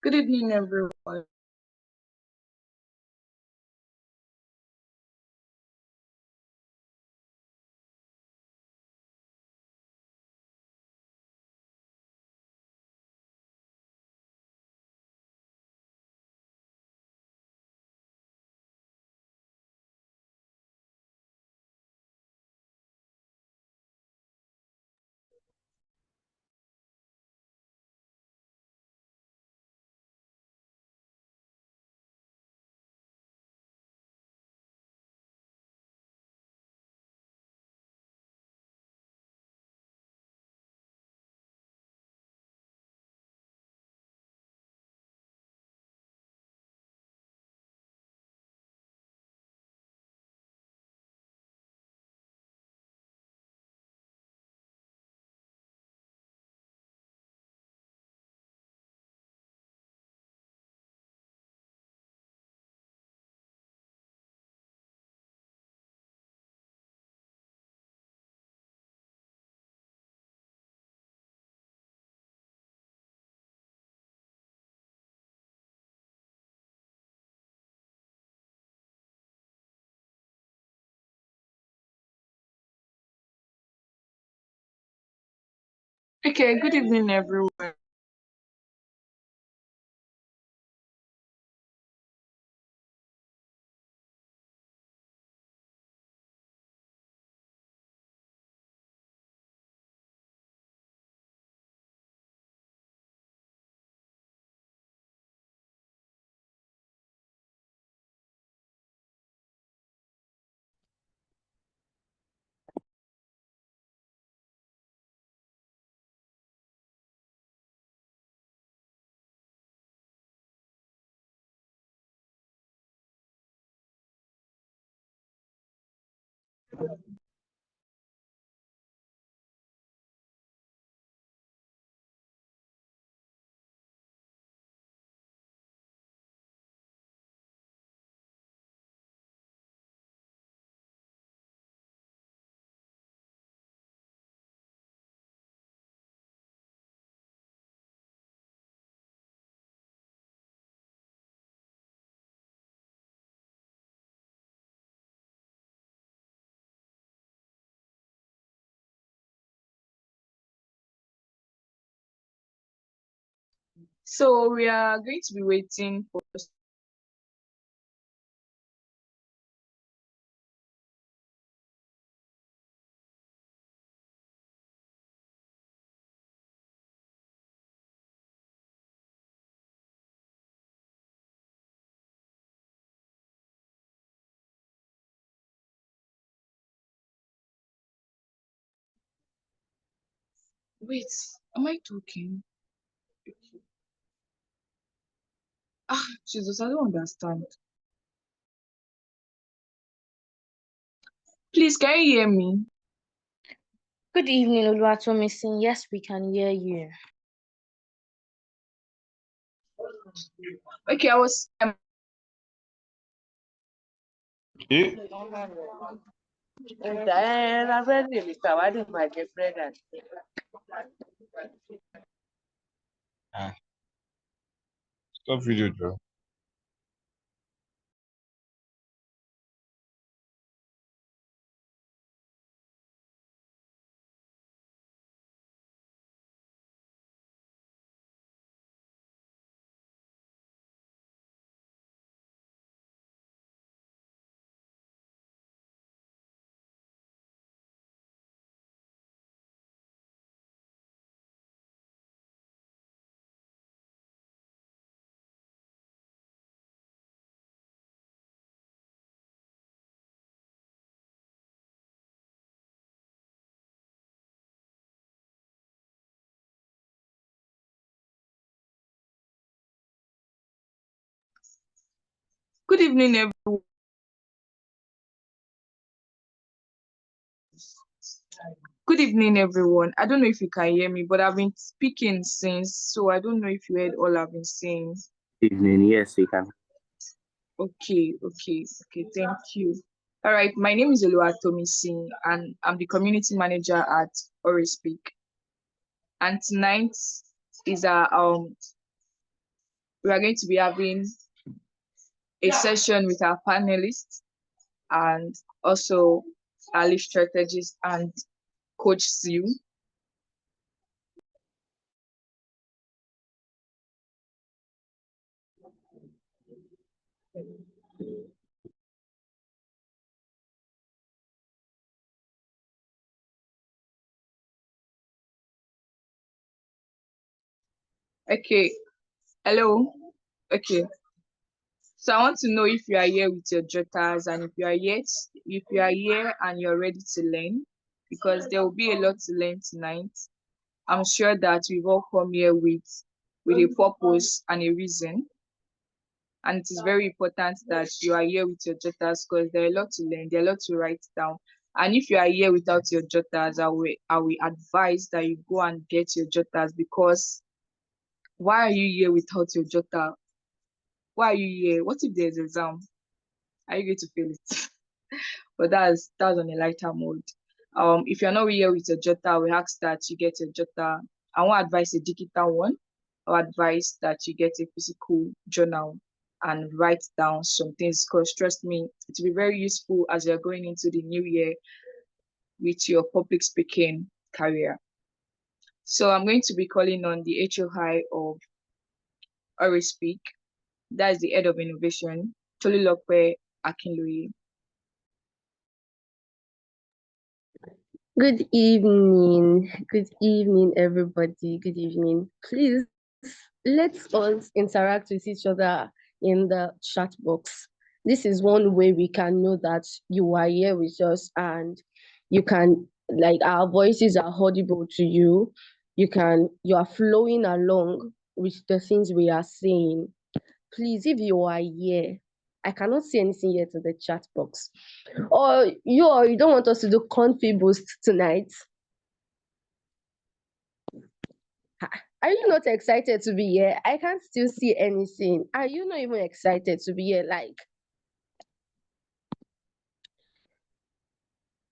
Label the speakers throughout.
Speaker 1: Good evening, everyone. Okay, good evening, everyone. So we are going to be waiting for. Wait, am I talking? Jesus, I don't understand. Please, can you hear me?
Speaker 2: Good evening, Oluwatomisin. Yes, we can hear you.
Speaker 1: Okay, I was.
Speaker 3: Stop video, Joe.
Speaker 1: Good evening, everyone. Good evening, everyone. I don't know if you can hear me, but I've been speaking since, so I don't know if you heard all I've been saying.
Speaker 4: Evening, yes, we can.
Speaker 1: Okay, thank you. All right, my name is Oluwatomisin, and I'm the community manager at OraeSpeak. And tonight is our we are going to be having a session with our panelists and also our lead strategist and Coach Sue. Okay, hello. Okay, so I want to know if you are here with your jotters and if you are here and you're ready to learn, because there will be a lot to learn tonight. I'm sure that we've all come here with a purpose and a reason, and it is very important that you are here with your jotters because there are a lot to learn, there are a lot to write down. And if you are here without your jotters, I will advise that you go and get your jotters, because why are you here without your jotter? Why are you here? What if there's exam? Are you going to fail it? But that's on a lighter mode. If you're not here with your jotter, we ask that you get your jotter. I won't advise a digital one. I'll advise that you get a physical journal and write down some things, because trust me, it will be very useful as you're going into the new year with your public speaking career. So I'm going to be calling on the HOI of OraeSpeak. That is the head of innovation, Tolulope Akinloye.
Speaker 5: Good evening. Good evening, everybody. Good evening. Please, let's all interact with each other in the chat box. This is one way we can know that you are here with us and you can, like, our voices are audible to you. You are flowing along with the things we are saying. Please, if you are here, I cannot see anything yet in the chat box. Or you don't want us to do CONFIBOOST tonight? Are you not excited to be here? I can't still see anything. Are you not even excited to be here? Like,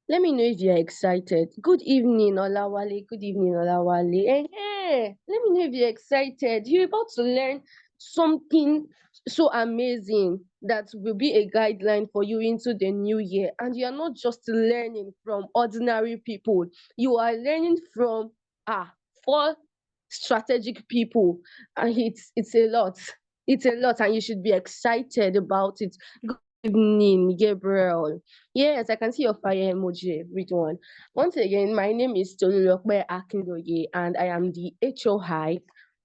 Speaker 5: let me know if you're excited. Good evening, Olawale. Good evening, Olawale. Hey, let me know if you're excited. You're about to learn something so amazing that will be a guideline for you into the new year. And you're not just learning from ordinary people. You are learning from 4 strategic people. And it's a lot. It's a lot, and you should be excited about it. Good evening, Gabriel. Yes, I can see your fire emoji. Read one. Once again, my name is Tolulope Akinloye, and I am the HOI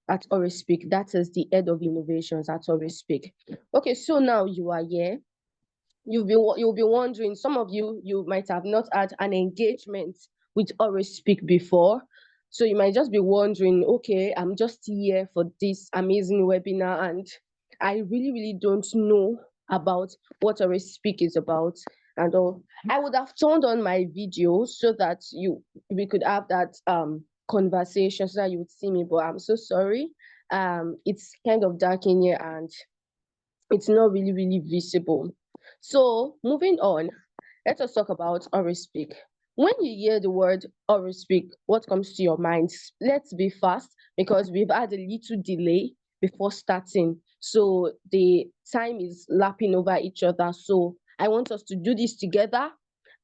Speaker 5: at OraeSpeak. That is the head of innovations at OraeSpeak. Okay, so now you are here. You'll be wondering. Some of you might have not had an engagement with OraeSpeak before. So you might just be wondering, okay, I'm just here for this amazing webinar and I really, really don't know about what OraeSpeak is about and all. I would have turned on my video so that we could have that conversation so that you would see me, but I'm so sorry. It's kind of dark in here and it's not really, really visible. So moving on, let us talk about OraeSpeak. When you hear the word OraeSpeak, what comes to your mind? Let's be fast because we've had a little delay before starting. So the time is lapping over each other. So I want us to do this together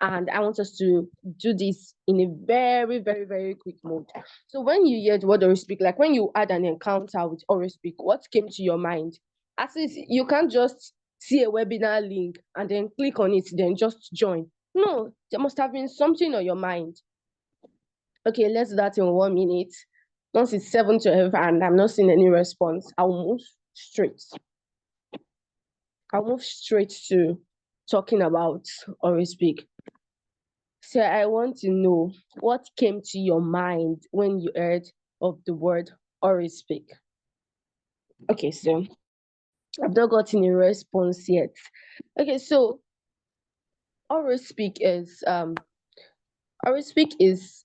Speaker 5: and I want us to do this in a very, very, very quick mode. So when you hear the word OraeSpeak, like when you had an encounter with OraeSpeak, what came to your mind? At least you can't just see a webinar link and then click on it, then just join. No, there must have been something on your mind. Okay, let's do that in 1 minute. Once it's 7:12 and I'm not seeing any response, I'll move straight. I'll move straight to talking about OraeSpeak. So I want to know what came to your mind when you heard of the word OraeSpeak. Okay, so I've not gotten a response yet. Okay, so OraeSpeak is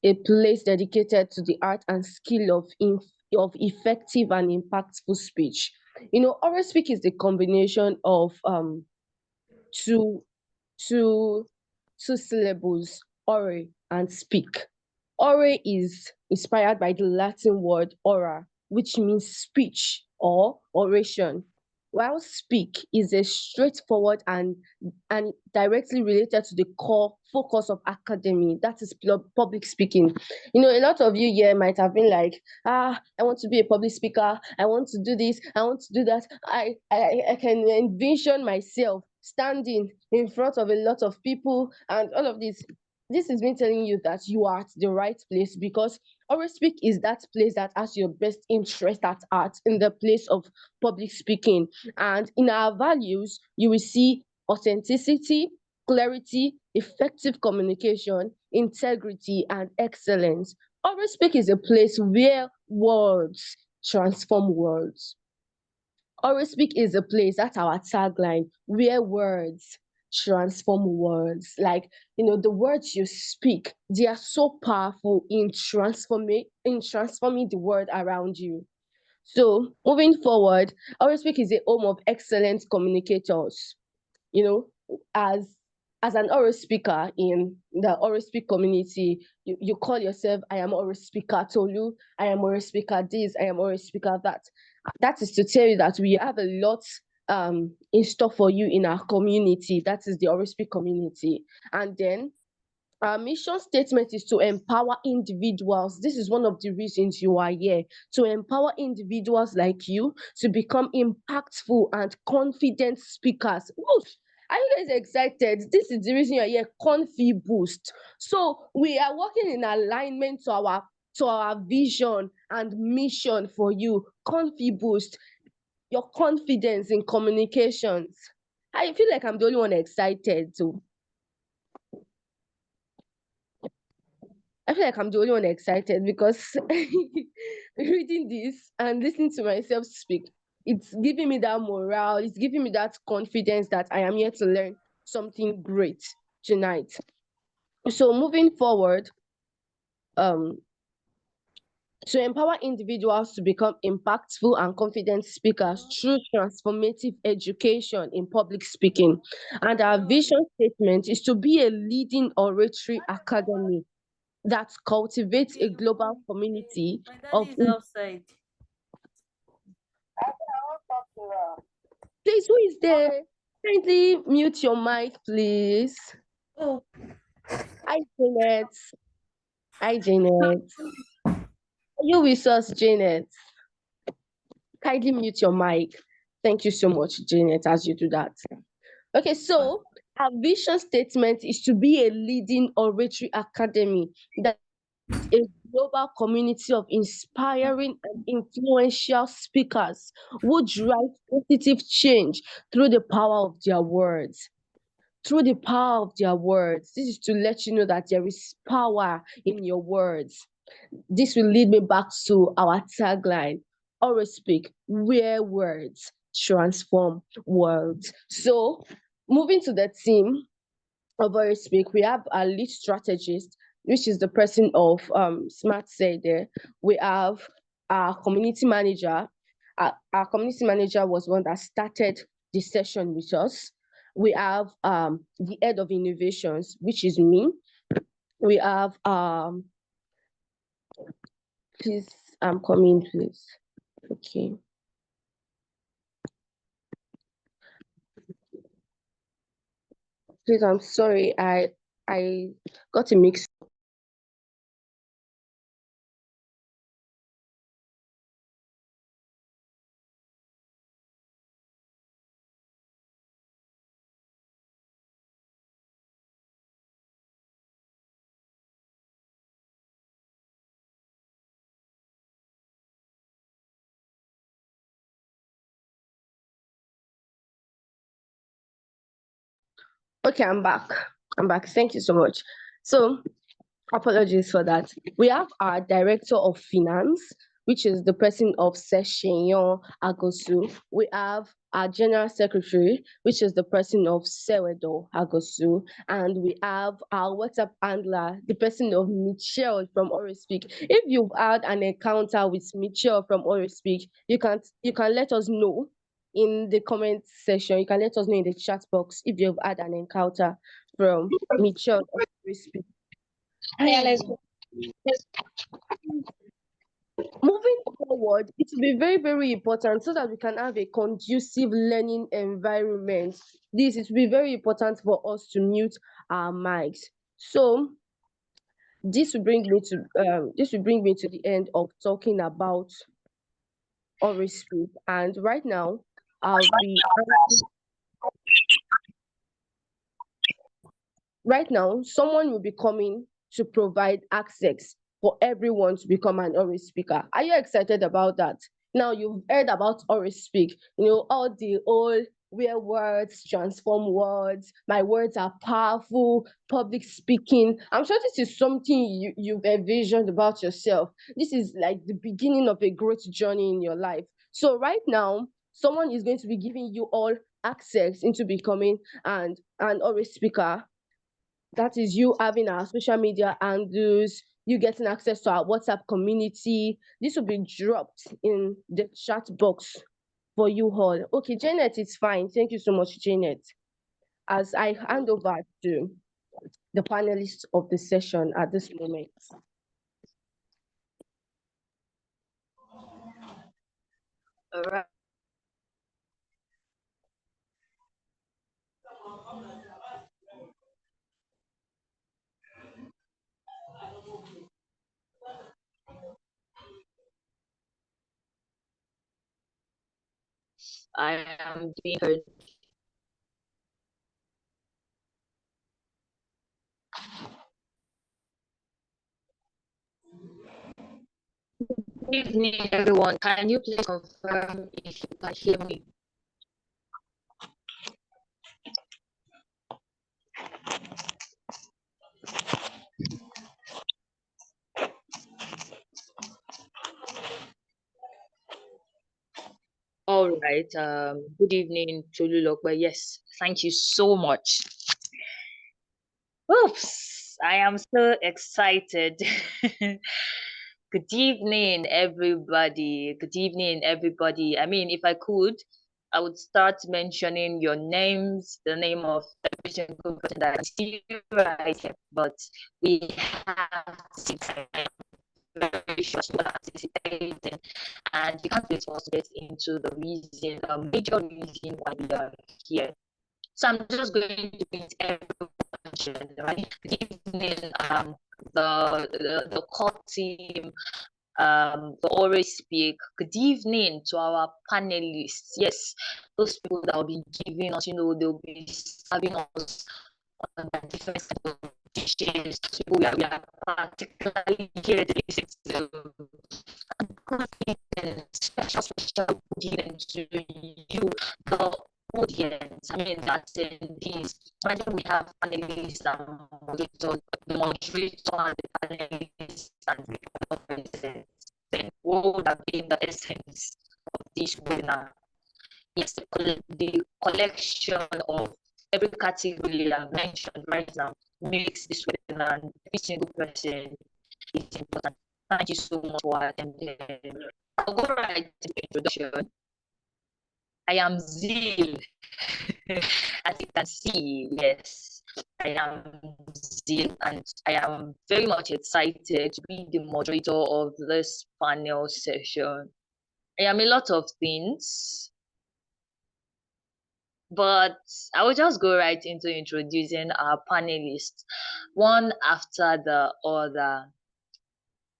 Speaker 5: a place dedicated to the art and skill of effective and impactful speech. You know, OraeSpeak is the combination of two syllables, ore and speak. Ore is inspired by the Latin word ora, which means speech or oration, while speak is a straightforward and directly related to the core focus of academy, that is public speaking. A lot of you here might have been like, I want to be a public speaker, I want to do this, I want to do that. I can envision myself standing in front of a lot of people and all of this. This is me telling you that you are at the right place, because OraeSpeak is that place that has your best interest at heart, in the place of public speaking. And in our values, you will see authenticity, clarity, effective communication, integrity, and excellence. OraeSpeak is a place where words transform worlds. OraeSpeak is a place, that's our tagline, where words transform words. Like, the words you speak, they are so powerful in transforming the world around you. So moving forward, OraeSpeak is a home of excellent communicators. As an Oreo speaker in the OraeSpeak community, you call yourself, I am OraeSpeaker Tolu, I am OraeSpeaker this, I am OraeSpeaker that. That is to tell you that we have a lot in store for you in our community. That is the OraeSpeak community. And then our mission statement is to empower individuals. This is one of the reasons you are here, to empower individuals like you to become impactful and confident speakers. Woo! Are you guys excited? This is the reason you're here, ConfiBoost. So we are working in alignment to our vision and mission for you. ConfiBoost, your confidence in communications. I feel like I'm the only one excited too. I feel like I'm the only one excited because reading this and listening to myself speak, it's giving me that morale, it's giving me that confidence that I am here to learn something great tonight. So moving forward, to empower individuals to become impactful and confident speakers through transformative education in public speaking. And our vision statement is to be a leading oratory academy that cultivates a global community
Speaker 6: My
Speaker 5: of.
Speaker 6: daddy is outside.
Speaker 5: Please, who is there? Kindly mute your mic, please.
Speaker 6: Oh,
Speaker 5: Hi, Janet. Hi, Janet. Are you with us, Janet? Kindly mute your mic. Thank you so much, Janet, as you do that. Okay, so our vision statement is to be a leading oratory academy that a global community of inspiring and influential speakers who drive positive change through the power of their words. Through the power of their words. This is to let you know that there is power in your words. This will lead me back to our tagline, OraeSpeak, where words transform worlds. So, moving to the theme of OraeSpeak, we have our lead strategist, which is the person of Smart Say there. We have our community manager. Our community manager was one that started the session with us. We have the head of innovations, which is me. We have please, I'm coming, please. Okay. Please, I'm sorry, I got a mix. Okay, I'm back. Thank you so much. So, apologies for that. We have our director of finance, which is the person of Seshenyon Agosu. We have our general secretary, which is the person of Sewedo Agosu. And we have our WhatsApp handler, the person of Michelle from OraeSpeak. If you've had an encounter with Michelle from OraeSpeak, you can let us know in the comment section. You can let us know in the chat box if you've had an encounter from Michelle of OraeSpeak.
Speaker 2: Yeah, let's go.
Speaker 5: Moving forward, it will be very, very important so that we can have a conducive learning environment. This it will be very important for us to mute our mics. So this will bring me to the end of talking about OraeSpeak. And right now, I'll be right now, someone will be coming to provide access for everyone to become an OraeSpeaker. Are you excited about that? Now you've heard about OraeSpeak, all the old where words transform words, my words are powerful, public speaking. I'm sure this is something you've envisioned about yourself. This is like the beginning of a great journey in your life. So right now, someone is going to be giving you all access into becoming an OraeSpeaker. That is you having our social media handles, you getting access to our WhatsApp community. This will be dropped in the chat box for you all. Okay, Janet, it's fine. Thank you so much, Janet. As I hand over to the panelists of the session at this moment.
Speaker 1: All right. I am being heard. Good evening, everyone. Can you please confirm if you can hear me? All right. Good evening, Cholulope. Yes, thank you so much. Oops, I am so excited. Good evening, everybody. Good evening, everybody. I mean, if I could, I would start mentioning your names, the name of every single person that I see right here, but we have very short participating, and we can't wait for us to get into the reason, the major reason why we are here. So I'm just going to meet everyone, right? Good evening, the core team, the OraeSpeak. Good evening to our panelists. Yes, those people that will be giving us, they'll be serving us on the different dishes. People we are particularly here to listen to. Good evening, special good evening to you, the audience. I mean, the attendees. Imagine we have panelists and the moderator and the panelists and the present. Then what would have been the essence of this webinar? Yes, the collection of every category I mentioned right now makes this webinar, and every single person is important. Thank you so much for attending. I'll go right to the introduction. I am Zeal. As you can see, yes, I am Zeal, and I am very much excited to be the moderator of this panel session. I am a lot of things, but I will just go right into introducing our panelists, one after the other.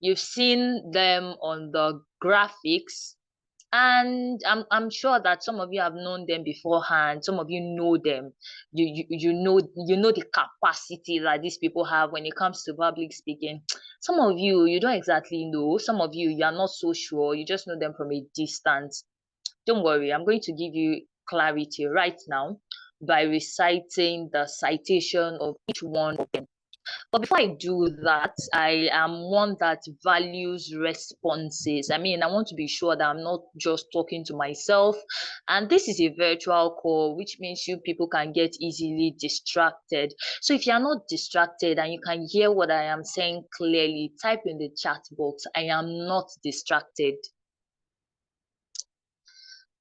Speaker 1: You've seen them on the graphics, and I'm sure that some of you have known them beforehand. Some of you know them. You know the capacity that these people have when it comes to public speaking. Some of you don't exactly know. Some of you are not so sure. You just know them from a distance. Don't worry, I'm going to give you clarity right now by reciting the citation of each one of them. But before I do that, I am one that values responses. I mean, I want to be sure that I'm not just talking to myself. And this is a virtual call, which means you people can get easily distracted. So if you're not distracted and you can hear what I am saying clearly, type in the chat box, I am not distracted.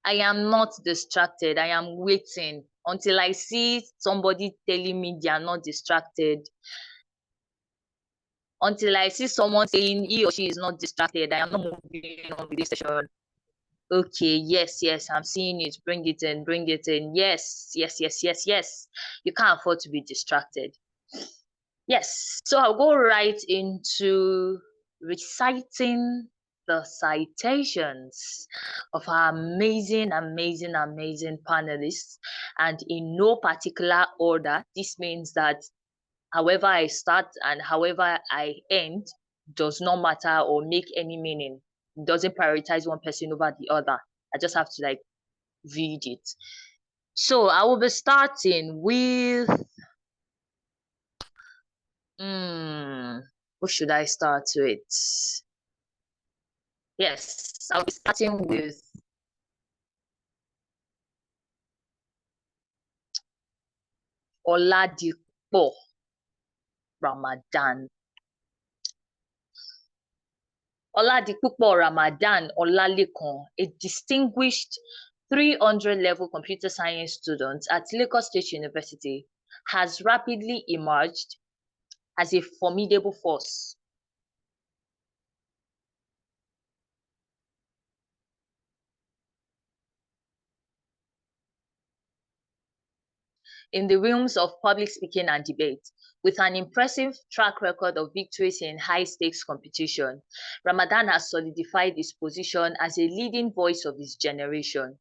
Speaker 1: I am not distracted. I am waiting until I see somebody telling me they are not distracted.
Speaker 6: until I see someone saying he or she is not distracted. I am not moving on with this session. Okay, yes, I'm seeing it. Bring it in, bring it in. Yes. You can't afford to be distracted. Yes, so I'll go right into reciting the citations of our amazing panelists, and in no particular order. This means that however I start and however I end does not matter or make any meaning. It doesn't prioritize one person over the other. I just have to read it. So I will be starting with what should I start with? Yes, I'll be starting with Oladipo Ramadan. Oladipo Ramadan Olalekan, a distinguished 300-level computer science student at Lagos State University, has rapidly emerged as a formidable force in the realms of public speaking and debate. With an impressive track record of victories in high-stakes competition, Ramadan has solidified his position as a leading voice of his generation.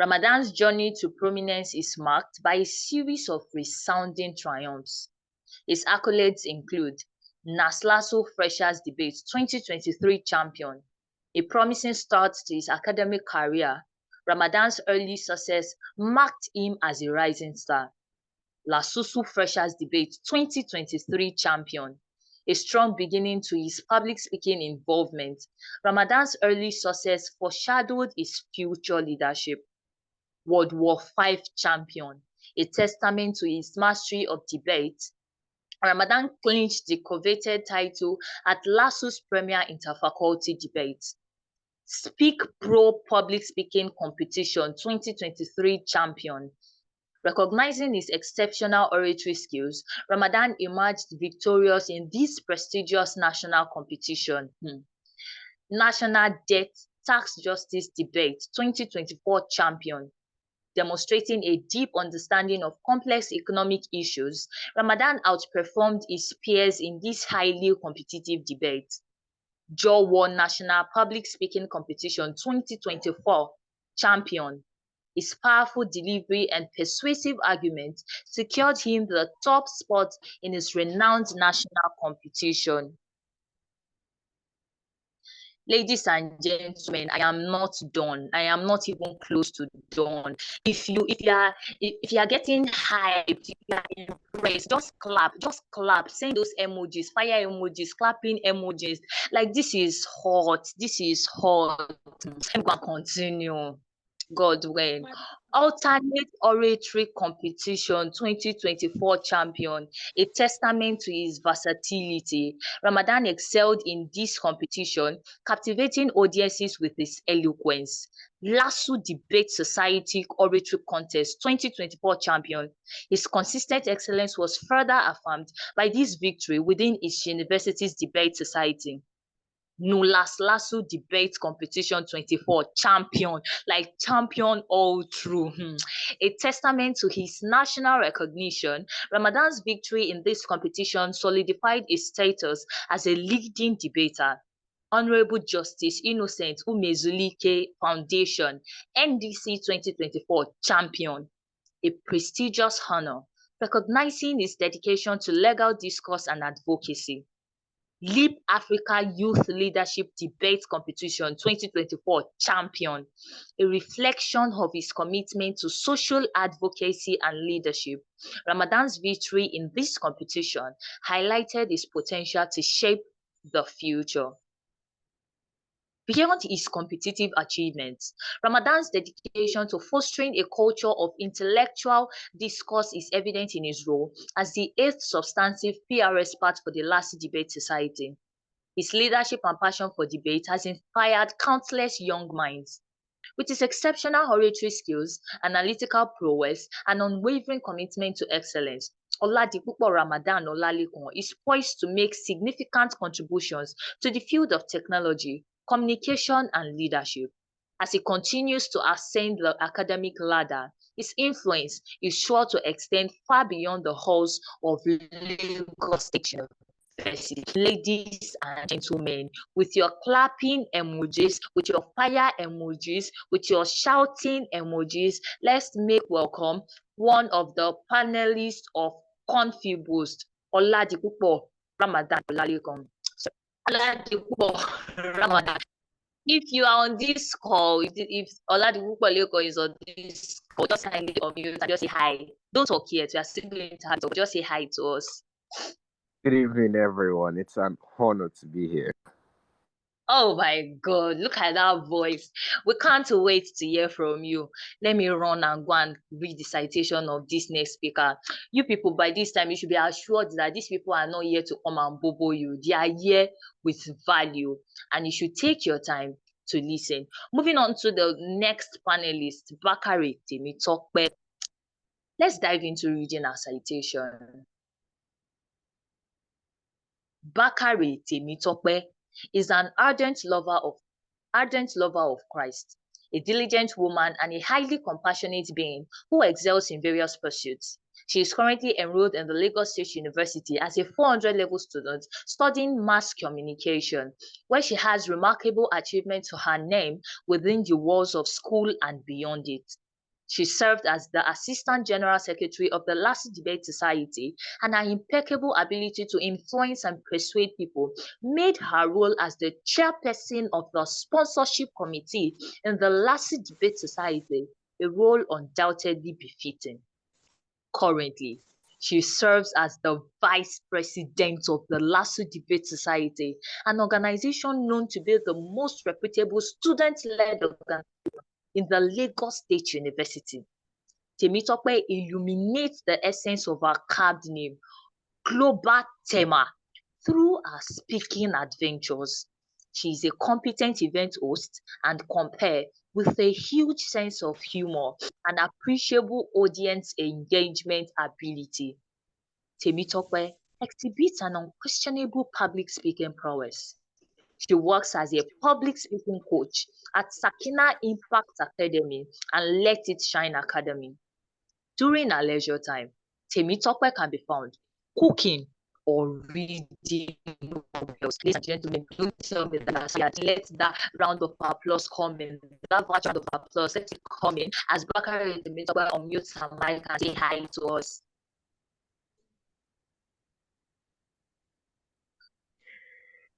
Speaker 6: Ramadan's journey to prominence is marked by a series of resounding triumphs. His accolades include NASLASO Freshers Debate 2023 champion, a promising start to his academic career. Ramadan's early success marked him as a rising star. LASUSU Freshers Debate 2023 champion, a strong beginning to his public speaking involvement. Ramadan's early success foreshadowed his future leadership. World War V champion, a testament to his mastery of debate. Ramadan clinched the coveted title at LASU's premier interfaculty debate. Speak Pro Public Speaking Competition 2023 champion. Recognizing his exceptional oratory skills, Ramadan emerged victorious in this prestigious national competition. National Debt Tax Justice Debate 2024 champion. Demonstrating a deep understanding of complex economic issues, Ramadan outperformed his peers in this highly competitive debate. Jaw won National Public Speaking Competition 2024 champion. His powerful delivery and persuasive argument secured him the top spot in his renowned national competition. Ladies and gentlemen, I am not done. I am not even close to done. If you are getting hyped, if you are impressed, just clap, send those emojis, fire emojis, clapping emojis. This is hot. I'm gonna continue. God willing. Alternate Oratory Competition 2024 champion, a testament to his versatility. Ramadan excelled in this competition, captivating audiences with his eloquence. LASU Debate Society Oratory Contest 2024 champion. His consistent excellence was further affirmed by this victory within his university's debate society. NULAS LASU Debate Competition 24 champion, champion all through. A testament to his national recognition, Ramadan's victory in this competition solidified his status as a leading debater. Honorable Justice Innocent Umezulike Foundation, NDC 2024 champion, a prestigious honor, recognizing his dedication to legal discourse and advocacy. Leap Africa Youth Leadership Debate Competition 2024 champion, a reflection of his commitment to social advocacy and leadership. Ramadan's victory in this competition highlighted his potential to shape the future. Beyond his competitive achievements, Ramadan's dedication to fostering a culture of intellectual discourse is evident in his role as the 8th substantive PRS part for the LASU Debate Society. His leadership and passion for debate has inspired countless young minds. With his exceptional oratory skills, analytical prowess, and unwavering commitment to excellence, Oladipupo Ramadan Olalekan is poised to make significant contributions to the field of technology, communication, and leadership. As he continues to ascend the academic ladder, his influence is sure to extend far beyond the halls of Lagos State University. Ladies and gentlemen, with your clapping emojis, with your fire emojis, with your shouting emojis, let's make welcome one of the panelists of CONFIBOOST, Oladipupo Ramadan Olalekan. Oladipupo Ramadan. If you are on this call, if Oladipupo Olalekan is on this call, just kindly unmute and just say hi. Don't talk yet. We are still going to have to just say hi to us.
Speaker 7: Good evening, everyone. It's an honor to be here.
Speaker 6: Oh my God, look at that voice. We can't wait to hear from you. Let me run and go and read the citation of this next speaker. You people, by this time, you should be assured that these people are not here to come and bobo you. They are here with value, and you should take your time to listen. Moving on to the next panelist, Bakari Temitokpe. Let's dive into reading our citation. Bakari Temitokpe is an ardent lover of Christ, a diligent woman, and a highly compassionate being who excels in various pursuits. She is currently enrolled in the Lagos State University as a 400 level student studying mass communication, where she has remarkable achievements to her name within the walls of school and beyond it. She served as the Assistant General Secretary of the Lassie Debate Society, and her impeccable ability to influence and persuade people made her role as the chairperson of the sponsorship committee in the Lassie Debate Society a role undoubtedly befitting. Currently, she serves as the Vice President of the Lassie Debate Society, an organization known to be the most reputable student-led organization in the Lagos State University. Temitokpe illuminates the essence of her carved name, Global Tema, through her speaking adventures. She is a competent event host and compare with a huge sense of humor and appreciable audience engagement ability. Temitokpe exhibits an unquestionable public speaking prowess. She works as a public speaking coach at Sakina Impact Academy and Let It Shine Academy. During her leisure time, Temitokpe can be found cooking or reading novels. Ladies and gentlemen, don't tell me that let that round of applause come in. That round of applause, let it come in as Bakari Temitokpe unmutes her mic and say hi to us.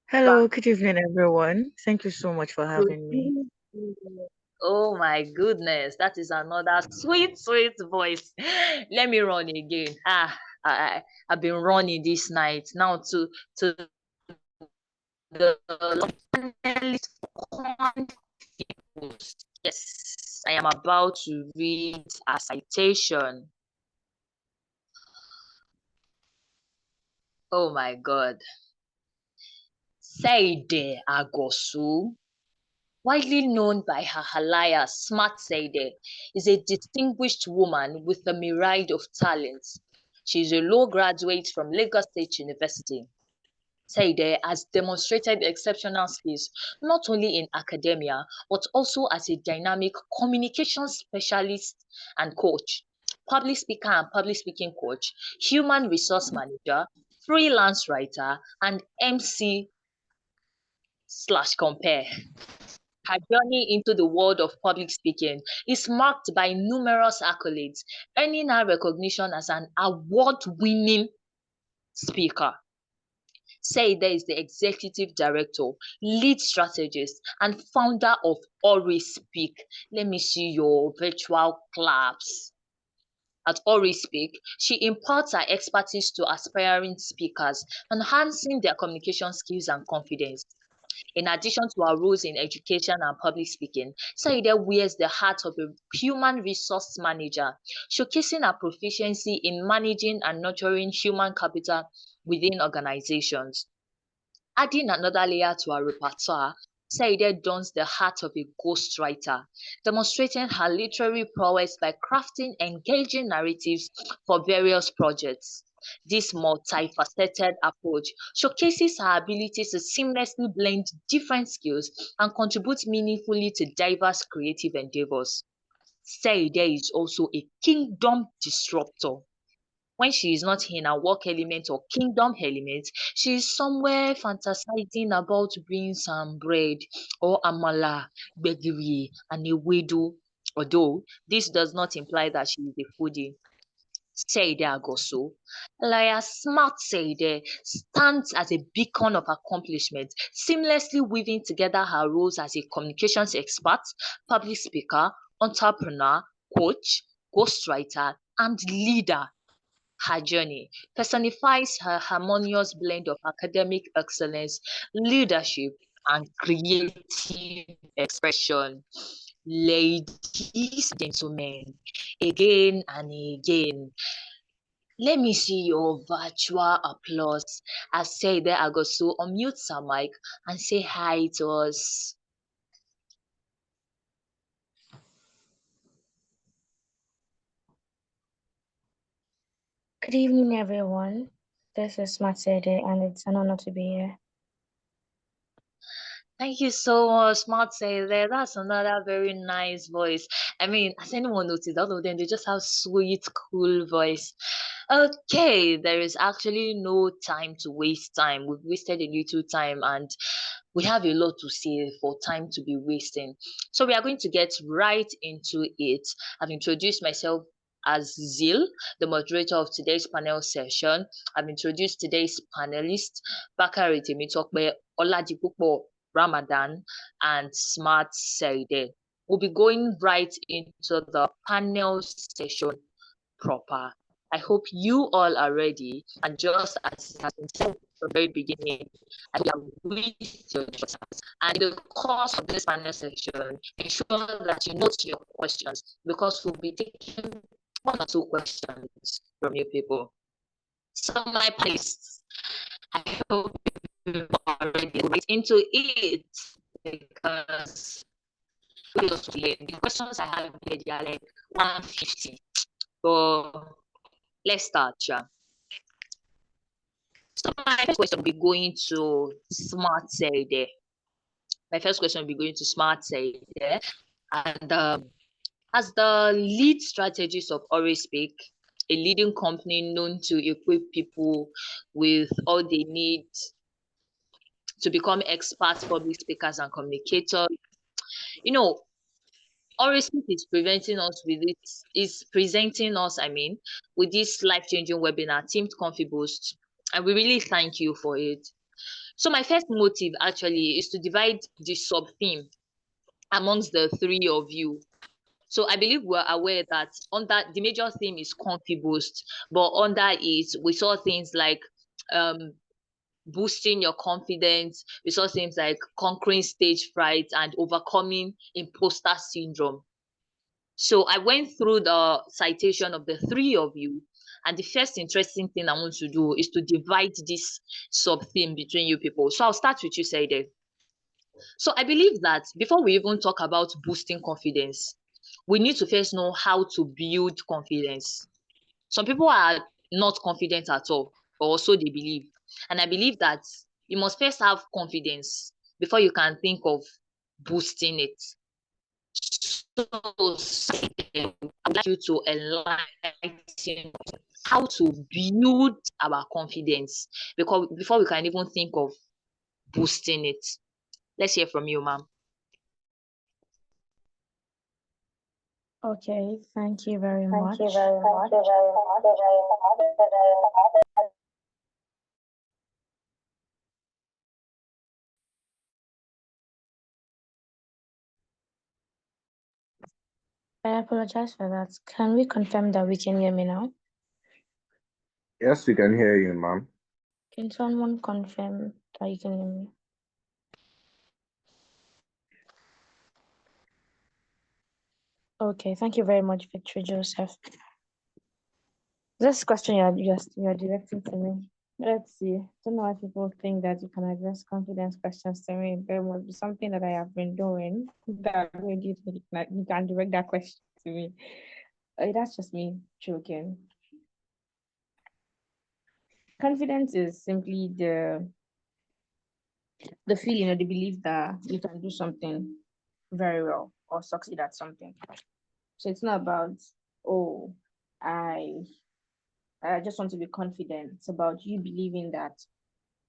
Speaker 8: Hello, good evening, everyone. Thank you so much for having me.
Speaker 6: Oh my goodness, that is another sweet, sweet voice. Let me run again. I've been running this night now to the panelist CONFIBOOST. Yes, I am about to read a citation. Oh my God. Seide Agosu, widely known by her alias Smart Seide, is a distinguished woman with a myriad of talents. She is a law graduate from Lagos State University. Seide has demonstrated exceptional skills not only in academia but also as a dynamic communications specialist and coach, public speaker and public speaking coach, human resource manager, freelance writer, and MC/compare. Her journey into the world of public speaking is marked by numerous accolades, earning her recognition as an award-winning speaker. Seide is the executive director, lead strategist, and founder of OraeSpeak. Let me see your virtual claps. At OraeSpeak, she imparts her expertise to aspiring speakers, enhancing their communication skills and confidence. In addition to her roles in education and public speaking, Seide wears the hat of a human resource manager, showcasing her proficiency in managing and nurturing human capital within organizations. Adding another layer to her repertoire, Seide dons the hat of a ghostwriter, demonstrating her literary prowess by crafting engaging narratives for various projects. This multifaceted approach showcases her ability to seamlessly blend different skills and contribute meaningfully to diverse creative endeavors. Seide is also a kingdom disruptor. When she is not in her work element or kingdom element, she is somewhere fantasizing about beans and bread or amala, gbegiri, and ewedu. Although this does not imply that she is a foodie. Seide Agoso, like a smart Seide, stands as a beacon of accomplishment, seamlessly weaving together her roles as a communications expert, public speaker, entrepreneur, coach, ghostwriter, and leader. Her journey personifies her harmonious blend of academic excellence, leadership, and creative expression. Ladies and gentlemen, again and again, let me see your virtual applause as Seide Agoso unmutes her mic and say hi to us.
Speaker 2: Good evening, everyone. This is Matsede, and it's an honor to be here.
Speaker 6: Thank you so much, Smart Seide. That's another very nice voice. I mean, as anyone noticed, all of them, they just have sweet, cool voice. Okay, there is actually no time to waste time. We've wasted a little time and we have a lot to say for time to be wasting. So we are going to get right into it. I've introduced myself as Zil, the moderator of today's panel session. I've introduced today's panelists, Bakari Temitokbe, Oladipupo Ramadan, and Smart Seide. We'll be going right into the panel session proper. I hope you all are ready, and just as it has been said from the very beginning, I have with your questions. And in the course of this panel session, ensure that you note your questions because we'll be taking 1 or 2 questions from you people. So my panelists, I hope you are ready to get into it because the questions I have here, they are like 150. So let's start, yeah. So my first question will be going to Smart Seide. My first question will be going to Smart Seide. And as the lead strategist of OraeSpeak, a leading company known to equip people with all they need to become expert public speakers and communicators, you know, OraeSpeak is presenting us, with this life-changing webinar, Teamed ConfiBoost, and we really thank you for it. So my first motive actually is to divide the sub-theme amongst the 3 of you. So I believe we're aware that under the major theme is ConfiBoost, but under it, we saw things like boosting your confidence. We saw things like conquering stage fright and overcoming imposter syndrome. So I went through the citation of the 3 of you, and the first interesting thing I want to do is to divide this sub-theme between you people. So I'll start with you, Seide. So I believe that before we even talk about boosting confidence, we need to first know how to build confidence. Some people are not confident at all, or so they believe. And I believe that you must first have confidence before you can think of boosting it. So I would like you to enlighten how to build our confidence because before we can even think of boosting it. Let's hear from you, ma'am.
Speaker 2: Okay, thank you very much. I apologize for that. Can we confirm that we can hear me now?
Speaker 7: Yes, we can hear you, ma'am.
Speaker 2: Can someone confirm that you can hear me? Okay, thank you very much, Victory Joseph. This question you're directing to me. Let's see. I don't know why people think that you can address confidence questions to me. There must be something that I have been doing that made you think that you can direct that question to me. That's just me joking. Confidence is simply the feeling or the belief that you can do something very well or succeed at something. So it's not about, oh, I I just want to be confident. It's about you believing that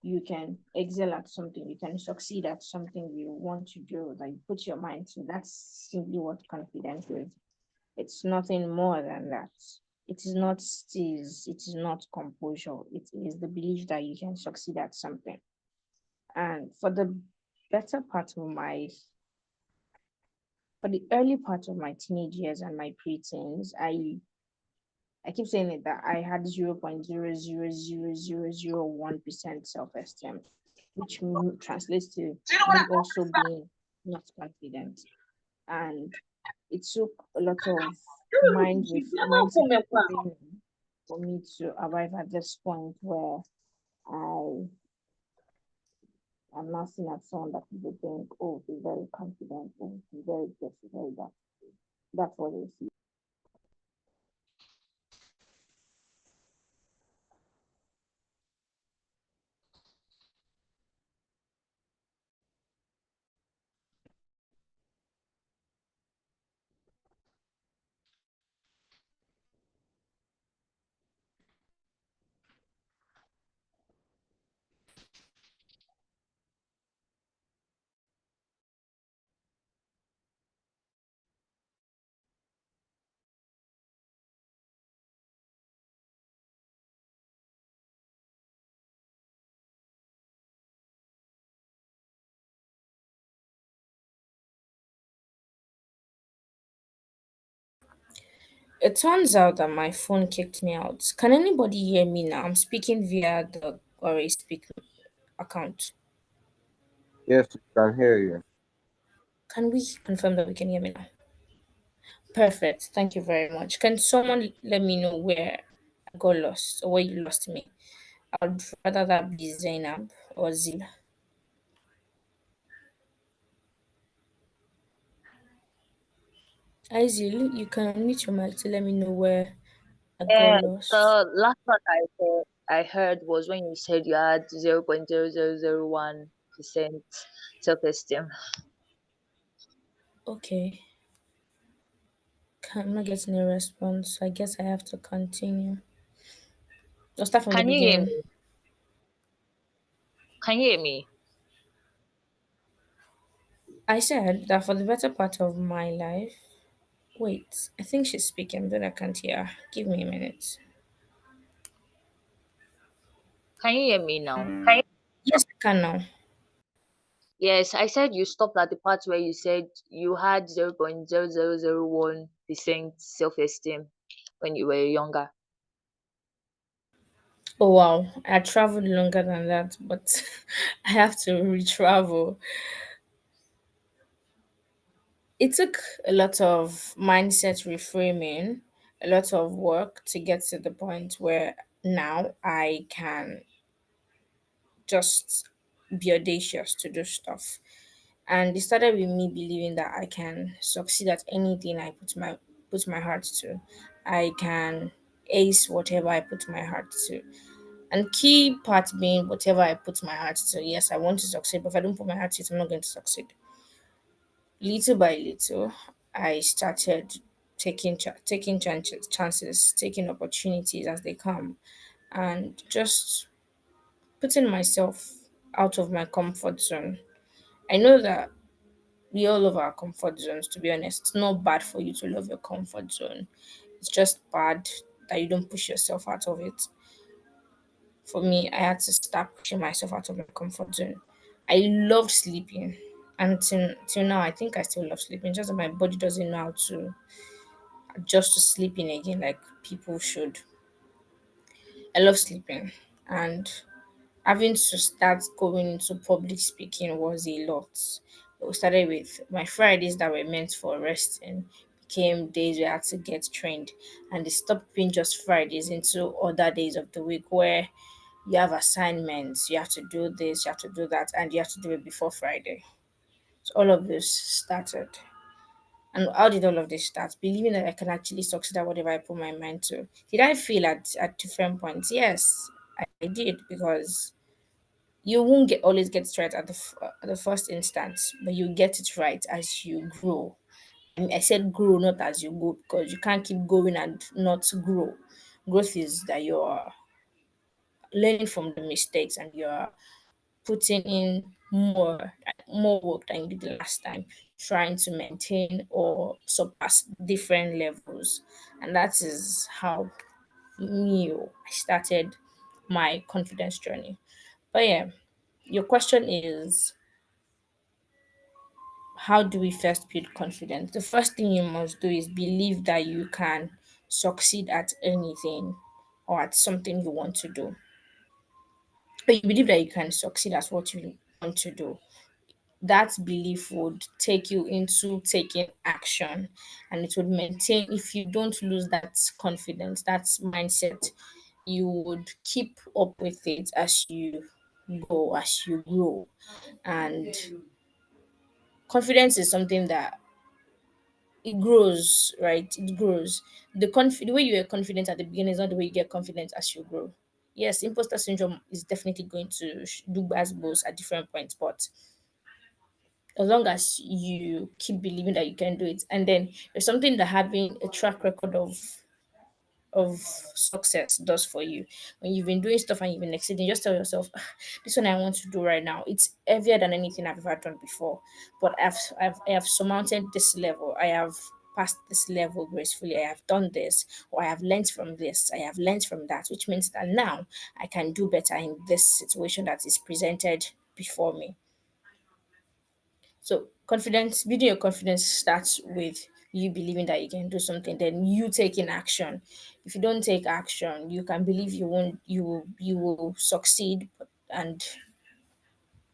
Speaker 2: you can excel at something, you can succeed at something you want to do, that you put your mind to. That's simply what confidence is. It's nothing more than that. It is not steeze, it is not composure. It is the belief that you can succeed at something. And better part of my for the early part of my teenage years and my preteens, I keep saying it that I had 0.0000001% self-esteem, which translates to me also being not confident. And it took a lot of mindset training for me to arrive at this point where I am not seen as someone that people think, oh, he's very confident and he's very this, very that. That's what they see.
Speaker 9: It turns out that my phone kicked me out. Can anybody hear me now? I'm speaking via the OraeSpeak account.
Speaker 7: Yes, we can hear you.
Speaker 9: Can we confirm that we can hear me now? Perfect. Thank you very much. Can someone let me know where I got lost or where you lost me? I'd rather that be Zainab or Zila. Izil, you can unmute your mic to let me know where I got lost.
Speaker 6: The last one I heard was when you said you had 0.0001% self-esteem.
Speaker 9: Okay. I'm not getting a response. I guess I have to continue. I'll start from the
Speaker 6: Can you hear
Speaker 9: beginning.
Speaker 6: me? Can you hear me?
Speaker 9: I said that for the better part of my life. Wait, I think she's speaking, but I can't hear her. Give me a minute.
Speaker 6: Can you hear me now?
Speaker 9: Yes, I can now.
Speaker 6: Yes, I said you stopped at the part where you said you had 0.0001% self-esteem when you were younger.
Speaker 9: Oh wow, I traveled longer than that, but I have to re-travel. It took a lot of mindset reframing, a lot of work to get to the point where now I can just be audacious to do stuff. And it started with me believing that I can succeed at anything I put my heart to. I can ace whatever I put my heart to. And key part being whatever I put my heart to. Yes, I want to succeed, but if I don't put my heart to it, I'm not going to succeed. Little by little, I started taking chances, taking opportunities as they come, and just putting myself out of my comfort zone. I know that we all love our comfort zones, to be honest. It's not bad for you to love your comfort zone. It's just bad that you don't push yourself out of it. For me, I had to start pushing myself out of my comfort zone. I loved sleeping. And till now, I think I still love sleeping. Just that my body doesn't know how to adjust to sleeping again like people should. I love sleeping. And having to start going into public speaking was a lot. We started with my Fridays that were meant for resting became days where I had to get trained, and they stopped being just Fridays into other days of the week where you have assignments, you have to do this, you have to do that, and you have to do it before Friday. So all of this started. And how did all of this start? Believing that I can actually succeed at whatever I put my mind to. Did I fail at different points? Yes. I did, because you won't always get it right at the first instance, but you get it right as you grow. I said grow, not as you go, because you can't keep going and not grow. Growth is that you're learning from the mistakes and you're putting in more work than you did the last time, trying to maintain or surpass different levels. And that is how I started my confidence journey. But yeah, your question is, how do we first build confidence? The first thing you must do is believe that you can succeed at anything or at something you want to do. But you believe that you can succeed at what you want to do. That belief would take you into taking action, and it would maintain. If you don't lose that confidence, that mindset, you would keep up with it as you go, as you grow. And confidence is something that it grows, right? It grows. The way you are confident at the beginning is not the way you get confident as you grow. Yes, imposter syndrome is definitely going to do as both at different points, but as long as you keep believing that you can do it, and then there's something that having a track record of success does for you. When you've been doing stuff and you've been exceeding, just tell yourself, "Ah, this one I want to do right now, it's heavier than anything I've ever done before, but I have surmounted this level. I have passed this level gracefully. I have done this, or I have learned from this, I have learned from that, which means that now I can do better in this situation that is presented before me." So confidence, building your confidence starts with you believing that you can do something, then you taking action. If you don't take action, you can believe you won't, you will succeed, and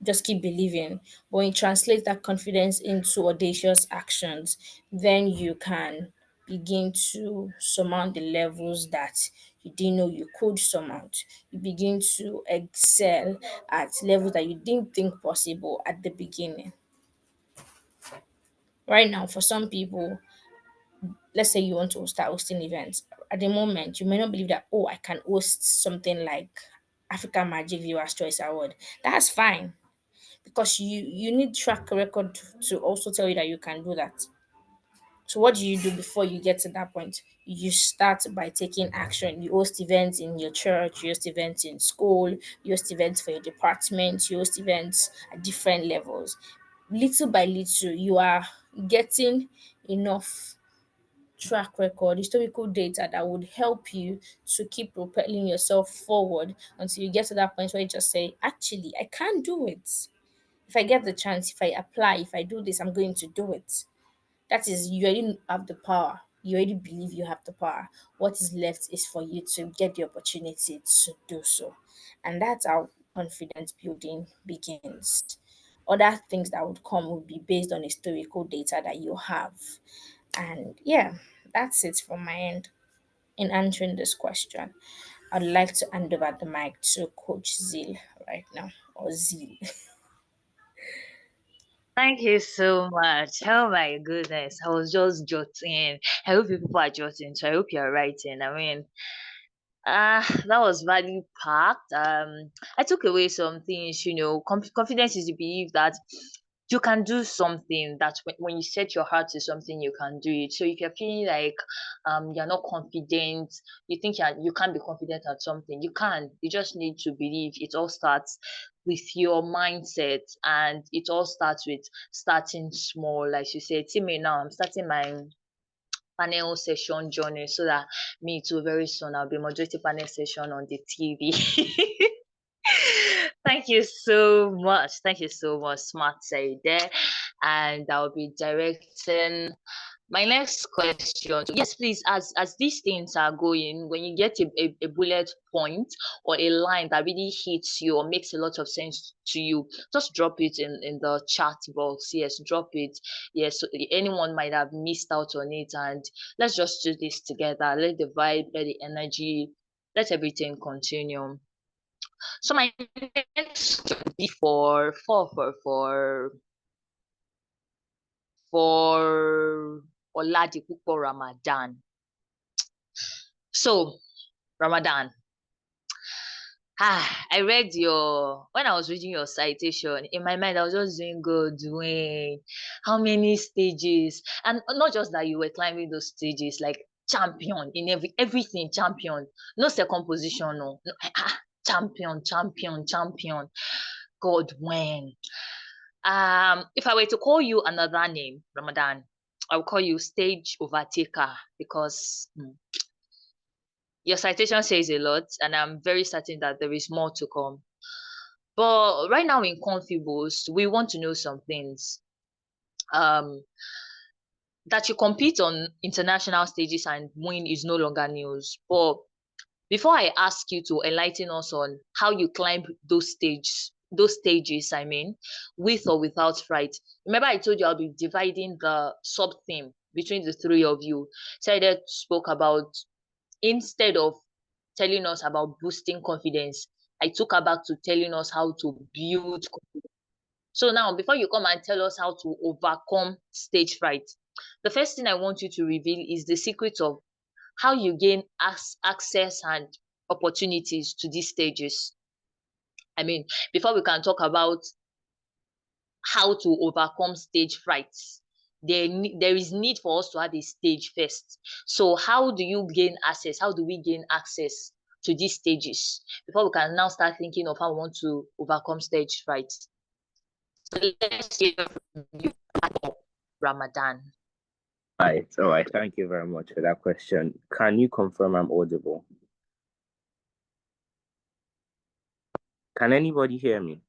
Speaker 9: just keep believing. But when you translate that confidence into audacious actions, then you can begin to surmount the levels that you didn't know you could surmount. You begin to excel at levels that you didn't think possible at the beginning. Right now, for some people, let's say you want to start hosting events. At the moment, you may not believe that, oh, I can host something like African Magic Viewers Choice Award. That's fine, because you need track record to also tell you that you can do that. So what do you do before you get to that point? You start by taking action. You host events in your church, you host events in school, you host events for your department, you host events at different levels. Little by little, you are getting enough track record, historical data that would help you to keep propelling yourself forward until you get to that point where you just say, actually, I can do it. If I get the chance, if I apply, if I do this, I'm going to do it. That is, you already have the power. You already believe you have the power. What is left is for you to get the opportunity to do so. And that's how confidence building begins. Other things that would come would be based on historical data that you have. And yeah, that's it from my end in answering this question. I'd like to hand over the mic to Coach Zeal right now, or Zeal.
Speaker 6: Thank you so much. Oh my goodness. I was just jotting. I hope you people are jotting. So I hope you're writing. I mean, that was value packed. I took away some things, confidence is the belief that you can do something, that when you set your heart to something, you can do it. So if you're feeling like you're not confident, you think you can't be confident at something, you can. You just need to believe. It all starts with your mindset, and it all starts with starting small. Like you said, see me now, I'm starting my panel session journey, so that me too very soon I'll be moderating panel session on the TV. Thank you so much. Thank you so much, Smart Say there. And I'll be directing my next question. Yes, please, as these things are going, when you get a bullet point or a line that really hits you or makes a lot of sense to you, just drop it in the chat box. Yes, drop it. Yes, so anyone might have missed out on it, and let's just do this together. Let the vibe, let the energy, let everything continue. So my next question would be for Oladipupo Ramadan. So Ramadan, I read when I was reading your citation, in my mind, I was just doing good, doing how many stages, and not just that you were climbing those stages, like champion in everything, champion, no second position, no, champion, champion, champion. God, when? If I were to call you another name, Ramadan, I would call you stage overtaker because your citation says a lot, and I'm very certain that there is more to come. But right now in ConfiBoost, we want to know some things. That you compete on international stages and win is no longer news. But before I ask you to enlighten us on how you climb those stages, I mean, with or without Fright. Remember, I told you I'll be dividing the sub theme between the three of you. Said spoke about, instead of telling us about boosting confidence, I took her back to telling us how to build confidence. So now, before you come and tell us how to overcome stage fright, the first thing I want you to reveal is the secret of how you gain access and opportunities to these stages. I mean, before we can talk about how to overcome stage frights, there is need for us to have a stage first. So how do you gain access? How do we gain access to these stages before we can now start thinking of how we want to overcome stage fright? So let's hear from you, Ramadan.
Speaker 4: All right. Thank you very much for that question. Can you confirm I'm audible? Can anybody hear me?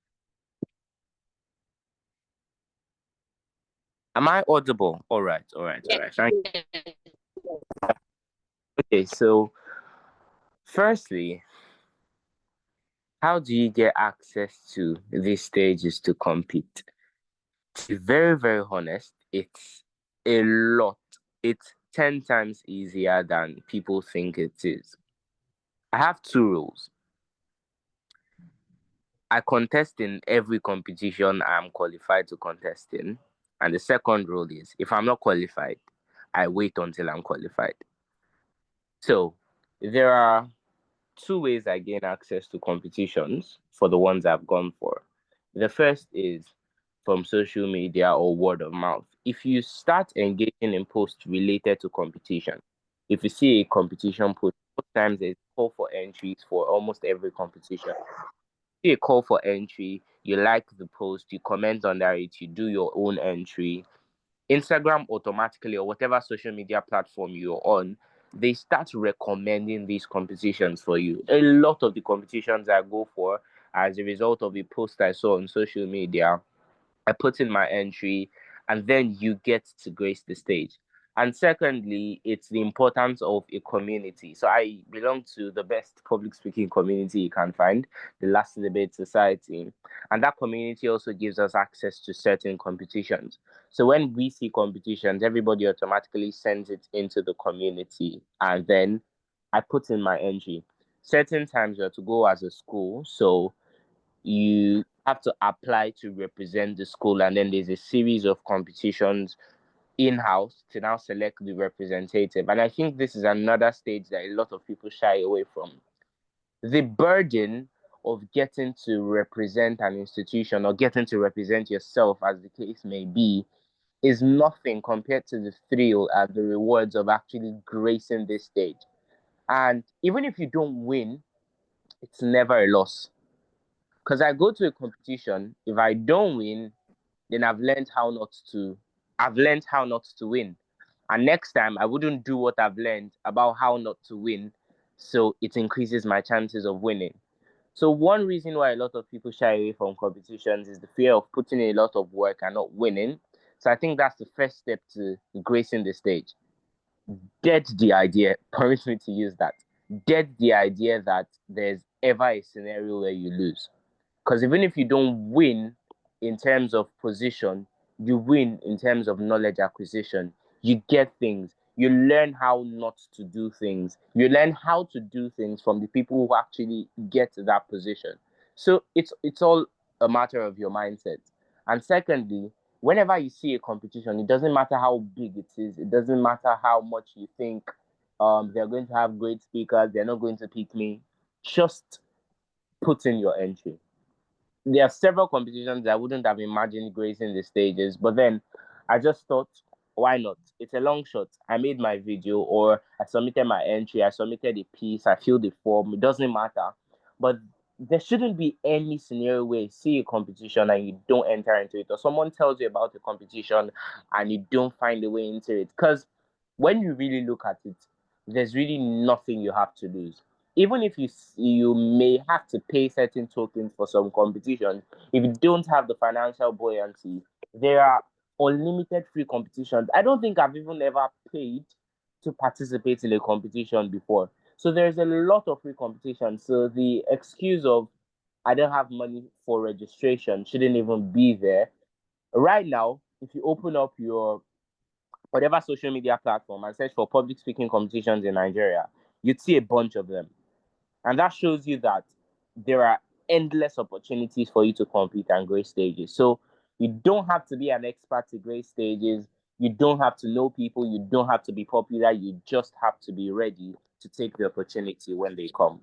Speaker 4: Am I audible? All right. Thank you. Okay, so firstly, how do you get access to these stages to compete? To be very, very honest, it's a lot. It's 10 times easier than people think it is. I have two rules. I contest in every competition I'm qualified to contest in. And the second rule is if I'm not qualified, I wait until I'm qualified. So there are two ways I gain access to competitions for the ones I've gone for. The first is from social media or word of mouth. If you start engaging in posts related to competition, if you see a competition post, most times there's a call for entries for almost every competition. See a call for entry, you like the post, you comment under it, you do your own entry. Instagram automatically, or whatever social media platform you're on, they start recommending these competitions for you. A lot of the competitions I go for, as a result of a post I saw on social media, I put in my entry, and then you get to grace the stage. And secondly, it's the importance of a community. So I belong to the best public speaking community you can find, the Last Debate Society. And that community also gives us access to certain competitions. So when we see competitions, everybody automatically sends it into the community. And then I put in my entry. Certain times you have to go as a school. So you have to apply to represent the school, and then there's a series of competitions in-house to now select the representative. And I think this is another stage that a lot of people shy away from. The burden of getting to represent an institution or getting to represent yourself, as the case may be, is nothing compared to the thrill and the rewards of actually gracing this stage. And even if you don't win, it's never a loss. Because I go to a competition, if I don't win, then I've learned how not to win. And next time I wouldn't do what I've learned about how not to win. So it increases my chances of winning. So one reason why a lot of people shy away from competitions is the fear of putting in a lot of work and not winning. So I think that's the first step to gracing the stage. Dead the idea, permit me to use that. Dead the idea that there's ever a scenario where you lose. Because even if you don't win in terms of position, you win in terms of knowledge acquisition. You get things. You learn how not to do things. You learn how to do things from the people who actually get to that position. So it's all a matter of your mindset. And secondly, whenever you see a competition, it doesn't matter how big it is. It doesn't matter how much you think they're going to have great speakers. They're not going to pick me. Just put in your entry. There are several competitions that I wouldn't have imagined gracing the stages, but then I just thought, why not? It's a long shot. I made my video, or I submitted my entry, I submitted a piece, I filled the form, it doesn't matter. But there shouldn't be any scenario where you see a competition and you don't enter into it, or someone tells you about a competition and you don't find a way into it. Because when you really look at it, there's really nothing you have to lose. Even if you may have to pay certain tokens for some competitions, if you don't have the financial buoyancy, there are unlimited free competitions. I don't think I've even ever paid to participate in a competition before. So there's a lot of free competition. So the excuse of I don't have money for registration shouldn't even be there. Right now, if you open up your whatever social media platform and search for public speaking competitions in Nigeria, you'd see a bunch of them. And that shows you that there are endless opportunities for you to compete and grace stages. So you don't have to be an expert to grace stages. You don't have to know people. You don't have to be popular. You just have to be ready to take the opportunity when they come.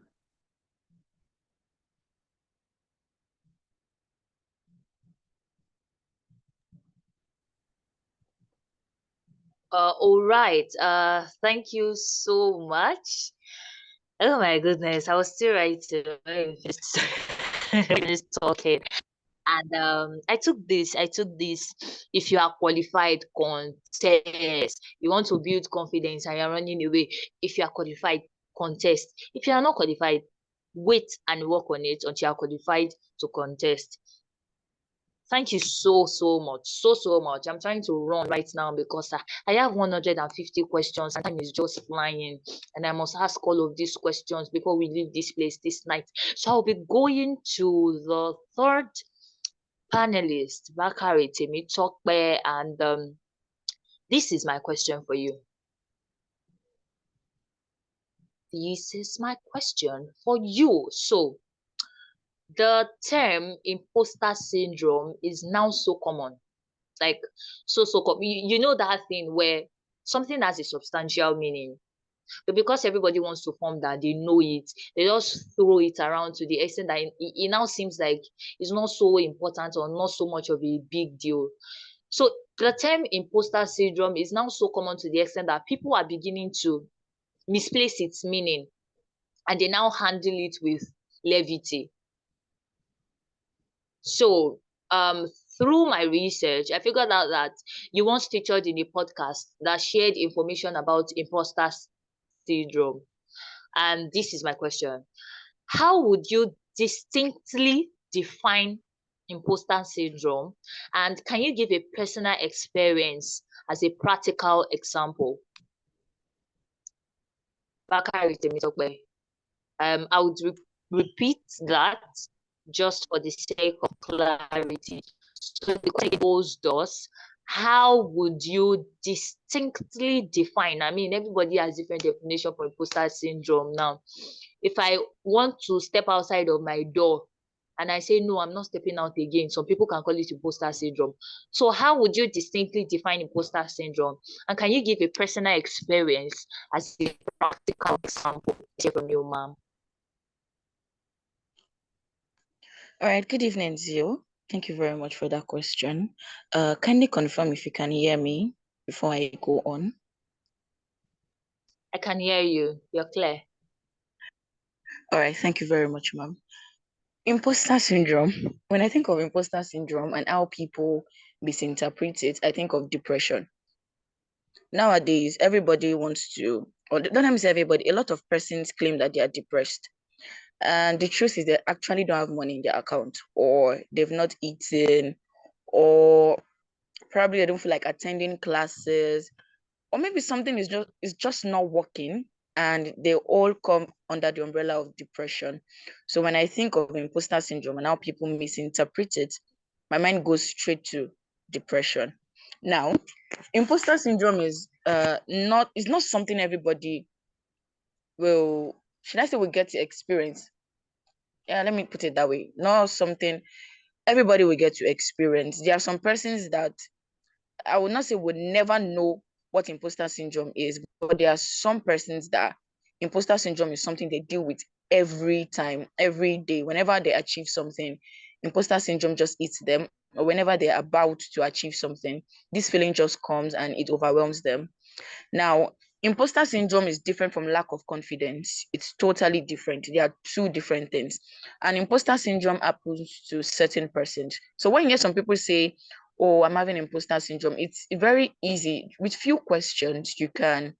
Speaker 6: All right. Thank you so much. Oh my goodness, I was still writing when you finished talking. And I took this. If you are qualified, contest. You want to build confidence and you're running away. If you are qualified, contest. If you are not qualified, wait and work on it until you are qualified to contest. Thank you so much. So much. I'm trying to run right now because I have 150 questions and time is just flying. And I must ask all of these questions before we leave this place this night. So I'll be going to the third panelist, Bakari Temitope, and this is my question for you. This is my question for you. So the term imposter syndrome is now so common. Like so common. You know that thing where something has a substantial meaning, but because everybody wants to form that, they know it, they just throw it around to the extent that it now seems like it's not so important or not so much of a big deal. So the term imposter syndrome is now so common to the extent that people are beginning to misplace its meaning and they now handle it with levity. So through my research, I figured out that you once featured in a podcast that shared information about imposter syndrome. And this is my question. How would you distinctly define imposter syndrome? And can you give a personal experience as a practical example? Bakari Temitope. I would repeat that just for the sake of clarity. So the question posed us, how would you distinctly define? I mean, everybody has different definition for imposter syndrome now. If I want to step outside of my door and I say, no, I'm not stepping out again, some people can call it imposter syndrome. So how would you distinctly define imposter syndrome? And can you give a personal experience as a practical example from you, ma'am?
Speaker 8: All right, good evening, Zio. Thank you very much for that question. Kindly confirm if you can hear me before I go on.
Speaker 6: I can hear you. You're clear.
Speaker 8: All right, thank you very much, ma'am. Imposter syndrome. When I think of imposter syndrome and how people misinterpret it, I think of depression. Nowadays, everybody wants to, or don't let me say everybody, a lot of persons claim that they are depressed. And the truth is they actually don't have money in their account, or they've not eaten, or probably they don't feel like attending classes, or maybe something is just not working, and they all come under the umbrella of depression. So when I think of imposter syndrome and how people misinterpret it, my mind goes straight to depression. Now, imposter syndrome is not something everybody will, should I say, will get to experience. Yeah, let me put it that way. Not something everybody will get to experience. There are some persons that I would not say would never know what imposter syndrome is, but there are some persons that imposter syndrome is something they deal with every time, every day. Whenever they achieve something, imposter syndrome just eats them. Or whenever they're about to achieve something, this feeling just comes and it overwhelms them. Now, imposter syndrome is different from lack of confidence. It's totally different. They are two different things. And imposter syndrome happens to certain persons. So when you hear some people say, oh, I'm having imposter syndrome, it's very easy. With few questions, you can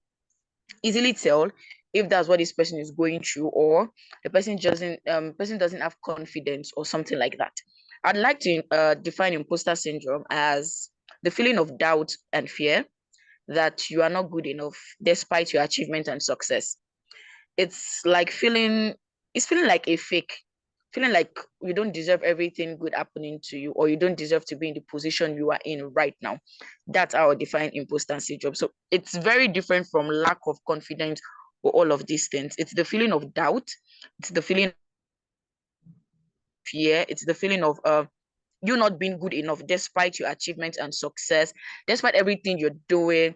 Speaker 8: easily tell if that's what this person is going through, or the person doesn't have confidence or something like that. I'd like to define imposter syndrome as the feeling of doubt and fear that you are not good enough despite your achievement and success. It's feeling like a fake, feeling like you don't deserve everything good happening to you, or you don't deserve to be in the position you are in right now. That's how I define imposter syndrome. So it's very different from lack of confidence or all of these things. It's the feeling of doubt, it's the feeling of fear, it's the feeling of you not being good enough despite your achievements and success, despite everything you're doing.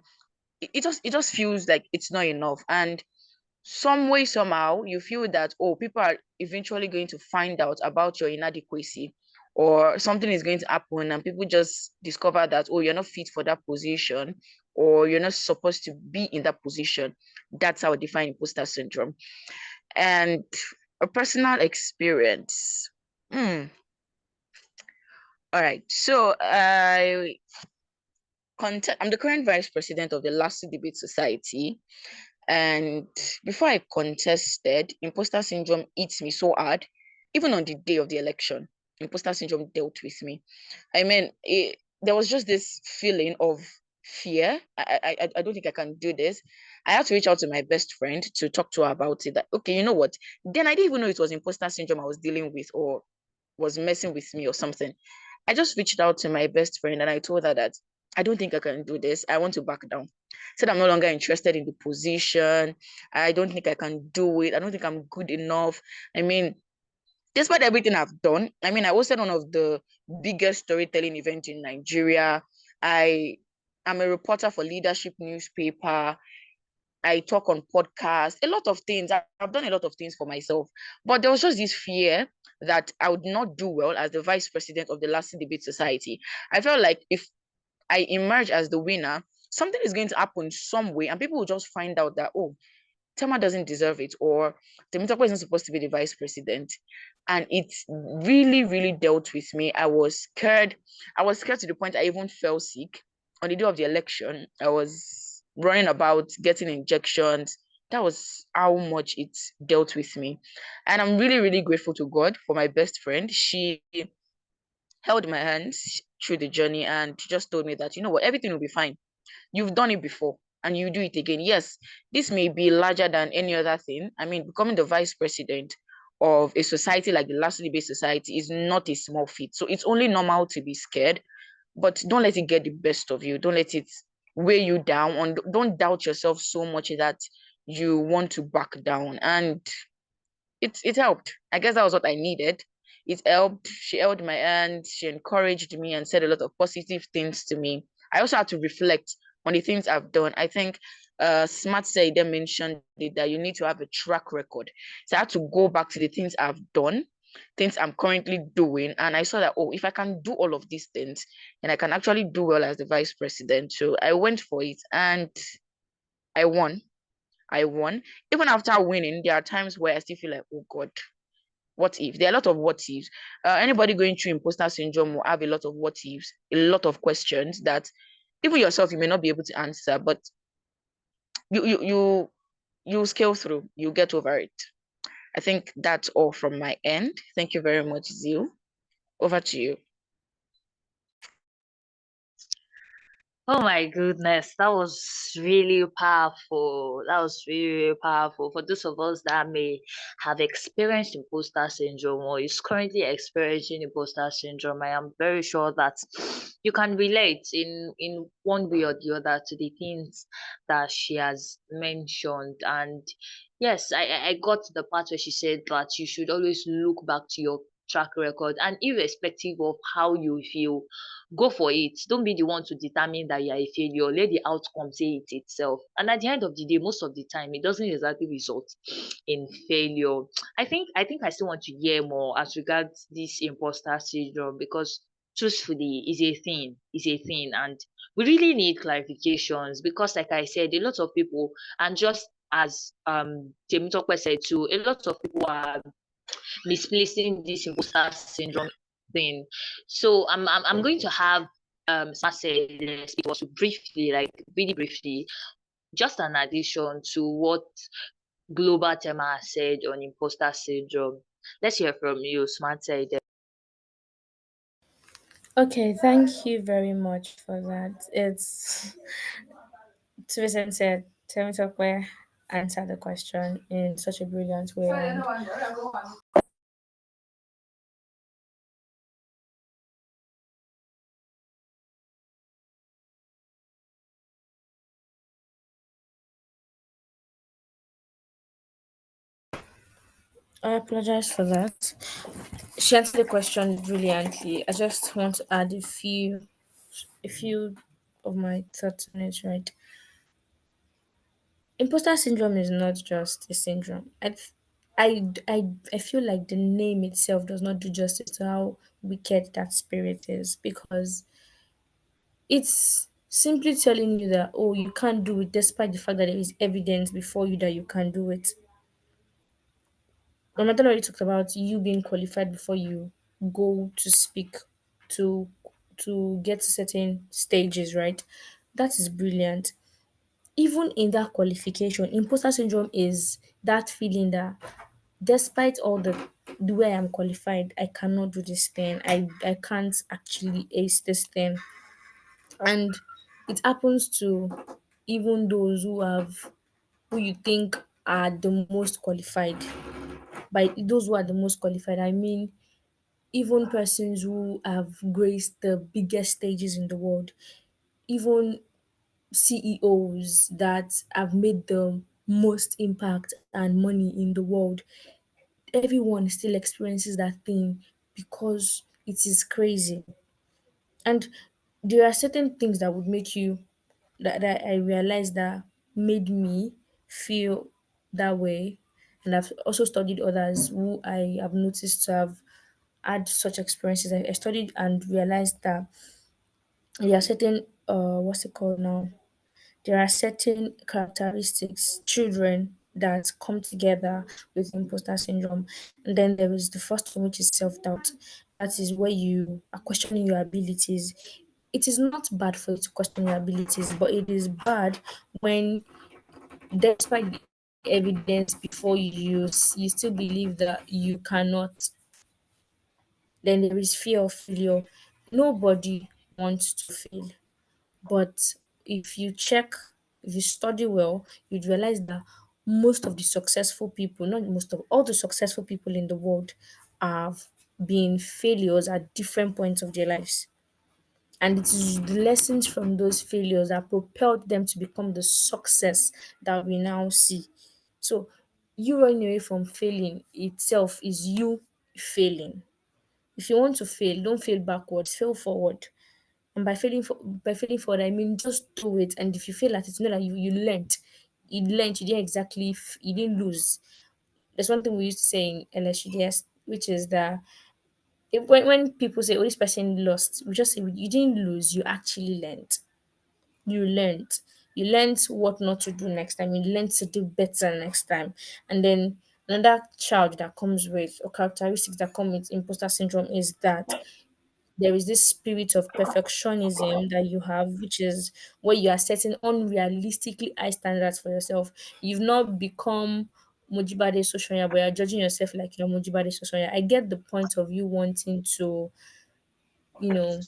Speaker 8: It just feels like it's not enough. And some way, somehow, you feel that, oh, people are eventually going to find out about your inadequacy, or something is going to happen, and people just discover that, oh, you're not fit for that position, or you're not supposed to be in that position. That's how I define imposter syndrome. And a personal experience. All right. So I'm the current vice president of the Last Debate Society. And before I contested, imposter syndrome hit me so hard. Even on the day of the election, imposter syndrome dealt with me. I mean, there was just this feeling of fear. I don't think I can do this. I had to reach out to my best friend to talk to her about it. That, okay, you know what? Then I didn't even know it was imposter syndrome I was dealing with, or was messing with me or something. I just reached out to my best friend and I told her that I don't think I can do this. I want to back down. Said I'm no longer interested in the position. I don't think I can do it. I don't think I'm good enough. I mean, despite everything I've done, I mean, I hosted one of the biggest storytelling events in Nigeria. I am a reporter for Leadership newspaper. I talk on podcasts, a lot of things. I've done a lot of things for myself. But there was just this fear that I would not do well as the vice president of the Last Debate Society. I felt like if I emerge as the winner, something is going to happen some way, and people will just find out that, oh, Tema doesn't deserve it, or Temitope isn't supposed to be the vice president. And it really, really dealt with me. I was scared. I was scared to the point I even fell sick. On the day of the election, I was running about getting injections. That was how much it dealt with me. And I'm really, really grateful to God for my best friend. She held my hands through the journey and just told me that, you know what, everything will be fine. You've done it before and you do it again. Yes, this may be larger than any other thing. I mean, becoming the vice president of a society like the Last Debate Society is not a small feat. So it's only normal to be scared, but don't let it get the best of you. Don't let it weigh you down, and don't doubt yourself so much that you want to back down. And it helped. I guess that was what I needed. It helped. She held my hand, she encouraged me and said a lot of positive things to me. I also had to reflect on the things I've done. I think Smart said they mentioned it, that you need to have a track record. So I had to go back to the things I've done, things I'm currently doing, and I saw that, oh, if I can do all of these things, then I can actually do well as the vice president. So I went for it and I won. I won. Even after winning, there are times where I still feel like, oh God, what if? There are a lot of what ifs. Anybody going through imposter syndrome will have a lot of what ifs, a lot of questions that even yourself you may not be able to answer, but you scale through, you get over it. I think that's all from my end. Thank you very much, Zil. Over to you.
Speaker 6: Oh my goodness, that was really powerful. That was really, really powerful. For those of us that may have experienced imposter syndrome or is currently experiencing imposter syndrome, I am very sure that you can relate in one way or the other to the things that she has mentioned. And yes, I got to the part where she said that you should always look back to your track record, and irrespective of how you feel, go for it. Don't be the one to determine that you are a failure. Let the outcome say it itself. And at the end of the day, most of the time, it doesn't exactly result in failure. I think I still want to hear more as regards this imposter syndrome, because truthfully is a thing, and we really need clarifications, because like I said, a lot of people, and just as Temitope said too, a lot of people are misplacing this imposter syndrome thing. So I'm going to have Smart speak to us briefly, like really briefly, just an addition to what Global Tema said on imposter syndrome. Let's hear from you, Smart said.
Speaker 9: Okay, thank you very much for that. It's to be sincere, Temitope answered the question in such a brilliant way. And I apologize for that. She answered the question brilliantly. I just want to add a few of my thoughts on it, right? Imposter syndrome is not just a syndrome. I feel like the name itself does not do justice to how wicked that spirit is, because it's simply telling you that, oh, you can't do it despite the fact that there is evidence before you that you can do it. Ramadan already talked about you being qualified before you go to speak, to get to certain stages, right? That is brilliant. Even in that qualification, imposter syndrome is that feeling that despite all the way I'm qualified, I cannot do this thing. I can't actually ace this thing. And it happens to even those who you think are the most qualified. By those who are the most qualified, I mean even persons who have graced the biggest stages in the world, even CEOs that have made the most impact and money in the world, everyone still experiences that thing because it is crazy. And there are certain things that would make you that I realized that made me feel that way. And I've also studied others who I have noticed to have had such experiences. I studied and realized that there are certain what's it called now? There are certain characteristics, children that come together with imposter syndrome. And then there is the first one, which is self doubt. That is where you are questioning your abilities. It is not bad for you to question your abilities, but it is bad when, despite the evidence before you still believe that you cannot. Then there is fear of failure. Nobody wants to fail. But if you check, if you study well, you'd realize that most of the successful people, not most of all the successful people in the world, have been failures at different points of their lives. And it is the lessons from those failures that propelled them to become the success that we now see. So, you running away from failing itself is you failing. If you want to fail, don't fail backwards, fail forward. And by failing forward, I mean just do it. And if you fail at it, know that you learned. You learned. You didn't exactly. You didn't lose. There's one thing we used to say in LSUDS, which is that when people say, "Oh, this person lost," we just say, "You didn't lose. You actually learned. You learned. You learned what not to do next time. You learned to do better next time." And then another charge that comes with, or characteristics that come with imposter syndrome, is that there is this spirit of perfectionism that you have, which is where you are setting unrealistically high standards for yourself. You've not become Mojibade Soshonya, but you're judging yourself like you're Mojibade Soshonya. I get the point of you wanting to, you know,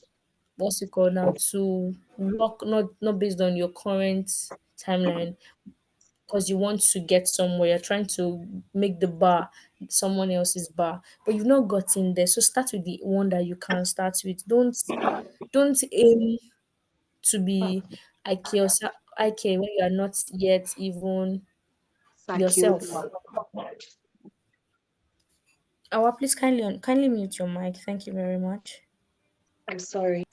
Speaker 9: what's it called now, to work not based on your current timeline, because you want to get somewhere. You're trying to make the bar someone else's bar, but you've not gotten there. So start with the one that you can start with. Don't aim to be IK when you are not yet even yourself. Please kindly mute your mic. Thank you very much.
Speaker 8: I'm sorry.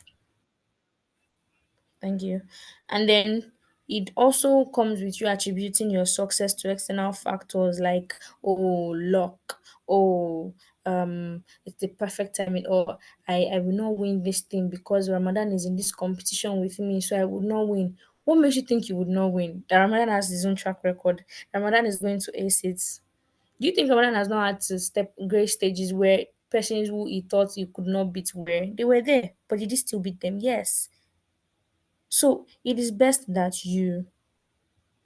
Speaker 9: Thank you. And then it also comes with you attributing your success to external factors like, oh, luck, oh, it's the perfect timing, or I will not win this thing because Ramadan is in this competition with me, so I would not win. What makes you think you would not win? That Ramadan has his own track record. Ramadan is going to ace it. Do you think Ramadan has not had to step great stages where persons who he thought he could not beat were there, but did he still beat them? Yes. So it is best that you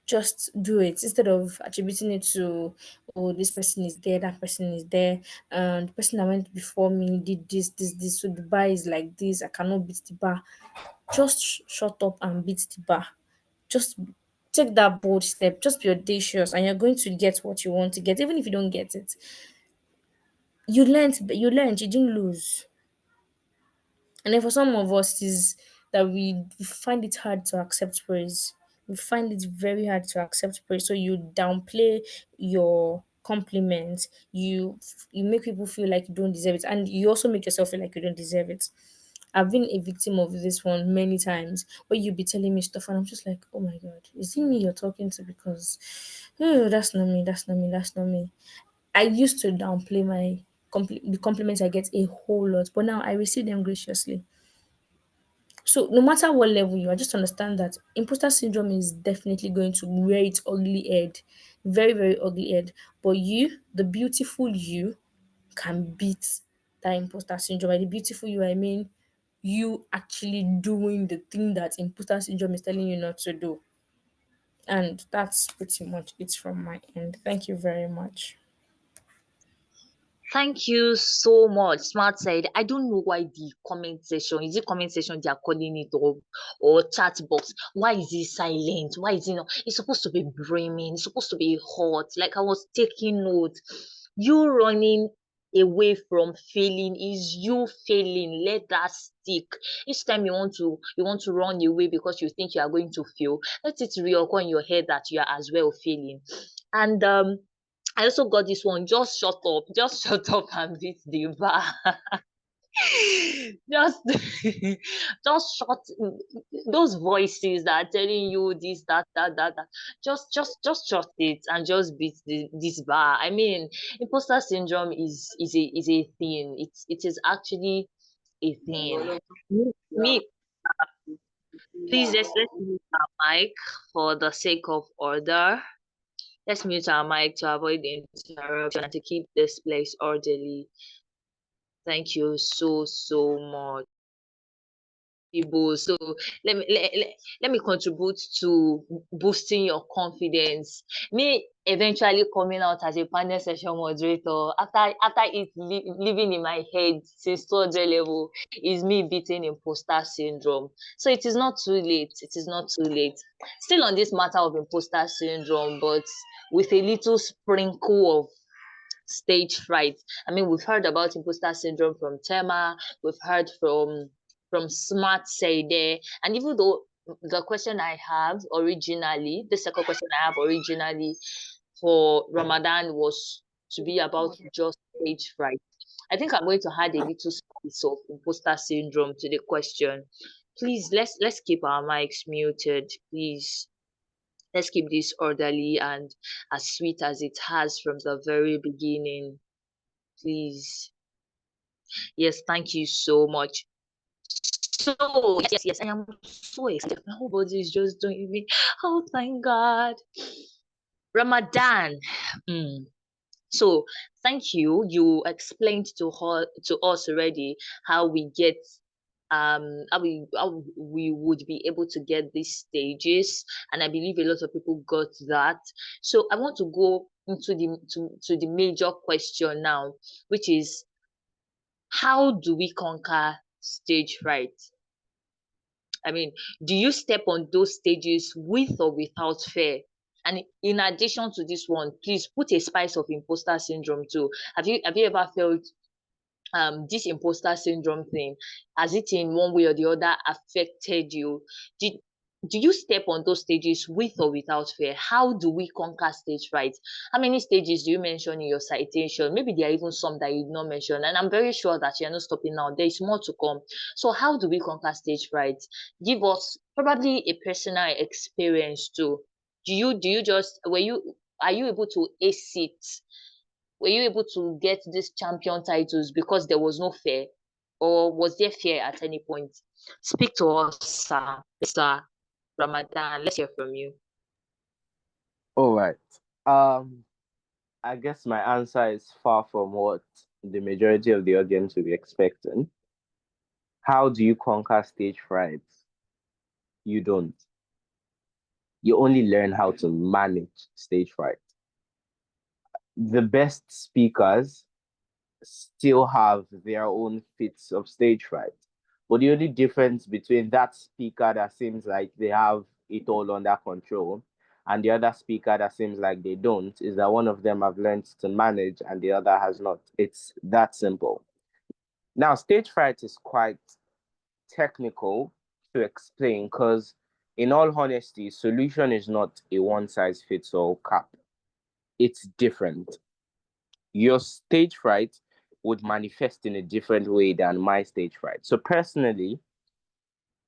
Speaker 9: just do it instead of attributing it to, oh, this person is there, that person is there, and the person that went before me did this. So the bar is like this. I cannot beat the bar. Just shut up and beat the bar. Just take that bold step. Just be audacious, and you're going to get what you want to get, even if you don't get it. You learned. You didn't lose. And then for some of us is that we find it hard to accept praise. We find it very hard to accept praise. So you downplay your compliments. You make people feel like you don't deserve it. And you also make yourself feel like you don't deserve it. I've been a victim of this one many times where you be telling me stuff and I'm just like, oh my god, is it me you're talking to? Because oh, that's not me, that's not me, that's not me. I used to downplay the compliments I get a whole lot, but now I receive them graciously. So no matter what level you are, just understand that imposter syndrome is definitely going to rear its ugly head, very, very ugly head. But you, the beautiful you, can beat that imposter syndrome. By the beautiful you, I mean you actually doing the thing that imposter syndrome is telling you not to do. And that's pretty much it from my end. Thank you very much.
Speaker 6: Thank you so much. Smart said, I don't know why the comment section, is it comment section they are calling it, or chat box? Why is it silent? Why is it not? It's supposed to be brimming, it's supposed to be hot. Like I was taking note. You running away from failing is you failing. Let that stick. Each time you want to run away because you think you are going to fail, let it reoccur in your head that you are as well failing. And I also got this one. Just shut up. Just shut up and beat the bar. just just shut those voices that are telling you this, that. Just shut it and just beat this bar. I mean, imposter syndrome is a thing. It is actually a thing. Me, please let's mute our mic for the sake of order. Let's mute our mic to avoid the interruption and to keep this place orderly. Thank you so much, people. So let me contribute to boosting your confidence. Me eventually coming out as a panel session moderator after it living in my head since third level is me beating imposter syndrome. So it is not too late. It is not too late. Still on this matter of imposter syndrome, but with a little sprinkle of stage fright. I mean, we've heard about imposter syndrome from Tema, we've heard from Smart Saide, and even though the question I have originally, the second question I have originally for Ramadan was to be about just stage fright. I think I'm going to add a little spice of imposter syndrome to the question. Please let's keep our mics muted, please. Let's keep this orderly and as sweet as it has from the very beginning. Please. Yes, thank you so much. So, yes, I am so excited. My whole body is just doing me. Oh, thank God. Ramadan. So, thank you. You explained to us already how we get how we would be able to get these stages, and I believe a lot of people got that. So I want to go into the major question now, which is, how do we conquer stage fright? I mean, do you step on those stages with or without fear? And in addition to this one, please put a spice of imposter syndrome too. Have you ever felt this imposter syndrome thing? Has it in one way or the other affected you? do you step on those stages with or without fear? How do we conquer stage fright? How many stages do you mention in your citation? Maybe there are even some that you did not mention, and I'm very sure that you're not stopping now. There is more to come. So how do we conquer stage fright? Give us probably a personal experience too. Are you able to ace it? Were you able to get these champion titles because there was no fear? Or was there fear at any point? Speak to us, sir. Ramadan, let's hear from you.
Speaker 4: All right. I guess my answer is far from what the majority of the audience will be expecting. How do you conquer stage fright? You don't. You only learn how to manage stage fright. The best speakers still have their own fits of stage fright. But the only difference between that speaker that seems like they have it all under control and the other speaker that seems like they don't is that one of them have learned to manage and the other has not. It's that simple. Now, stage fright is quite technical to explain because, in all honesty, solution is not a one size fits all cap. It's different. Your stage fright would manifest in a different way than my stage fright. So personally,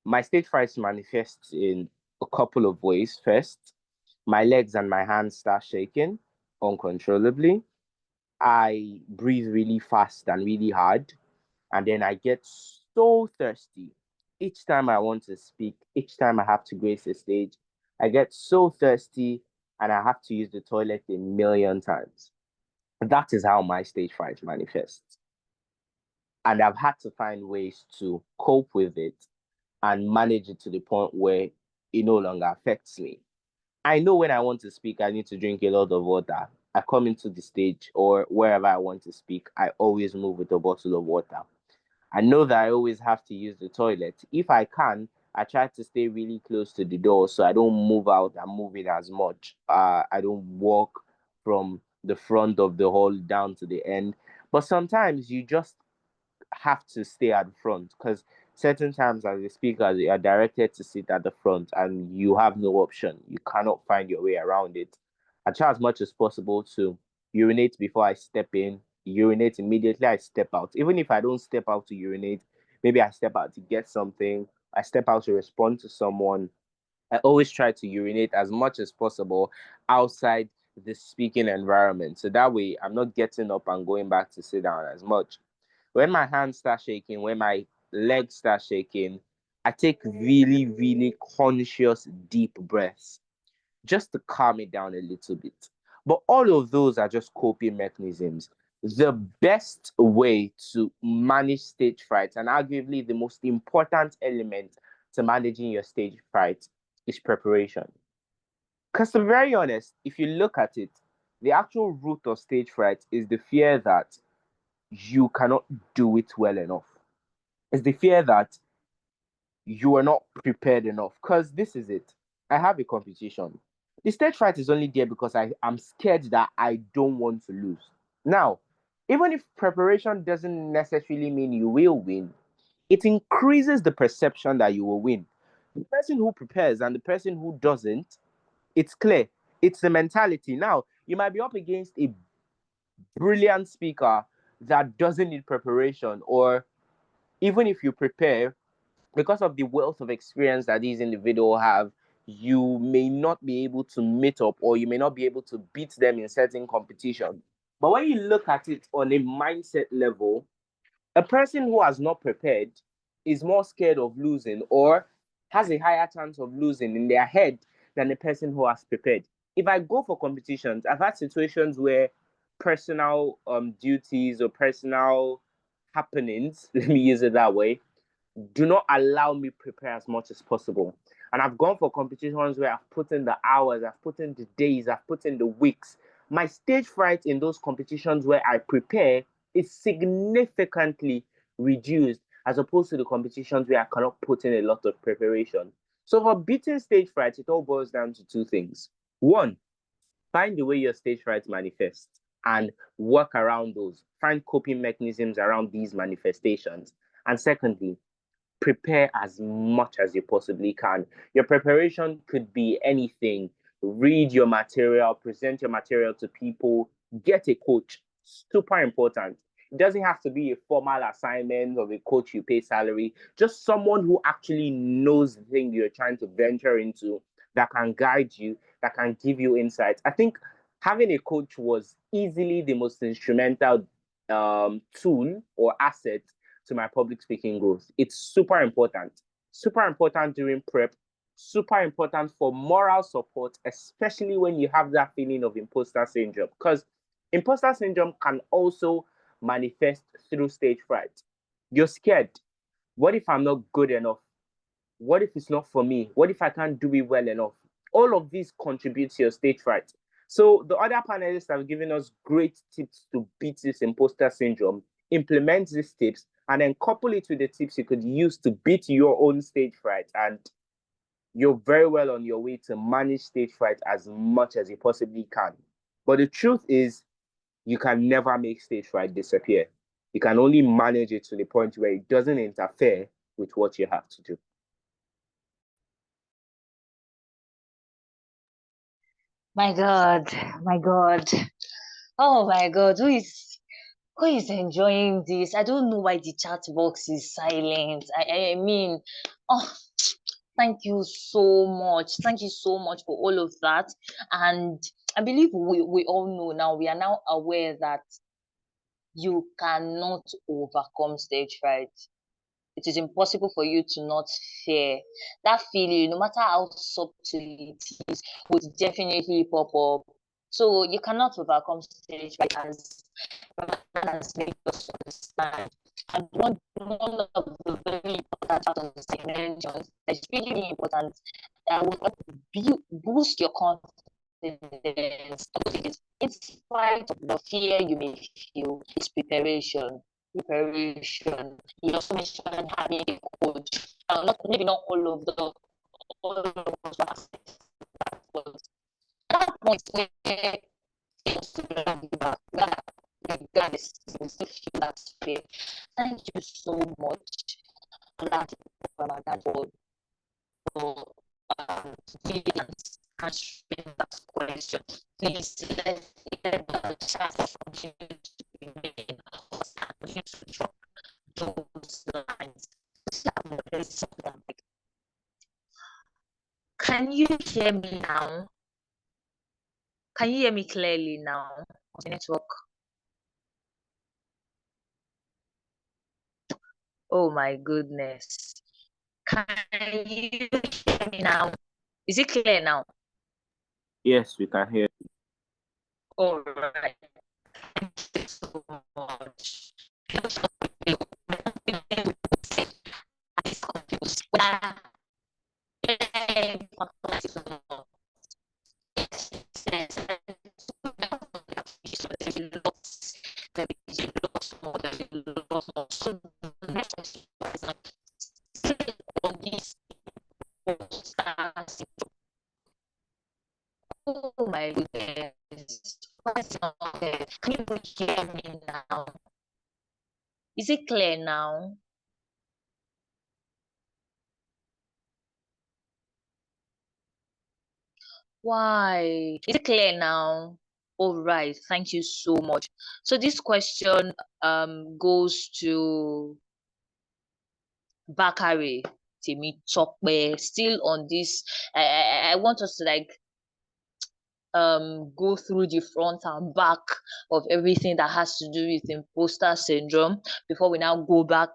Speaker 4: my stage fright manifests in a couple of ways. First, my legs and my hands start shaking uncontrollably. I breathe really fast and really hard, and then I get so thirsty. Each time I want to speak, each time I have to grace the stage, I get so thirsty and I have to use the toilet a million times. That is how my stage fright manifests. And I've had to find ways to cope with it and manage it to the point where it no longer affects me. I know when I want to speak, I need to drink a lot of water. I come into the stage or wherever I want to speak, I always move with a bottle of water. I know that I always have to use the toilet. If I can, I try to stay really close to the door so I don't move out and move in as much. I don't walk from the front of the hall down to the end. But sometimes you just have to stay at the front because certain times as a speaker you are directed to sit at the front and you have no option. You cannot find your way around it. I try as much as possible to urinate before I step in, urinate immediately I step out. Even if I don't step out to urinate, maybe I step out to get something, I step out to respond to someone. I always try to urinate as much as possible outside the speaking environment. So that way I'm not getting up and going back to sit down as much. When my hands start shaking, when my legs start shaking, I take really, really conscious, deep breaths just to calm it down a little bit. But all of those are just coping mechanisms. The best way to manage stage fright, and arguably the most important element to managing your stage fright, is preparation. Because to be very honest, if you look at it, the actual root of stage fright is the fear that you cannot do it well enough. It's the fear that you are not prepared enough. Because this is it. I have a competition. The stage fright is only there because I'm scared that I don't want to lose. Now, even if preparation doesn't necessarily mean you will win, it increases the perception that you will win. The person who prepares and the person who doesn't, it's clear. It's the mentality. Now, you might be up against a brilliant speaker that doesn't need preparation, or even if you prepare, because of the wealth of experience that these individuals have, you may not be able to meet up or you may not be able to beat them in certain competition. But when you look at it on a mindset level, a person who has not prepared is more scared of losing or has a higher chance of losing in their head than the person who has prepared. If I go for competitions, I've had situations where personal duties or personal happenings, let me use it that way, do not allow me prepare as much as possible. And I've gone for competitions where I've put in the hours, I've put in the days, I've put in the weeks. My stage fright in those competitions where I prepare is significantly reduced as opposed to the competitions where I cannot put in a lot of preparation. So for beating stage fright, it all boils down to two things. One, find the way your stage fright manifests and work around those. Find coping mechanisms around these manifestations. And secondly, prepare as much as you possibly can. Your preparation could be anything. Read your material, present your material to people, get a coach. Super important. It doesn't have to be a formal assignment of a coach you pay salary, just someone who actually knows the thing you're trying to venture into, that can guide you, that can give you insights. I think having a coach was easily the most instrumental tool or asset to my public speaking growth. It's super important during prep, super important for moral support, especially when you have that feeling of imposter syndrome. Because imposter syndrome can also manifest through stage fright. You're scared. What if I'm not good enough? What if it's not for me? What if I can't do it well enough? All of these contribute to your stage fright. So the other panelists have given us great tips to beat this imposter syndrome. Implement these tips and then couple it with the tips you could use to beat your own stage fright. And you're very well on your way to manage stage fright as much as you possibly can. But the truth is, you can never make stage fright disappear. You can only manage it to the point where it doesn't interfere with what you have to do.
Speaker 6: My God, my God. Oh my God, who is enjoying this? I don't know why the chat box is silent. I mean, oh, thank you so much. Thank you so much for all of that. And I believe we all know now, we are now aware that you cannot overcome stage fright. It is impossible for you to not fear. That feeling, no matter how subtle it is, would definitely pop up. So you cannot overcome stage fright, as Ramadan has made us understand. And one of the very important factors I mentioned that is really, really important that will boost your confidence. In spite of the fear you may feel, it's preparation. Preparation. You also mentioned having a coach. Maybe not all of us access that, but at that point where guys, you still feel that fear. Thank you so much for that, for giving us answering that question. Please let the chat continue to remain or continue to drop those lines. Can you hear me now? Can you hear me clearly now? The network. Oh my goodness. Can you hear me now? Is it clear now?
Speaker 4: Yes, we can hear.
Speaker 6: All right. Thank you so much. Oh my goodness. Can you hear me now? Is it clear now? Why? Is it clear now? All right, thank you so much. So this question goes to Bakari Temitope. Still on this, I want us to like go through the front and back of everything that has to do with imposter syndrome before we now go back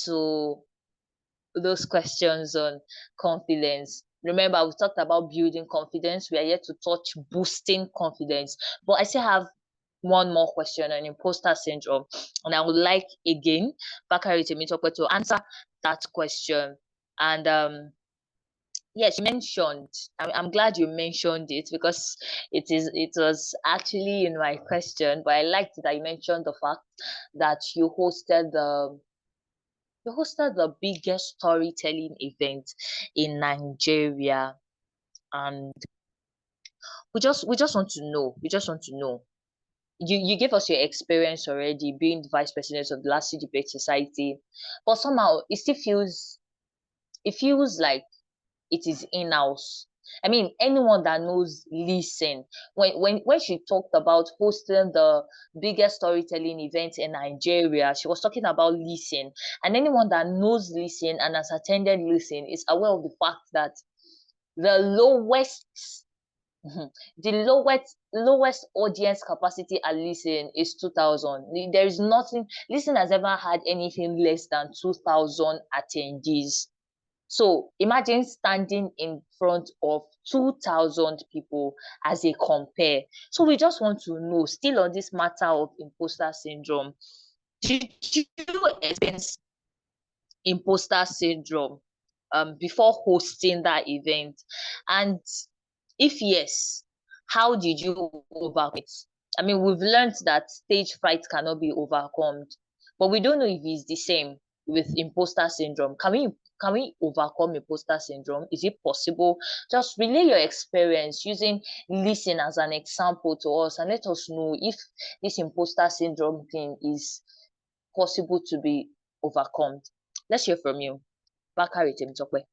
Speaker 6: to those questions on confidence. Remember, we talked about building confidence. We are yet to touch boosting confidence. But I still have one more question on imposter syndrome. And I would like again Bakari Temitope to answer that question. And yes, you mentioned, I'm glad you mentioned it because it was actually in my question, but I liked that you mentioned the fact that you hosted the biggest storytelling event in Nigeria, and we just want to know you gave us your experience already being the vice president of the last debate society, but somehow it feels like it is in-house. I mean, anyone that knows listen, when she talked about hosting the biggest storytelling event in Nigeria, she was talking about listen. And anyone that knows listen and has attended listen is aware of the fact that the lowest the lowest audience capacity at listen is 2000. There is nothing, listen has ever had anything less than 2000 attendees. So imagine standing in front of 2,000 people as a compare. So we just want to know, still on this matter of imposter syndrome, did you experience imposter syndrome before hosting that event? And if yes, how did you overcome it? I mean, we've learned that stage fright cannot be overcome, but we don't know if it's the same with imposter syndrome. Can we overcome imposter syndrome? Is it possible? Just relay your experience using listen as an example to us and let us know if this imposter syndrome thing is possible to be overcome. Let's hear from you. Bakari Temitope.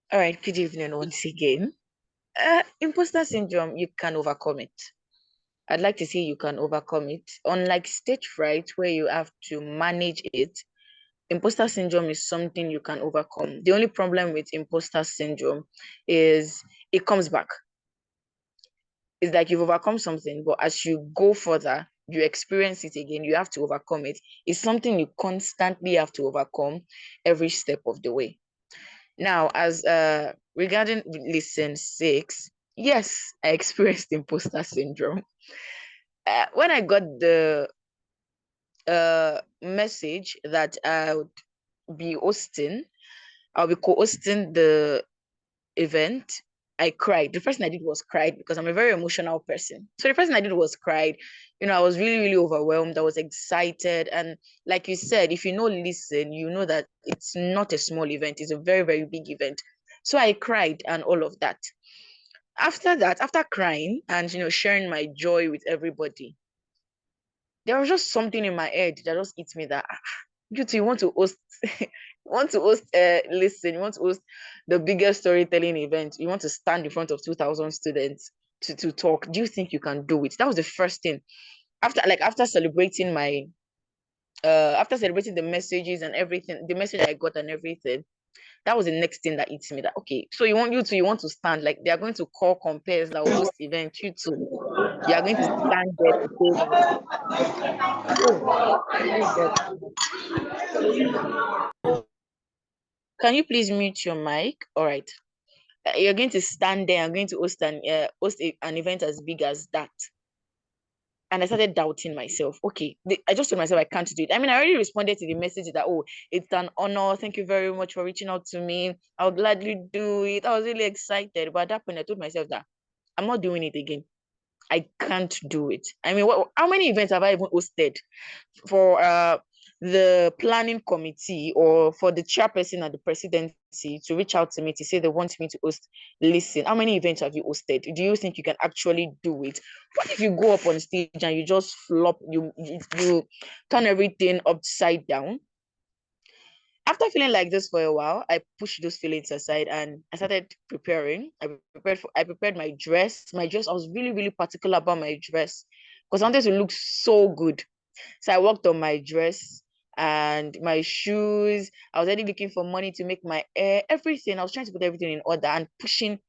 Speaker 8: All right, good evening once again. Imposter syndrome, you can overcome it. I'd like to say you can overcome it. Unlike stage fright, where you have to manage it, imposter syndrome is something you can overcome. The only problem with imposter syndrome is it comes back. It's like you've overcome something, but as you go further, you experience it again, you have to overcome it. It's something you constantly have to overcome every step of the way. Now, as regarding listen 6, yes, I experienced imposter syndrome. When I got the message that I'll be I'll be co-hosting the event, I cried. The first thing I did was cried because I'm a very emotional person. So the first thing I did was cried. I was really, really overwhelmed. I was excited. And like you said, if you know listen, you know that it's not a small event. It's a very, very big event. So I cried and all of that. After that, after crying and, sharing my joy with everybody, there was just something in my head that just hit me that you too, you want to host listen, you want to host the biggest storytelling event, you want to stand in front of 2,000 students to talk. Do you think you can do it? That was the first thing. After celebrating the messages and everything, the message I got and everything, that was the next thing that hits me, that okay, so you want to stand, like they are going to call compares that will host event, you are going to stand there to say that, can you please mute your mic? All right. You're going to stand there. I'm going to host an event as big as that. And I started doubting myself. Okay, I just told myself I can't do it. I mean, I already responded to the message that, oh, it's an honor. Thank you very much for reaching out to me. I'll gladly do it. I was really excited. But at that point, I told myself that I'm not doing it again. I can't do it. I mean, how many events have I even hosted for the planning committee or for the chairperson and the presidency to reach out to me to say they want me to host listen? How many events have you hosted? Do you think you can actually do it? What if you go up on stage and you just flop, you turn everything upside down? After feeling like this for a while, I pushed those feelings aside and I started preparing. I prepared my dress. I was really, really particular about my dress because I wanted to look so good. So I worked on my dress and my shoes. I was already looking for money to make my hair, everything. I was trying to put everything in order and pushing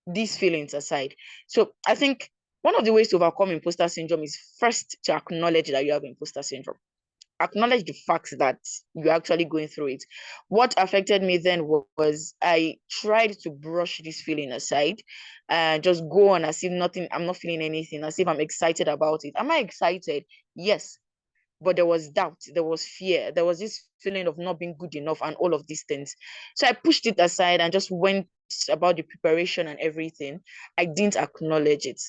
Speaker 8: these feelings aside. So I think one of the ways to overcome imposter syndrome is first to acknowledge that you have imposter syndrome. Acknowledge the fact that you're actually going through it. What affected me then was I tried to brush this feeling aside and just go on as if nothing, I'm not feeling anything, as if I'm excited about it. Am I excited? Yes. But there was doubt, there was fear, there was this feeling of not being good enough and all of these things. So I pushed it aside and just went about the preparation and everything. I didn't acknowledge it.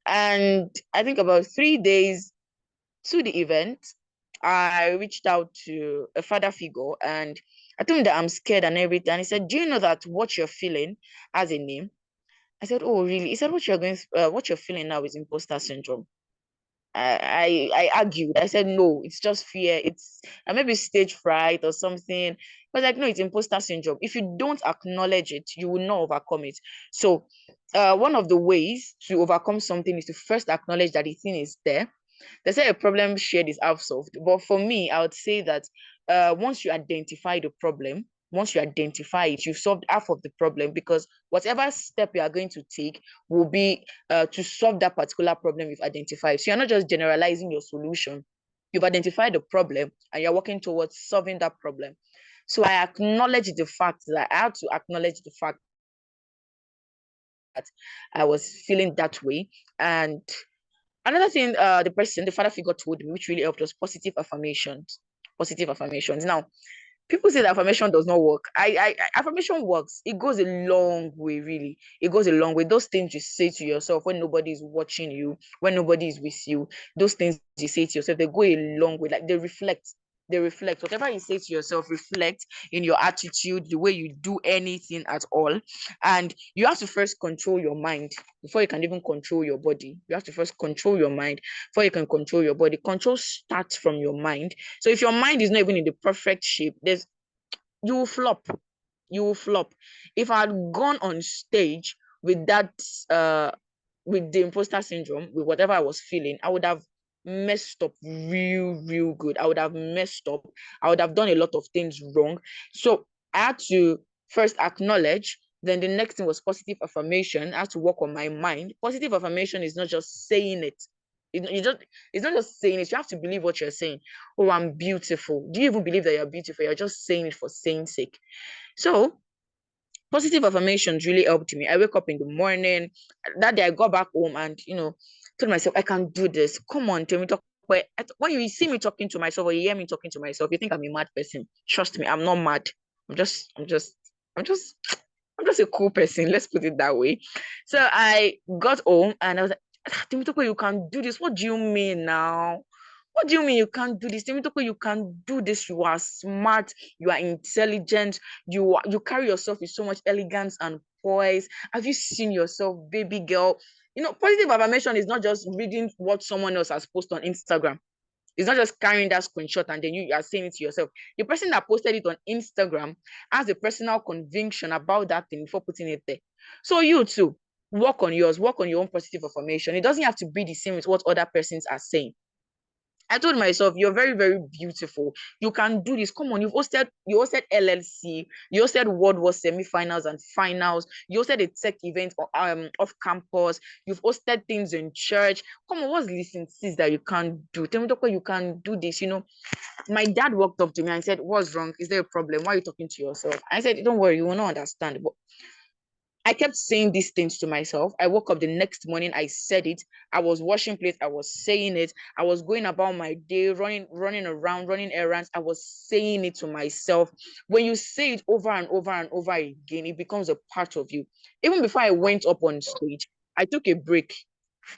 Speaker 8: And I think about 3 days to the event, I reached out to a father figure and I told him that I'm scared and everything. And he said, do you know that what you're feeling has a name? I said, oh, really? He said, what you're feeling now is imposter syndrome. I argued. I said, no, it's just fear. It's maybe stage fright or something. But like, no, it's imposter syndrome. If you don't acknowledge it, you will not overcome it. So one of the ways to overcome something is to first acknowledge that the thing is there. They say a problem shared is half solved. But for me, I would say that once you identify the problem, once you identify it, you've solved half of the problem, because whatever step you are going to take will be to solve that particular problem you've identified. So you're not just generalizing your solution. You've identified the problem and you're working towards solving that problem. So I acknowledge the fact that I had to acknowledge the fact that I was feeling that way. And another thing the father figure told me, which really helped, was positive affirmations. Positive affirmations. Now, people say that affirmation does not work. Affirmation works. It goes a long way, really. It goes a long way. Those things you say to yourself when nobody is watching you, when nobody is with you, those things you say to yourself, they go a long way. Like they reflect. They reflect. Whatever you say to yourself reflect in your attitude, the way you do anything at all. And you have to first control your mind before you can even control your body. You have to first control your mind before you can control your body. Control starts from your mind. So if your mind is not even in the perfect shape, you will flop. You will flop. If I had gone on stage with that with the imposter syndrome, with whatever I was feeling, I would have messed up real good. I would have messed up. I would have done a lot of things wrong. So I had to first acknowledge. Then the next thing was positive affirmation. I had to work on my mind. Positive affirmation is not just saying it. It's not just saying it. You have to believe what you're saying. Oh, I'm beautiful. Do you even believe that you're beautiful? You're just saying it for saying sake. So positive affirmations really helped me. I wake up in the morning. That day I got back home and told myself, I can do this. Come on, tell me talk. When you see me talking to myself or you hear me talking to myself, you think I'm a mad person. Trust me, I'm not mad. I'm just a cool person. Let's put it that way. So I got home and I was like, Timitoko, you can do this. What do you mean now? What do you mean you can't do this? Timitoko, you can do this. You are smart. You are intelligent. You carry yourself with so much elegance and poise. Have you seen yourself, baby girl? Positive affirmation is not just reading what someone else has posted on Instagram. It's not just carrying that screenshot and then you are saying it to yourself. The person that posted it on Instagram has a personal conviction about that thing before putting it there. So you too, work on yours, work on your own positive affirmation. It doesn't have to be the same with what other persons are saying. I told myself, you're very, very beautiful. You can do this. Come on, you hosted LLC, you hosted World War semifinals and finals, you hosted a tech event off campus, you've hosted things in church. Come on, what's listening to that you can't do? Tell me, doctor, you can do this. My dad walked up to me and said, what's wrong? Is there a problem? Why are you talking to yourself? I said, don't worry, you will not understand. But I kept saying these things to myself. I woke up the next morning, I said it. I was washing plates, I was saying it. I was going about my day, running around, running errands. I was saying it to myself. When you say it over and over and over again, it becomes a part of you. Even before I went up on stage, I took a break.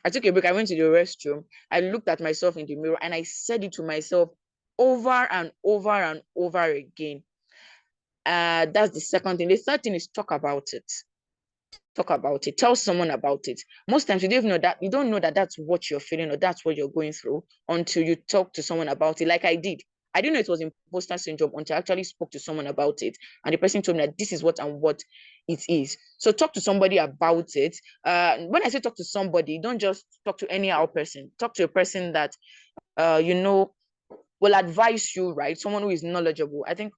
Speaker 8: I went to the restroom. I looked at myself in the mirror and I said it to myself over and over and over again. That's the second thing. The third thing is talk about it. Talk about it. Tell someone about it. Most times you don't know that that's what you're feeling or that's what you're going through until you talk to someone about it. Like I did. I didn't know it was imposter syndrome until I actually spoke to someone about it. And the person told me that this is what it is. So talk to somebody about it. When I say talk to somebody, don't just talk to any other person. Talk to a person that will advise you, right? Someone who is knowledgeable. I think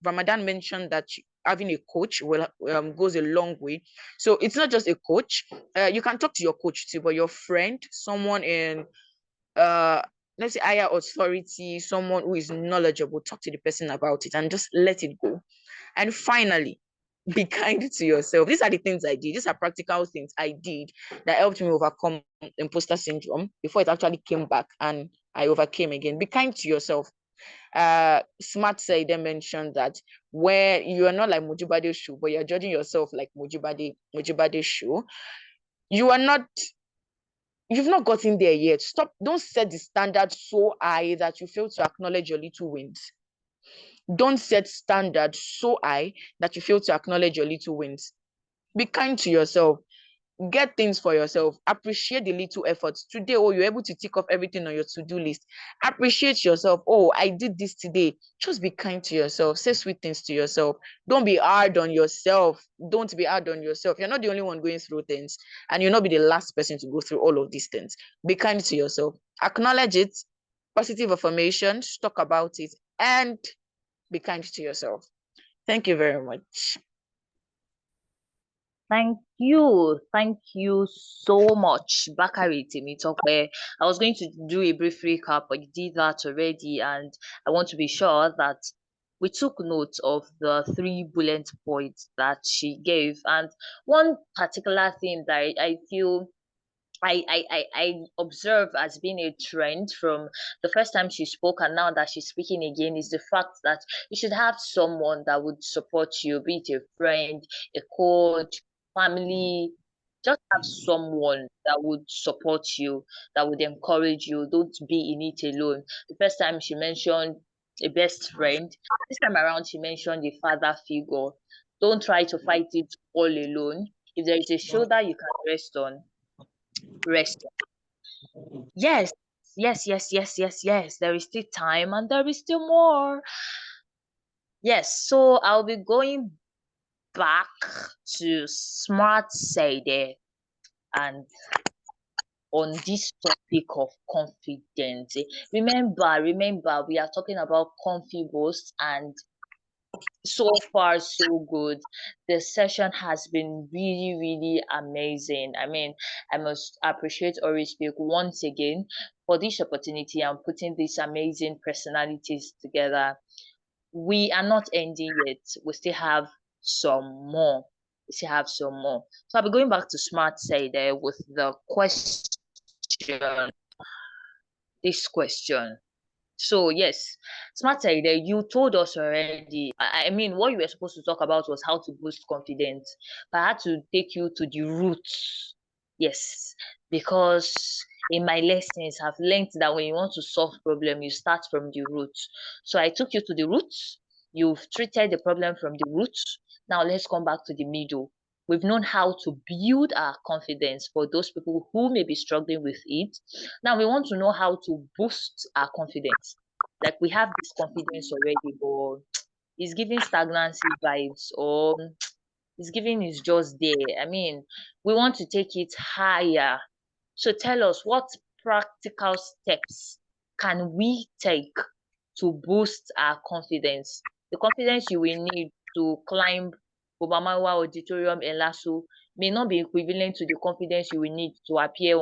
Speaker 8: Ramadan mentioned that having a coach goes a long way. So it's not just a coach. You can talk to your coach too, but your friend, someone in let's say higher authority, someone who is knowledgeable, talk to the person about it and just let it go. And finally, be kind to yourself. These are the things I did. These are practical things I did that helped me overcome imposter syndrome before it actually came back and I overcame again. Be kind to yourself. Smart Saide mentioned that where you are not like Mujibade Shu, but you're judging yourself like Mujibade Shu, you've not gotten there yet. Stop. Don't set the standard so high that you fail to acknowledge your little wins. Don't set standards so high that you fail to acknowledge your little wins. Be kind to yourself. get things for yourself. Appreciate the little efforts. Today, oh, you're able to tick off everything on your to-do list. Appreciate yourself. Oh, I did this today. Just be kind to yourself. Say sweet things to yourself. Don't be hard on yourself. Don't be hard on yourself. You're not the only one going through things, and you'll not be the last person to go through all of these things. Be kind to yourself. Acknowledge it. Positive affirmations. Talk about it, and be kind to yourself. Thank you very much.
Speaker 6: Thank you so much, Bakari Temitope. I was going to do a brief recap, but you did that already, and I want to be sure that we took note of the 3 bullet points that she gave. And one particular thing that I feel I observe as being a trend from the first time she spoke and now that she's speaking again is the fact that you should have someone that would support you, be it a friend, a coach, family. Just have someone that would support you, that would encourage you. Don't be in it alone. The first time she mentioned a best friend, this time around she mentioned a father figure. Don't try to fight it all alone. If there is a shoulder you can rest on, rest. Yes, yes. There is still time and there is still more. Yes, so I'll be going back to Smart Side and on this topic of confidence. Remember, we are talking about ConfiBoost, and so far so good. The session has been really, really amazing. I mean, I must appreciate OraeSpeak once again for this opportunity and putting these amazing personalities together. We are not ending yet. We still have some more. We still have some more. So I'll be going back to Smart Side there with the question. This question. So yes, Smart Idea, you told us already. I mean, what you were supposed to talk about was how to boost confidence. But I had to take you to the roots. Yes, because in my lessons, I've learned that when you want to solve problem, you start from the roots. So I took you to the roots. You've treated the problem from the roots. Now let's come back to the middle. We've known how to build our confidence for those people who may be struggling with it. Now we want to know how to boost our confidence. Like we have this confidence already, but it's giving stagnancy vibes, or it's giving is just there. I mean, we want to take it higher. So tell us, what practical steps can we take to boost our confidence? The confidence you will need to climb Obamawa Auditorium in Lasso may not be equivalent to the confidence you will need to appear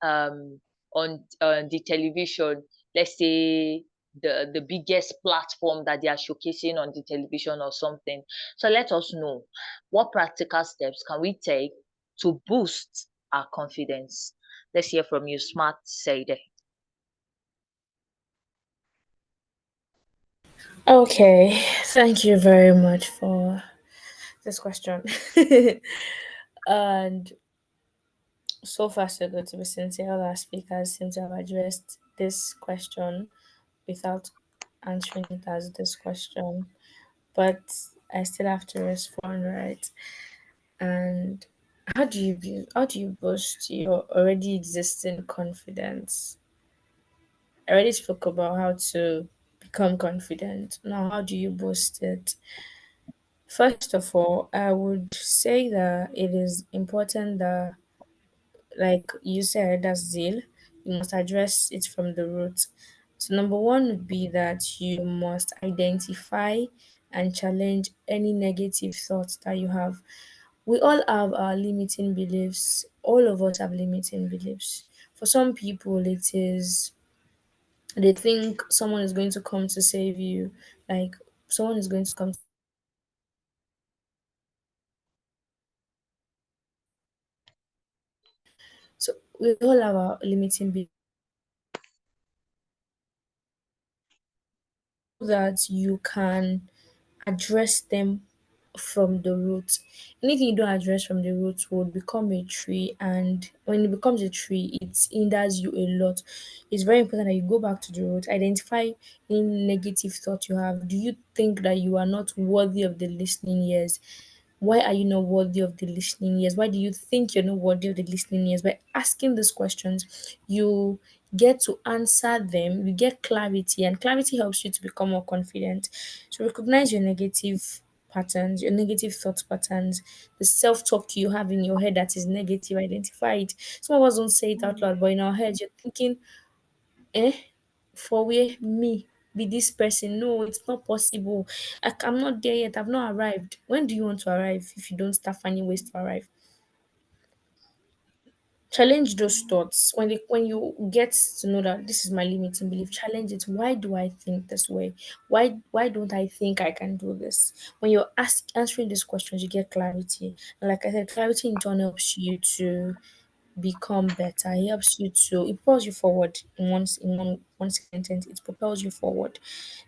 Speaker 6: um on the television. Let's say the biggest platform that they are showcasing on the television or something. So let us know, what practical steps can we take to boost our confidence? Let's hear from you, Smart Saide.
Speaker 9: Okay, thank you very much for this question. And so far, so good, to be sincere. All our speakers seem to have addressed this question without answering it as this question. But I still have to respond, right? And how do you boost your already existing confidence? I already spoke about how to become confident. Now, how do you boost it? First of all, I would say that it is important that, like you said, that's zeal. You must address it from the root. So, number one would be that you must identify and challenge any negative thoughts that you have. We all have our limiting beliefs. All of us have limiting beliefs. For some people, it is they think someone is going to come to save you, like someone is going to come. So we all have our limiting beliefs that you can address them from the root. Anything you don't address from the root would become a tree, and when it becomes a tree, it hinders you a lot. It's very important that you go back to the root, identify any negative thought you have. Do you think that you are not worthy of the listening ears? Why are you not worthy of the listening ears? Why do you think you're not worthy of the listening ears? By asking these questions, you get to answer them, you get clarity, and clarity helps you to become more confident. So recognize your negative patterns, your negative thought patterns, the self-talk you have in your head that is negative, identify it. Some of us don't say it out loud, but in our heads, you're thinking, eh, for where me be this person? No, it's not possible. I'm not there yet. I've not arrived. When do you want to arrive if you don't start finding ways to arrive? Challenge those thoughts when you get to know that this is my limiting belief. Challenge it. Why do I think this way? Why don't I think I can do this? When you're answering these questions, you get clarity. And like I said, clarity in turn helps you to become better. It helps you to it propels you forward in one sentence. It propels you forward.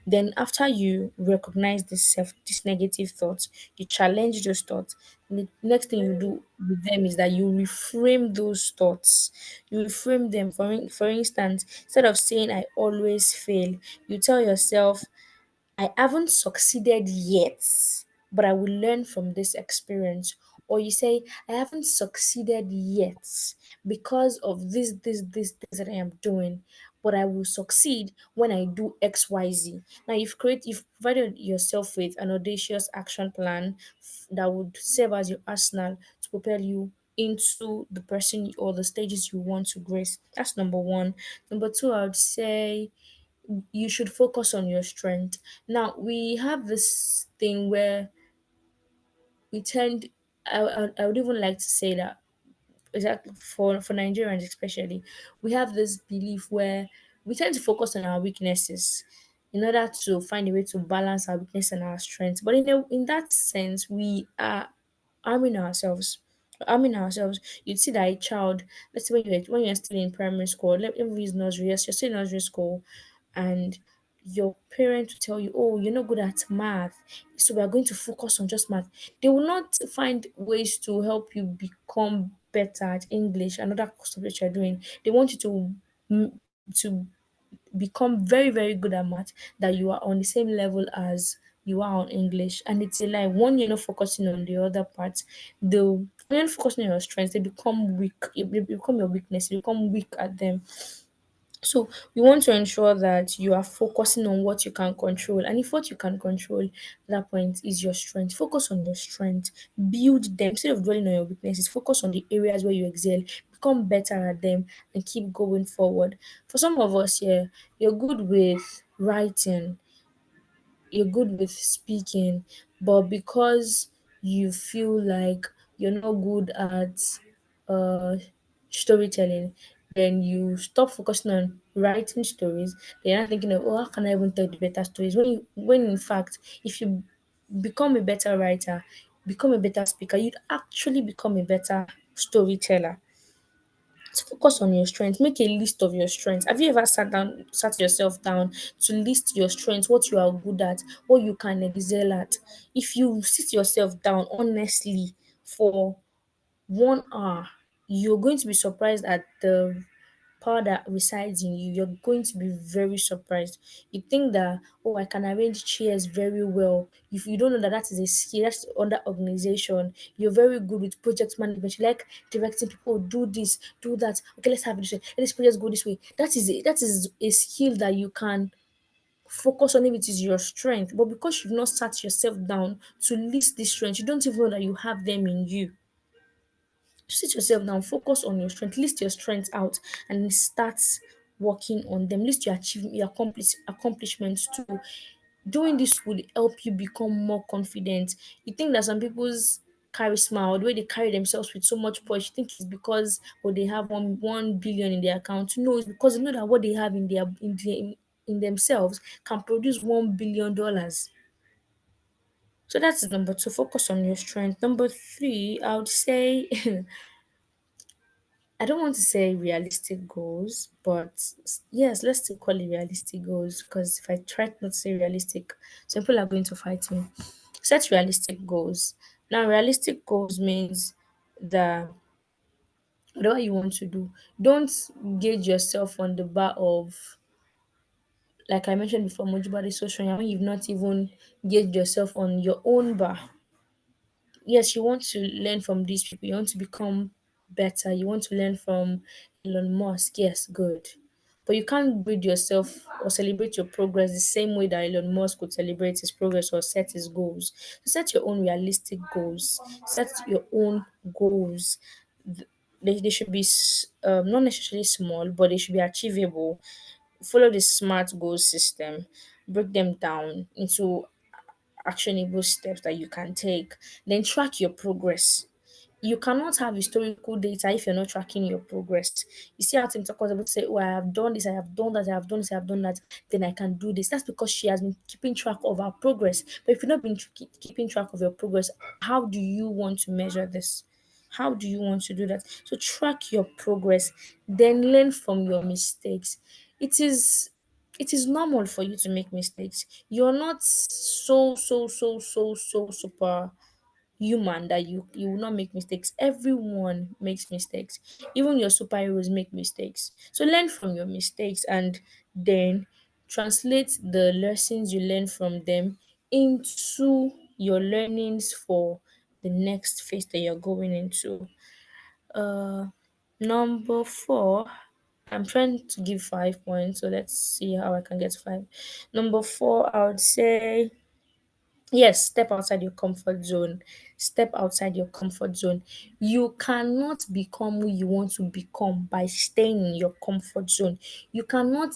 Speaker 9: Then after you recognize this negative thoughts, you challenge those thoughts. And the next thing you do with them is that you reframe those thoughts. You reframe them. For instance, instead of saying I always fail, you tell yourself I haven't succeeded yet, but I will learn from this experience. Or you say, I haven't succeeded yet because of this that I am doing, but I will succeed when I do XYZ. Now you've provided yourself with an audacious action plan that would serve as your arsenal to propel you into the person or the stages you want to grace. That's number one. Number two, I would say you should focus on your strength. Now we have this thing where we tend I would even like to say that exactly for Nigerians especially, we have this belief where we tend to focus on our weaknesses in order to find a way to balance our weakness and our strength. But in that sense, we are arming ourselves. Arming ourselves. You'd see that a child, let's say when you're still in primary school, let me use nursery, yes, you're still in nursery school, and your parents will tell you, oh, you're not good at math, so we are going to focus on just math. They will not find ways to help you become better at English, another subject you're doing. They want you to become very, very good at math, that you are on the same level as you are on English. And it's a lie. One, you're not focusing on the other part. When you're not focusing on your strengths, they become weak. They become your weakness. You become weak at them. So we want to ensure that you are focusing on what you can control. And if what you can control at that point is your strength, focus on your strength. Build them. Instead of dwelling on your weaknesses, focus on the areas where you excel. Become better at them and keep going forward. For some of us here, you're good with writing, you're good with speaking, but because you feel like you're not good at uh storytelling, then you stop focusing on writing stories. Then you're not thinking of, oh, how can I even tell the better stories? When in fact, if you become a better writer, become a better speaker, you'd actually become a better storyteller. So focus on your strengths. Make a list of your strengths. Have you ever sat yourself down to list your strengths, what you are good at, what you can excel at? If you sit yourself down honestly for 1 hour, you're going to be surprised at the power that resides in you. You're going to be very surprised. You think that, oh, I can arrange chairs very well. If you don't know that that is a skill, that's under organization. You're very good with project management. You like directing people, do this, do that. Okay, let's have it this way. Let this project go this way. That is a skill that you can focus on if it is your strength. But because you've not sat yourself down to list these strengths, you don't even know that you have them in you. Sit yourself down, focus on your strength, list your strengths out, and start working on them. List your achievement, your accomplishments too. Doing this would help you become more confident. You think that some people's charisma or the way they carry themselves with so much push, you think it's because they have 1 billion in their account. No, it's because they know that what they have in themselves can produce $1 billion. So that's number two. Focus on your strength. Number three, I would say I don't want to say realistic goals, but yes, let's still call it realistic goals because if I try not to say realistic, some people are going to fight me. Set realistic goals. Now, realistic goals means that whatever you want to do, don't gauge yourself on the bar of, like I mentioned before, Mojibadi social when you've not even gauged yourself on your own bar. yes, you want to learn from these people, you want to become better, you want to learn from Elon Musk, yes, good. But you can't grade yourself or celebrate your progress the same way that Elon Musk would celebrate his progress or set his goals. So set your own realistic goals, set your own goals. They should be not necessarily small, but they should be achievable. Follow the SMART goal system, break them down into actionable steps that you can take, then track your progress. You cannot have historical data if you're not tracking your progress. You see how Tim Tucker was able to say, "Oh, I have done this, I have done that, I have done this, I have done that, then I can do this." That's because she has been keeping track of her progress. But if you've not been keeping track of your progress, how do you want to measure this? How do you want to do that? So track your progress, then learn from your mistakes. It is it is normal for you to make mistakes. You're not so super human that you will not make mistakes. Everyone makes mistakes. Even your superheroes make mistakes. So learn from your mistakes and then translate the lessons you learn from them into your learnings for the next phase that you're going into. Uh Number four, I'm trying to give 5 points, so let's see how I can get 5. Number four, I would say yes, step outside your comfort zone. Step outside your comfort zone. You cannot become who you want to become by staying in your comfort zone. You cannot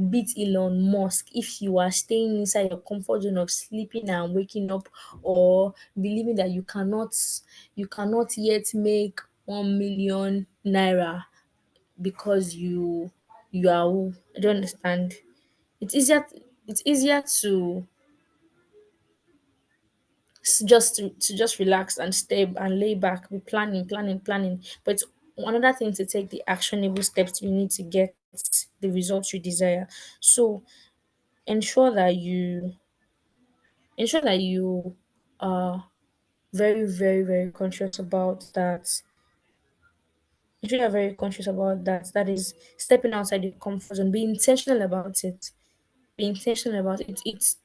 Speaker 9: beat Elon Musk if you are staying inside your comfort zone of sleeping and waking up, or believing that you cannot yet make 1 million naira because you are who. I don't understand. It's easier to just relax and stay and lay back, be planning. But it's another thing to take the actionable steps you need to get the results you desire. So ensure that you ensure that you are very conscious about that. Ensure you're very conscious about that. That is stepping outside your comfort zone. Be intentional about it. Be intentional about it. It's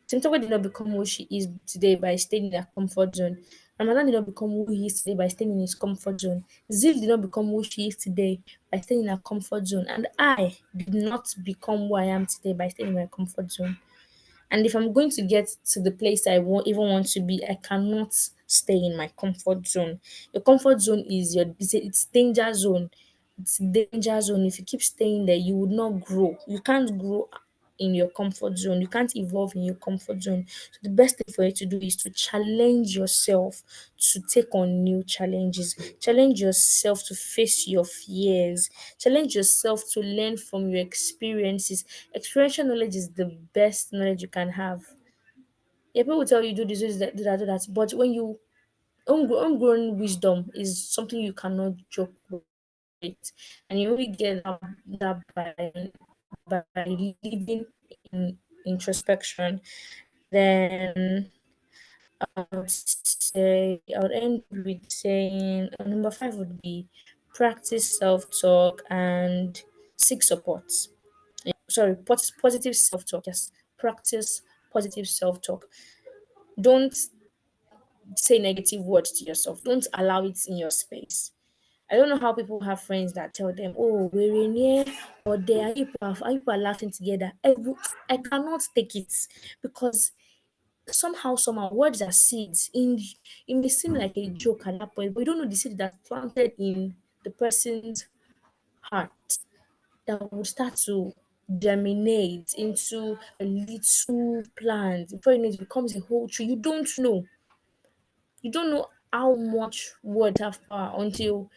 Speaker 9: Temitope did not become who she is today by staying in her comfort zone. Ramadan did not become who he is today by staying in his comfort zone. Ziv did not become who she is today by staying in her comfort zone. And I did not become who I am today by staying in my comfort zone. And if I'm going to get to the place I even want to be, I cannot stay in my comfort zone. Your comfort zone is it's danger zone. It's danger zone. If you keep staying there, you would not grow. You can't grow in your comfort zone. You can't evolve in your comfort zone. So the best thing for you to do is to challenge yourself to take on new challenges. Challenge yourself to face your fears. Challenge yourself to learn from your experiences. Experiential knowledge is the best knowledge you can have. Yeah, people will tell you do this, do that. But when you homegrown wisdom is something you cannot joke with, and you only get that by living in introspection. Then I would end with saying number 5 would be practice self talk and seek support. Sorry, positive self talk. Yes, practice positive self talk. Don't say negative words to yourself. Don't allow it in your space. I don't know how people have friends that tell them, "Oh, we're in here or there, and you people are laughing together." I cannot take it because somehow words are seeds. It may seem like a joke at that point, but you don't know the seed that's planted in the person's heart that will start to germinate into a little plant. Before you know it becomes a whole tree. You don't know how much words have power until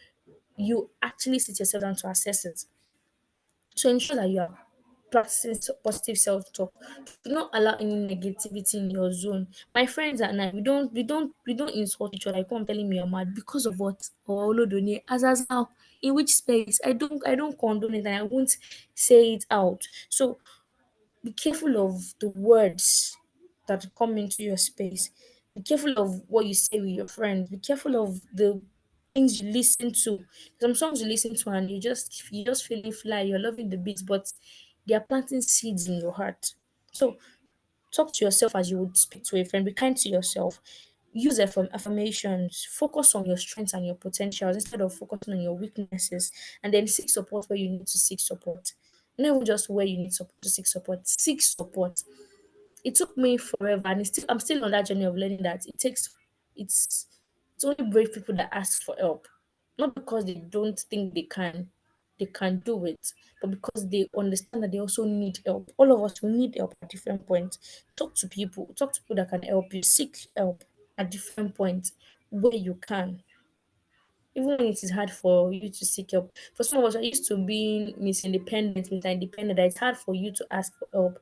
Speaker 9: you actually sit yourself down to assess it. So ensure that you are practicing positive self-talk. Do not allow any negativity in your zone. My friends and I, we don't insult each other. I come telling me you're mad because of what? Or Olodoni. As how, in which space? I don't condone it and I won't say it out. So be careful of the words that come into your space. Be careful of what you say with your friends. Be careful of the things you listen to. Some songs you listen to and you just feeling fly, you're loving the beats, but they are planting seeds in your heart. So talk to yourself as you would speak to a friend. Be kind to yourself. use affirmations, focus on your strengths and your potentials instead of focusing on your weaknesses, and then seek support where you need to seek support. Not even just where you need support to seek support. Seek support. It took me forever, and I'm still on that journey of learning that it's it's only brave people that ask for help, not because they don't think they can do it, but because they understand that they also need help. All of us, we need help at different points. Talk to people that can help you. Seek help at different points where you can, even when it is hard for you to seek help. For some of us, are used to being Mr. Independent, that it's hard for you to ask for help.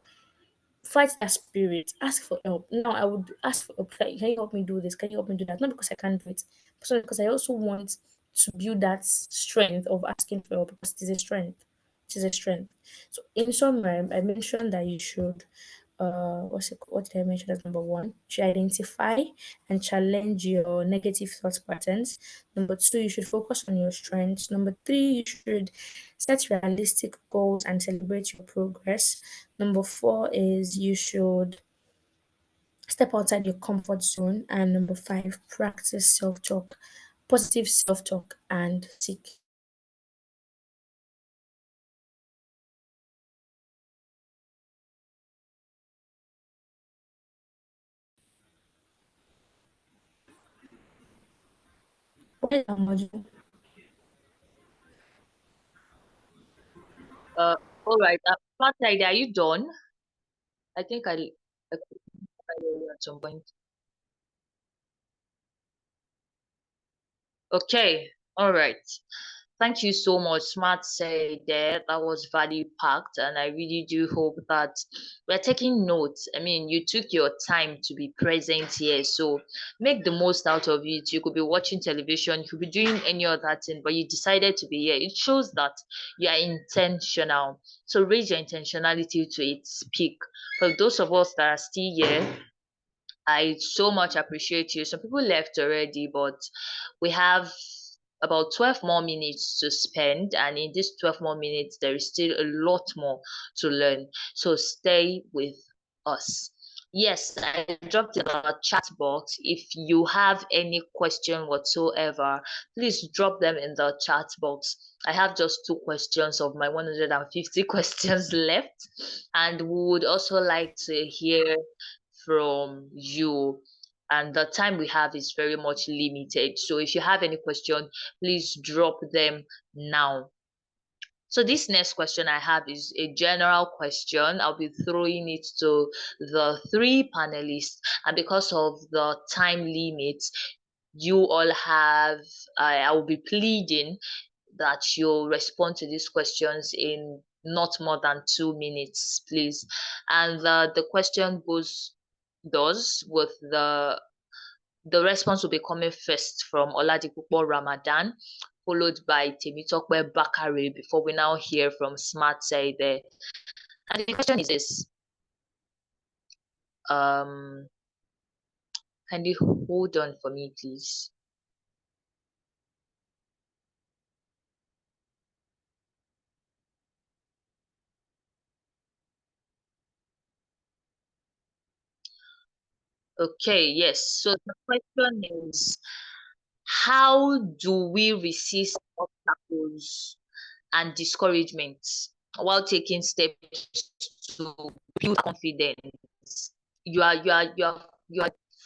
Speaker 9: Fight that spirit. Ask for help. Now I would ask for help. Can you help me do this? Can you help me do that? Not because I can't do it, but because I also want to build that strength of asking for help, because it is a strength. It is a strength. So in summary, I mentioned that you should what did I mention as number one? You should identify and challenge your negative thought patterns. Number two, you should focus on your strengths. Number three, you should set realistic goals and celebrate your progress. Number four is you should step outside your comfort zone. And number five, practice self talk, positive self talk, and seek. What is Amaju?
Speaker 6: All right. Fright, are you done? I think I at some point. Okay. All right. Thank you so much. Smart said there. That was value packed, and I really do hope that we're taking notes. I mean, you took your time to be present here, so make the most out of it. You could be watching television, you could be doing any other thing, but you decided to be here. It shows that you are intentional. So raise your intentionality to its peak. For those of us that are still here, I so much appreciate you. Some people left already, but we have about 12 more minutes to spend, and in these 12 more minutes there is still a lot more to learn, so stay with us. Yes, I dropped in the chat box. If you have any question whatsoever, please drop them in the chat box. I have just 2 questions of my 150 questions left, and we would also like to hear from you, and the time we have is very much limited. So if you have any question, please drop them now. So this next question I have is a general question. I'll be throwing it to the 3 panelists, and because of the time limit, you all have, I will be pleading that you'll respond to these questions in not more than 2 minutes, please. And the question does with the response will be coming first from Oladipupo Ramadan, followed by Temitope Bakare, before we now hear from Smart Saide. And the question is this. Can you hold on for me, please? Okay, yes. So the question is, how do we resist obstacles and discouragements while taking steps to build confidence? You are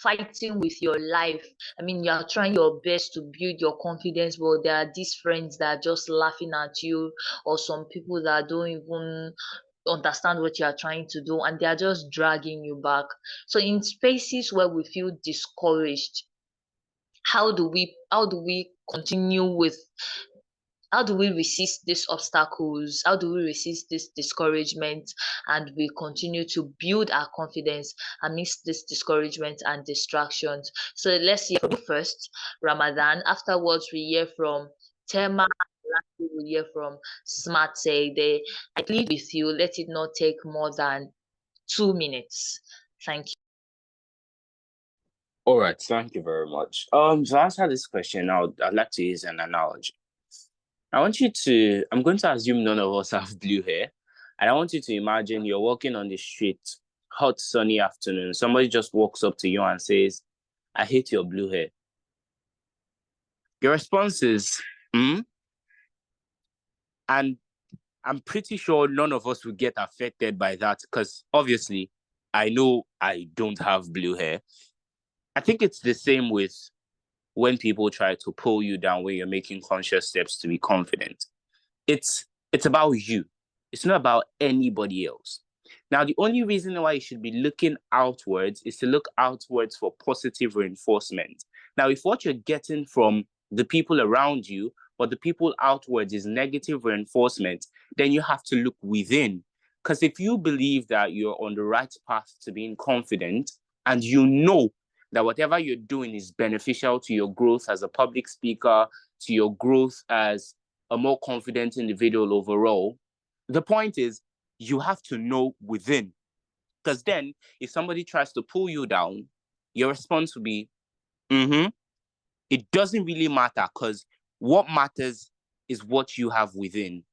Speaker 6: fighting with your life. I mean, you are trying your best to build your confidence, but there are these friends that are just laughing at you, or some people that don't even understand what you are trying to do, and they are just dragging you back. So in spaces where we feel discouraged, how do we continue with how do we resist these obstacles? How do we resist this discouragement, and we continue to build our confidence amidst this discouragement and distractions? So let's hear from you first, Ramadan. Afterwards, we hear from Tema. Lastly, we hear from Smart Say. I plead with you, let it not take more than 2 minutes. Thank you.
Speaker 4: All right, thank you very much. To answer this question, I'd like to use an analogy. I'm going to assume none of us have blue hair, and I want you to imagine you're walking on the street, hot sunny afternoon. Somebody just walks up to you and says, I hate your blue hair. Your response is, hmm? And I'm pretty sure none of us will get affected by that because obviously I know I don't have blue hair. I think it's the same with when people try to pull you down when you're making conscious steps to be confident. It's about you. It's not about anybody else. Now, the only reason why you should be looking outwards is to look outwards for positive reinforcement. Now, if what you're getting from the people around you or the people outwards is negative reinforcement, then you have to look within. Because if you believe that you're on the right path to being confident and you know that whatever you're doing is beneficial to your growth as a public speaker, to your growth as a more confident individual overall, the point is you have to know within. Because then if somebody tries to pull you down, your response will be, it doesn't really matter because what matters is what you have within.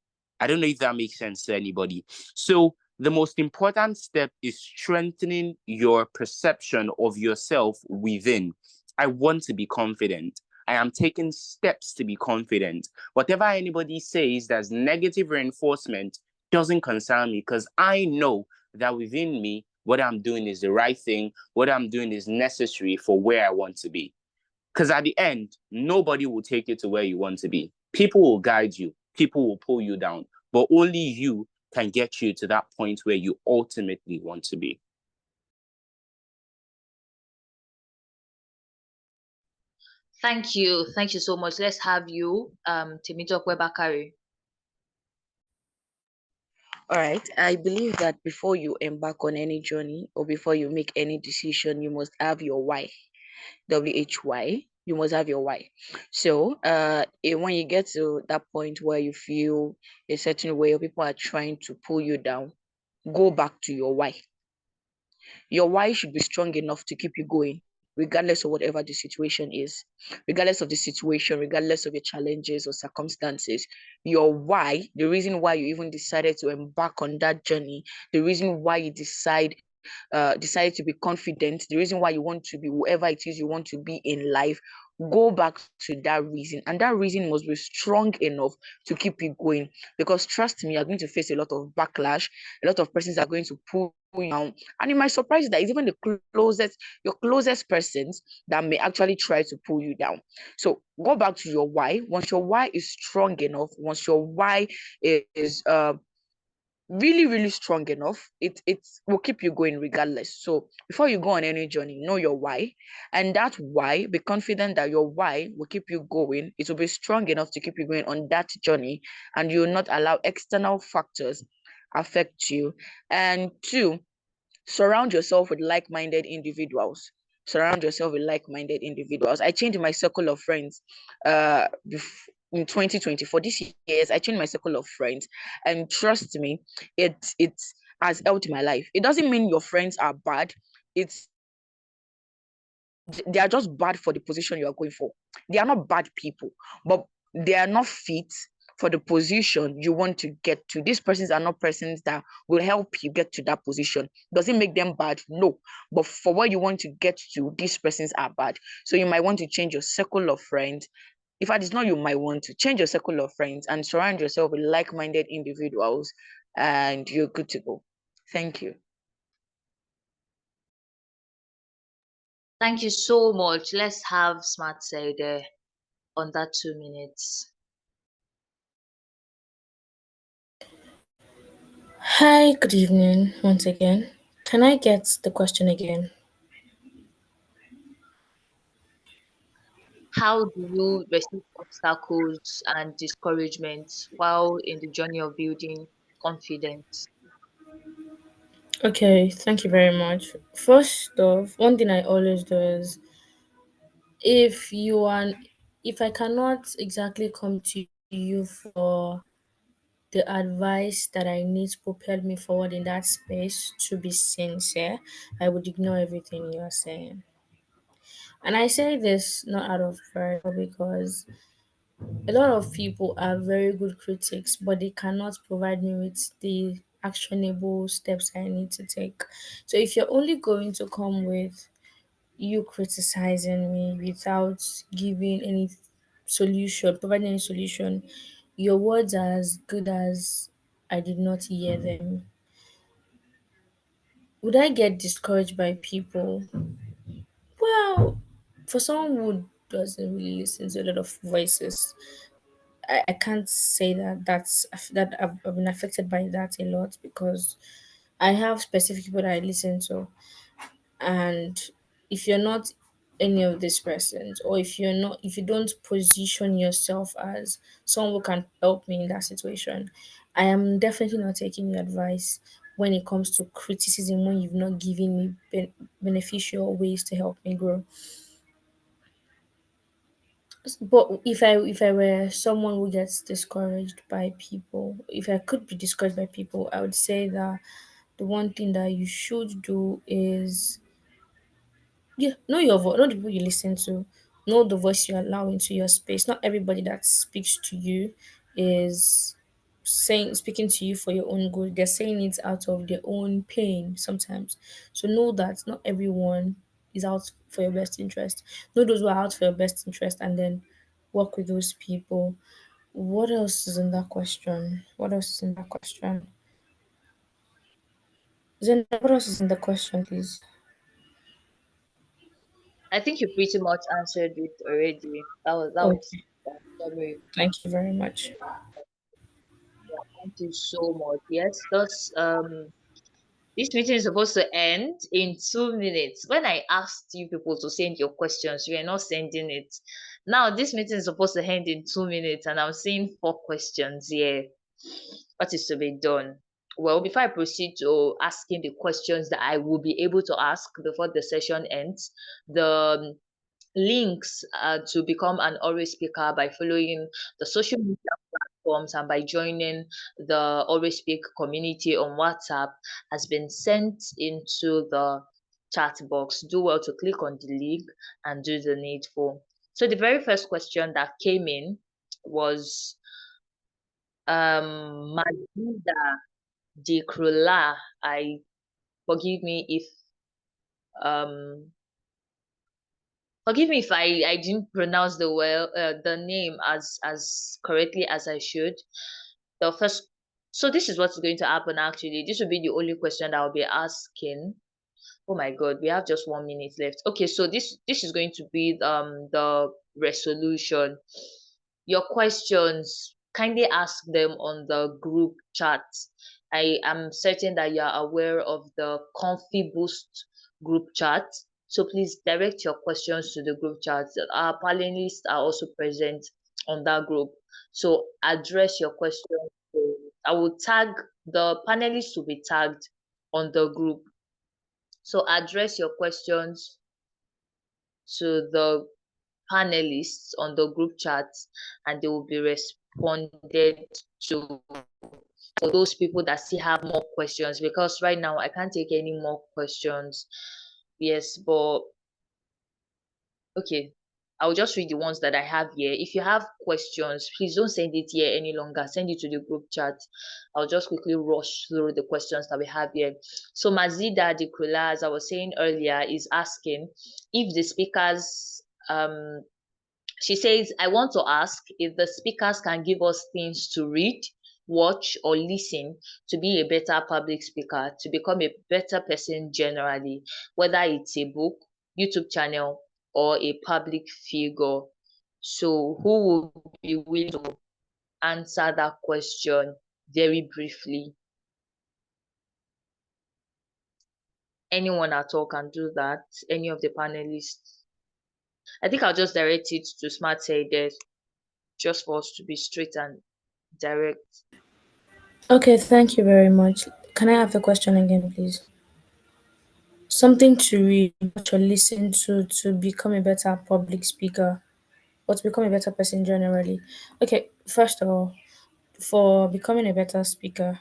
Speaker 4: I don't know if that makes sense to anybody. So the most important step is strengthening your perception of yourself within. I want to be confident. I am taking steps to be confident. Whatever anybody says that's negative reinforcement doesn't concern me because I know that within me, what I'm doing is the right thing. What I'm doing is necessary for where I want to be. Because at the end, nobody will take you to where you want to be. People will guide you. People will pull you down. But only you can get you to that point where you ultimately want to be.
Speaker 6: Thank you. Thank you so much. Let's have you, Temitope Bakari.
Speaker 8: All right. I believe that before you embark on any journey or before you make any decision, you must have your why. WHY. You must have your why. So when you get to that point where you feel a certain way or people are trying to pull you down, go back to your why. Your why should be strong enough to keep you going, regardless of whatever the situation is, regardless of the situation, regardless of your challenges or circumstances. Your why, the reason why you even decided to embark on that journey, the reason why you decided to be confident, the reason why you want to be whoever it is you want to be in life, go back to that reason. And that reason must be strong enough to keep you going. Because trust me, you're going to face a lot of backlash. A lot of persons are going to pull you down. And it might surprise you that it's even your closest persons that may actually try to pull you down. So go back to your why. Once your why is strong enough, once your why is really, really strong enough, it will keep you going regardless. So before you go on any journey, know your why. And that why, be confident that your why will keep you going. It will be strong enough to keep you going on that journey, and you will not allow external factors affect you. And two, surround yourself with like-minded individuals. Surround yourself with like-minded individuals. I changed my circle of friends in 2024. This year, I changed my circle of friends, and trust me, it has helped my life. It doesn't mean your friends are bad. They are just bad for the position you are going for. They are not bad people, but they are not fit for the position you want to get to. These persons are not persons that will help you get to that position. Does it make them bad? No. But for where you want to get to, these persons are bad. So you might want to change your circle of friends. In fact, it's not you might want to change your circle of friends and surround yourself with like-minded individuals, and you're good to go. Thank you.
Speaker 6: Thank you so much. Let's have Smart say there on that 2 minutes.
Speaker 9: Hi, good evening once again. Can I get the question again?
Speaker 6: How do you resist obstacles and discouragements while in the journey of building confidence?
Speaker 9: Okay, thank you very much. First off, one thing I always do is if you are if I cannot exactly come to you for the advice that I need to propel me forward in that space to be sincere, I would ignore everything you are saying. And I say this not out of pride, but because a lot of people are very good critics, but they cannot provide me with the actionable steps I need to take. So if you're only going to come with you criticizing me without giving any solution, providing any solution. Your words are as good as I did not hear them. Would I get discouraged by people? Well, for someone who doesn't really listen to a lot of voices, I can't say that I've been affected by that a lot because I have specific people that I listen to, and if you're not any of these persons, or if you don't position yourself as someone who can help me in that situation, I am definitely not taking your advice when it comes to criticism when you've not given me beneficial ways to help me grow. But if I were someone who gets discouraged by people, if I could be discouraged by people, I would say that the one thing that you should do is, yeah, know your voice, know the people you listen to, know the voice you allow into your space. Not everybody that speaks to you is speaking to you for your own good. They're saying it out of their own pain sometimes. So know that not everyone is out for your best interest. Know those who are out for your best interest, and then work with those people. What else is in that question? What else is in that question? Then what else is in the question, please?
Speaker 6: I think you pretty much answered it already. That was
Speaker 9: Okay,
Speaker 6: summary.
Speaker 9: thank you very much.
Speaker 6: Thank you so much. Yes, thus this meeting is supposed to end in 2 minutes. When I asked you people to send your questions, you are not sending it. Now this meeting is supposed to end in 2 minutes, and I'm seeing 4 questions here. What is to be done? Well, before I proceed to asking the questions that I will be able to ask before the session ends, the links to become an Ore speaker by following the social media platforms and by joining the OraeSpeak community on WhatsApp has been sent into the chat box. Do well to click on the link and do the needful. So the very first question that came in was Magida de Crula. I forgive me if um forgive me if I didn't pronounce the name as correctly as I should. The first, so this is what's going to happen actually. This will be the only question that I'll be asking. Oh my god, we have just 1 minute left. Okay, so this is going to be the resolution. Your questions, kindly ask them on the group chat. I am certain that you are aware of the ConfiBoost group chat. So please direct your questions to the group chat. Our panelists are also present on that group. So address your questions. I will tag the panelists will be tagged on the group. So address your questions to the panelists on the group chat, and they will be responded to for those people that still have more questions, because right now I can't take any more questions. Yes, but okay, I'll just read the ones that I have here. If you have questions, please don't send it here any longer. Send it to the group chat. I'll just quickly rush through the questions that we have here. So Mazida Dikula, as I was saying earlier, is asking if the speakers she says, I want to ask if the speakers can give us things to read, watch, or listen to be a better public speaker, to become a better person generally, whether it's a book, YouTube channel, or a public figure. So, who will be willing to answer that question very briefly? Anyone at all can do that, any of the panelists. I think I'll just direct it to Smart Headed just for us to be straight and direct.
Speaker 9: Okay, thank you very much. Can I have the question again, please? Something to read, watch, or listen to become a better public speaker, or to become a better person generally. Okay, first of all, for becoming a better speaker,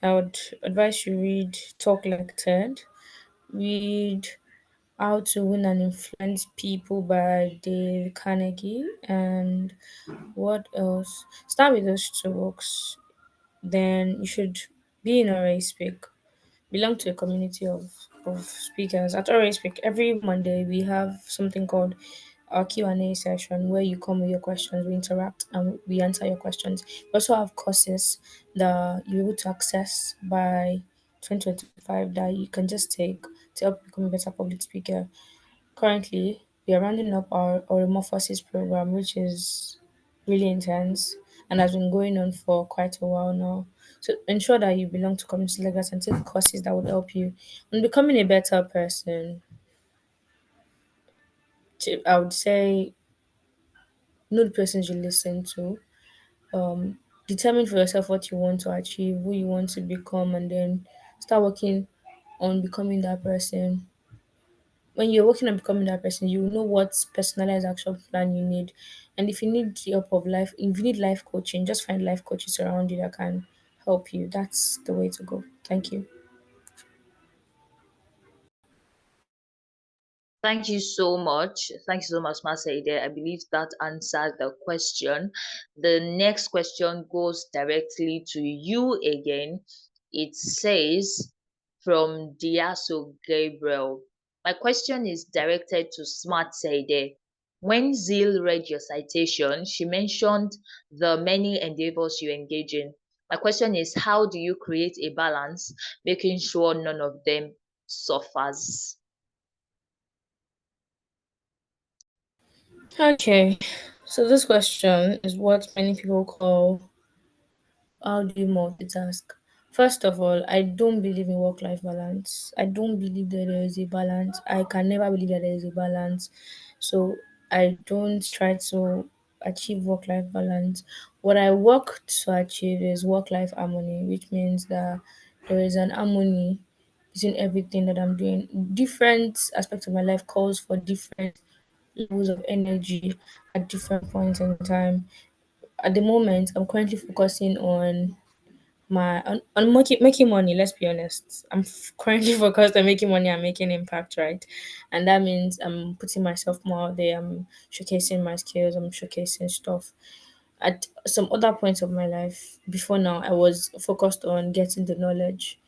Speaker 9: I would advise you read Talk Like Ted, read How to Win and Influence People by Dale Carnegie, and what else? Start with those two books. Then you should be in a race speak. Belong to a community of of speakers at OraeSpeak, every Monday we have something called our Q&A session where you come with your questions, we interact, and we answer your questions. We also have courses that you're able to access by 2025 that you can just take to help become a better public speaker. Currently, we are rounding up our Oremorphosis program, which is really intense and has been going on for quite a while now. So ensure that you belong to community leaders and take courses that would help you in becoming a better person. I would say know the persons you listen to. Determine for yourself what you want to achieve, who you want to become, and then start working on becoming that person. When you're working on becoming that person, you know what personalized action plan you need. And if you need the help of life, if you need life coaching, just find life coaches around you that can help you. That's the way to go. Thank you.
Speaker 6: Thank you so much. Thank you so much, Masaide. I believe that answered the question. The next question goes directly to you again. It says from Diaso Gabriel. My question is directed to Smart Saide. When Zeal read your citation, she mentioned the many endeavors you engage in. My question is, how do you create a balance, making sure none of them suffers?
Speaker 9: Okay. So this question is what many people call how do you multitask? First of all, I don't believe in work life balance. I don't believe that there is a balance. I can never believe that there is a balance. So I don't try to achieve work life balance. What I work to achieve is work life harmony, which means that there is an harmony between everything that I'm doing. Different aspects of my life calls for different levels of energy at different points in time. At the moment, I'm currently focusing on making money. Let's be honest, I'm currently focused on making money and making impact, right? And that means I'm putting myself more out there. I'm showcasing my skills. I'm showcasing stuff. At some other points of my life before now, I was focused on getting the knowledge,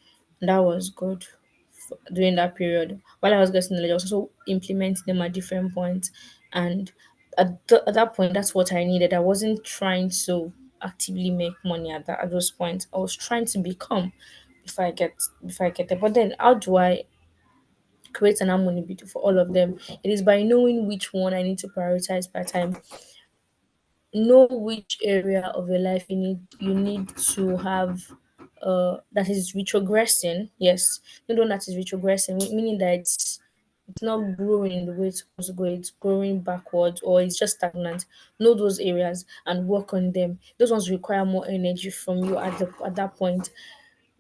Speaker 9: and that was good during that period. While I was getting knowledge, I was also implementing them at different points. And at that point, that's what I needed. I wasn't trying to actively make money at those points. I was trying to become before I get there. But then how do I create an harmony for all of them? It is by knowing which one I need to prioritize by time. Know which area of your life you need to have that is retrogressing. Yes, know the one that is retrogressing, meaning that it's not growing in the way it's supposed to go, it's growing backwards or it's just stagnant. Know those areas and work on them. Those ones require more energy from you at that point.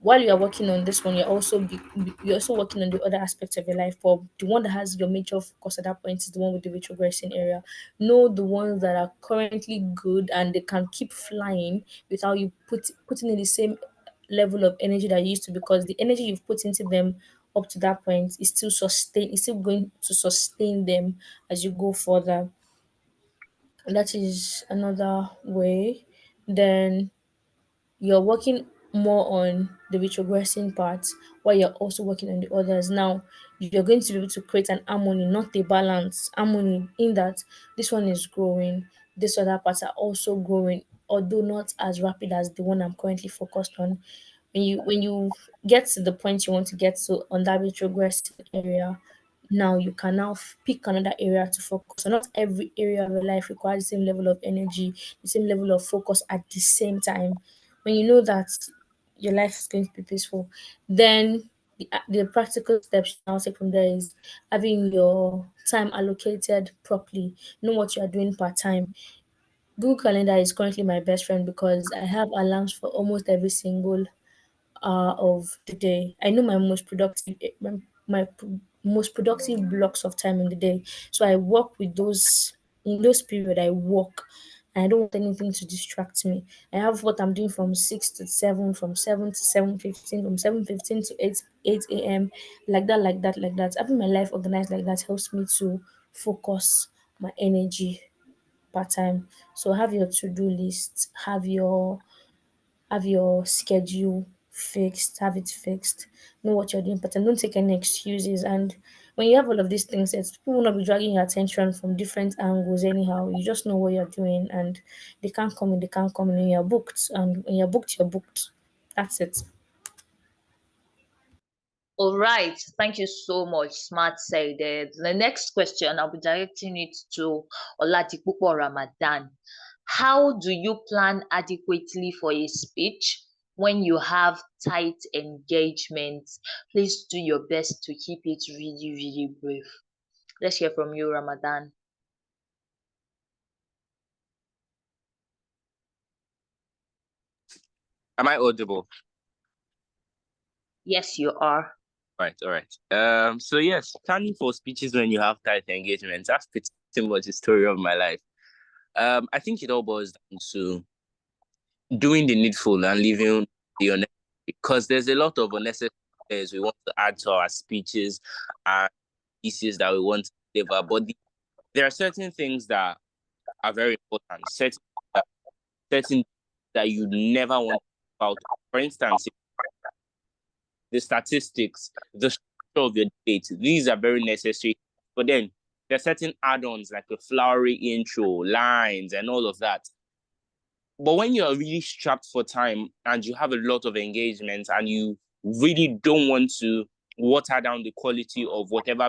Speaker 9: While you are working on this one, you're also working on the other aspects of your life. But the one that has your major focus at that point is the one with the retrogressing area. Know the ones that are currently good and they can keep flying without you putting in the same level of energy that you used to, because the energy you've put into them up to that point is still going to sustain them as you go further. That is another way. Then you're working more on the retrogressing part while you're also working on the others. Now you're going to be able to create an harmony, not a balance. Harmony in that this one is growing, this other parts are also growing, although not as rapid as the one I'm currently focused on. When you get to the point you want to get to on that retrogressing area, now you can pick another area to focus on. Not every area of your life requires the same level of energy, the same level of focus at the same time. When you know that your life is going to be peaceful, then the practical steps you now take from there is having your time allocated properly. Know what you are doing per time. Google Calendar is currently my best friend because I have alarms for almost every single hour of the day. I know my most productive blocks of time in the day. So I work with those in those period. I work. And I don't want anything to distract me. I have what I'm doing from 6 to 7, from 7 to 7:15, from 7:15 to eight a.m. Like that. Having my life organized like that helps me to focus my energy part time. So have your to-do list, have your schedule fixed, have it fixed, know what you're doing, but then don't take any excuses. And when you have all of these things, people will not be dragging your attention from different angles anyhow. You just know what you're doing, and they can't come in, they can't come in, and you're booked. And when you're booked, you're booked. That's it.
Speaker 6: All right, thank you so much. Smart said. The next question, I'll be directing it to Oladipupo Ramadan. How do you plan adequately for a speech when you have tight engagements? Please do your best to keep it really, really brief. Let's hear from you, Ramadan.
Speaker 4: Am I audible?
Speaker 6: Yes, you are.
Speaker 4: Right, all right. So yes, planning for speeches when you have tight engagements, that's pretty much the story of my life. I think it all boils down to doing the needful and leaving the unnecessary, because there's a lot of unnecessary things we want to add to our speeches and pieces that we want to deliver, but there are certain things that are very important, certain that you never want to about. For instance, the statistics, the structure of your debate, these are very necessary. But then there are certain add-ons like a flowery intro, lines, and all of that. But when you're really strapped for time and you have a lot of engagements and you really don't want to water down the quality of whatever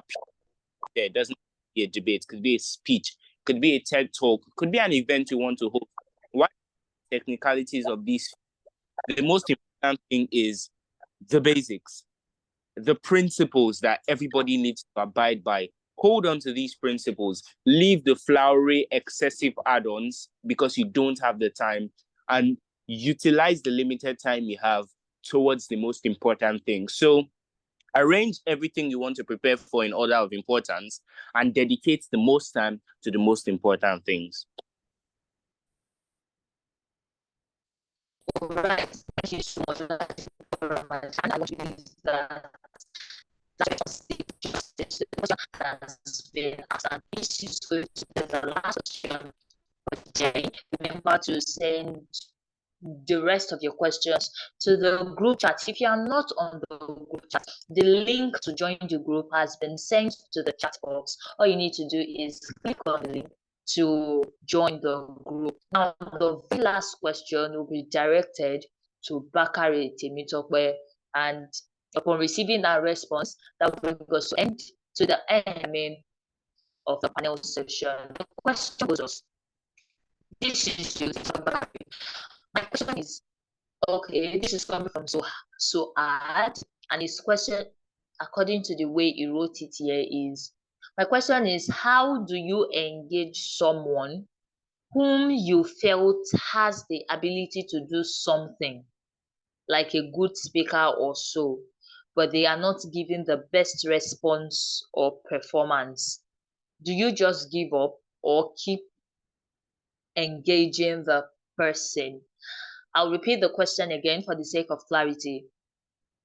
Speaker 4: there doesn't be a debate, could be a speech, could be a TED talk, could be an event you want to hold. What technicalities of these? The most important thing is the basics, the principles that everybody needs to abide by. Hold on to these principles. Leave the flowery, excessive add-ons because you don't have the time, and utilize the limited time you have towards the most important thing. So arrange everything you want to prepare for in order of importance and dedicate the most time to the most important things.
Speaker 6: All right, thank you so much. Has been asked, and this is going to be the last question for today. Remember to send the rest of your questions to the group chat. If you are not on the group chat, the link to join the group has been sent to the chat box. All you need to do is click on the link to join the group. Now, the very last question will be directed to Bakari Temitope, and upon receiving that response, that will bring us to the end of the panel section. The question goes, this is you, Bakari. My question is, okay, this is coming from Suad, and his question, according to the way he wrote it here, is, my question is, how do you engage someone whom you felt has the ability to do something, like a good speaker or so, but they are not giving the best response or performance? Do you just give up or keep engaging the person? I'll repeat the question again for the sake of clarity.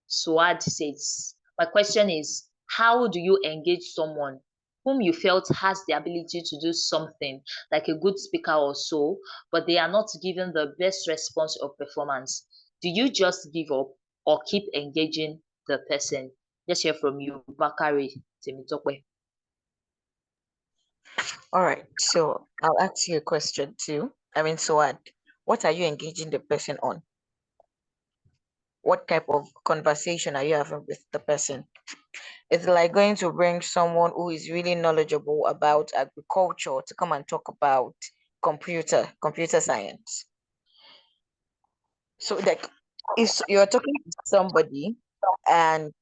Speaker 6: Suad says, my question is, how do you engage someone whom you felt has the ability to do something, like a good speaker or so, but they are not giving the best response or performance? Do you just give up or keep engaging the person? Let's hear from you, Bakari Temitope.
Speaker 8: All right, so I'll ask you a question too. Suad, what are you engaging the person on? What type of conversation are you having with the person? It's like going to bring someone who is really knowledgeable about agriculture to come and talk about computer science. So like, if you're talking to somebody and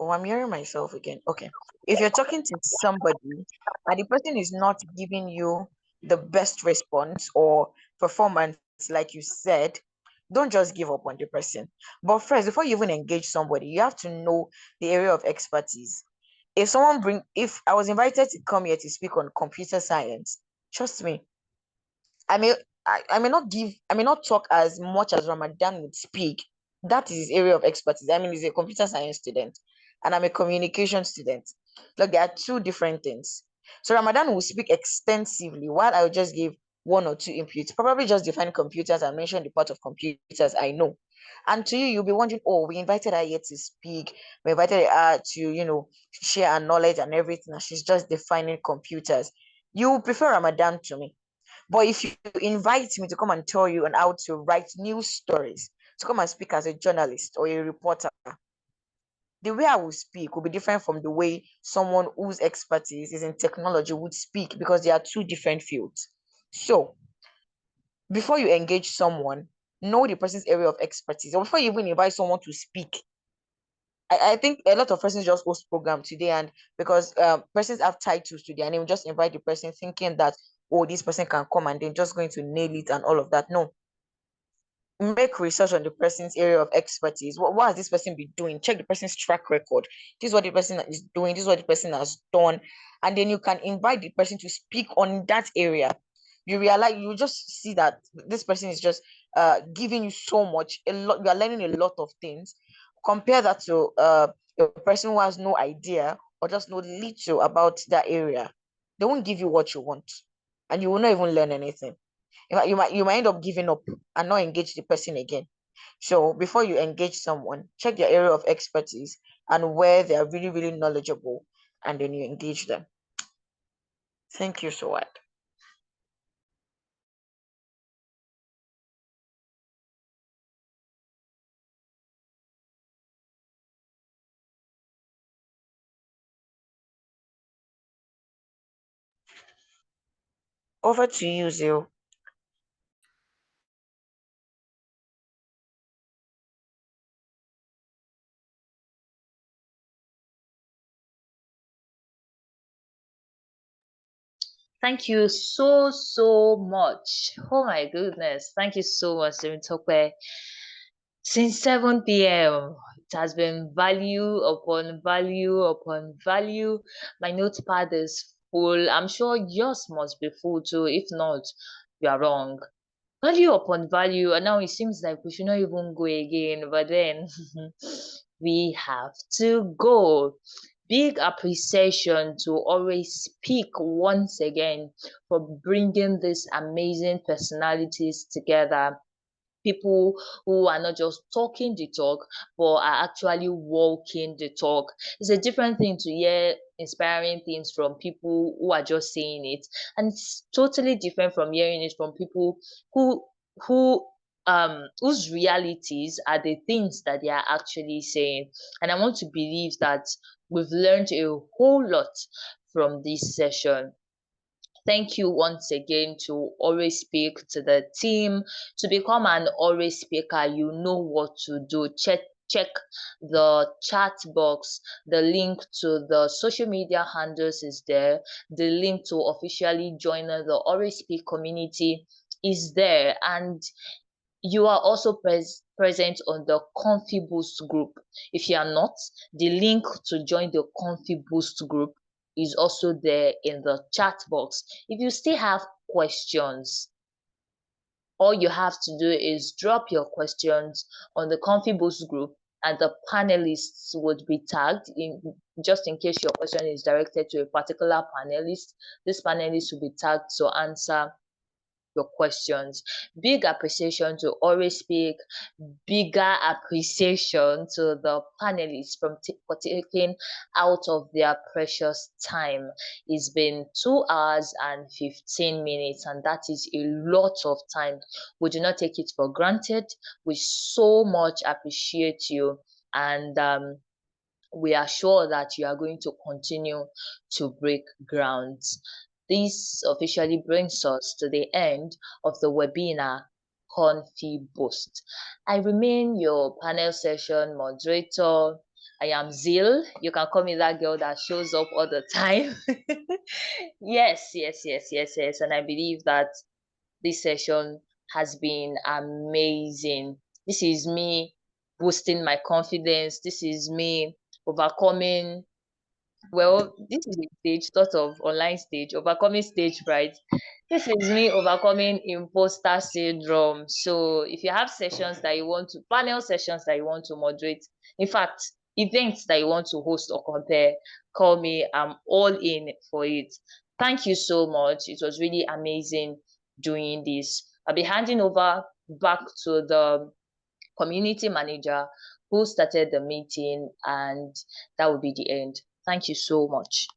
Speaker 8: I'm hearing myself again. Okay. If you're talking to somebody and the person is not giving you the best response or performance, like you said, don't just give up on the person. But first, before you even engage somebody, you have to know the area of expertise. If I was invited to come here to speak on computer science, trust me, I may not talk as much as Ramadan would speak. That is his area of expertise. He's a computer science student and I'm a communication student. Look, there are two different things. So Ramadan will speak extensively while I will just give one or two inputs, probably just define computers and mention the part of computers I know. And to you, you'll be wondering, oh, we invited her here to speak. We invited her to, share her knowledge and everything. And she's just defining computers. You prefer Ramadan to me. But if you invite me to come and tell you on how to write news stories, to come and speak as a journalist or a reporter, the way I will speak will be different from the way someone whose expertise is in technology would speak, because they are two different fields. So before you engage someone, know the person's area of expertise. Or before you even invite someone to speak, I think a lot of persons just host program today, and because persons have titles to their name, just invite the person thinking that, oh, this person can come and then just going to nail it and all of that. No, make research on the person's area of expertise. What has this person been doing? Check the person's track record. This is what the person is doing. This is what the person has done. And then you can invite the person to speak on that area. You realize, you just see that this person is just giving you so much, a lot. You are learning a lot of things. Compare that to a person who has no idea or just know little about that area. They won't give you what you want, and you will not even learn anything. In fact, you might end up giving up and not engage the person again. So before you engage someone, check their area of expertise and where they are really, really knowledgeable, and then you engage them. Thank you so much. Over to you, Zil.
Speaker 6: Thank you so much. Oh my goodness. Thank you so much, Tope. Since 7 p.m., it has been value upon value upon value. My notepad is full. I'm sure yours must be full too. If not, you are wrong. Value upon value, and now it seems like we should not even go again, but then we have to go. Big appreciation to OraeSpeak once again for bringing these amazing personalities together. People who are not just talking the talk, but are actually walking the talk. It's a different thing to hear inspiring things from people who are just saying it, and it's totally different from hearing it from people who who whose realities are the things that they are actually saying. And I want to believe that we've learned a whole lot from this session. Thank you once again to OraeSpeak, to the team. To become an OraeSpeaker, you know what to do. Check the chat box. The link to the social media handles is there. The link to officially join the OraeSpeak community is there. And you are also present on the ConfiBoost group. If you are not, the link to join the ConfiBoost group is also there in the chat box. If you still have questions, all you have to do is drop your questions on the ConfiBoost group, and the panelists would be tagged in, just in case your question is directed to a particular panelist. This panelist will be tagged to answer your questions. Big appreciation to OraeSpeak, bigger appreciation to the panelists for taking out of their precious time. It's been 2 hours and 15 minutes, and that is a lot of time. We do not take it for granted. We so much appreciate you, and we are sure that you are going to continue to break grounds. This officially brings us to the end of the webinar ConfiBoost. I remain your panel session moderator. I am Zil. You can call me that girl that shows up all the time. Yes. And I believe that this session has been amazing. This is me boosting my confidence. This is me overcoming, well, this is a stage, sort of online stage, overcoming stage fright. This is me overcoming imposter syndrome. So if you have sessions that you want to, panel sessions that you want to moderate, in fact, events that you want to host or compare, call me. I'm all in for it. Thank you so much. It was really amazing doing this. I'll be handing over back to the community manager who started the meeting, and that will be the end. Thank you so much.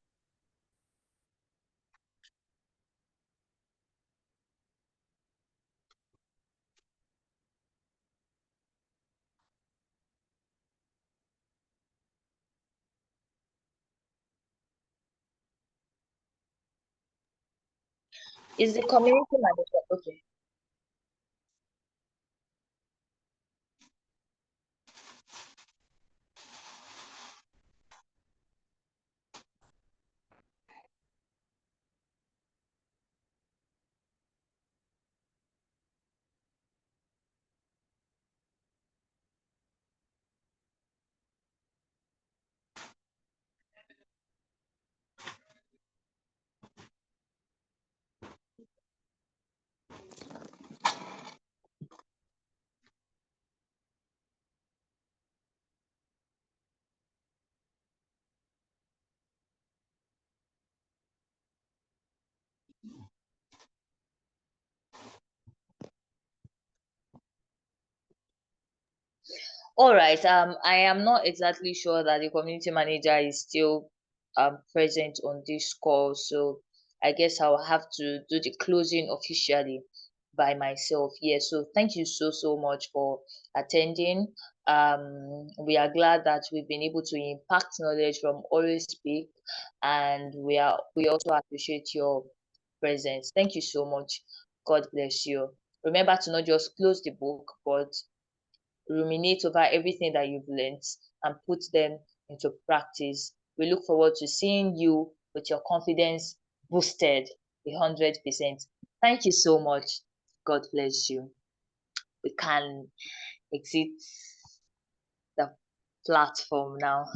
Speaker 6: Is the community manager okay? All right. I am not exactly sure that the community manager is still present on this call, so I guess I'll have to do the closing officially by myself. Yeah. So thank you so much for attending. We are glad that we've been able to impact knowledge from OraeSpeak, and we also appreciate your presence. Thank you so much. God bless you. Remember to not just close the book, but ruminate over everything that you've learned and put them into practice. We look forward to seeing you with your confidence boosted 100%. Thank you so much. God bless you. We can exit the platform now.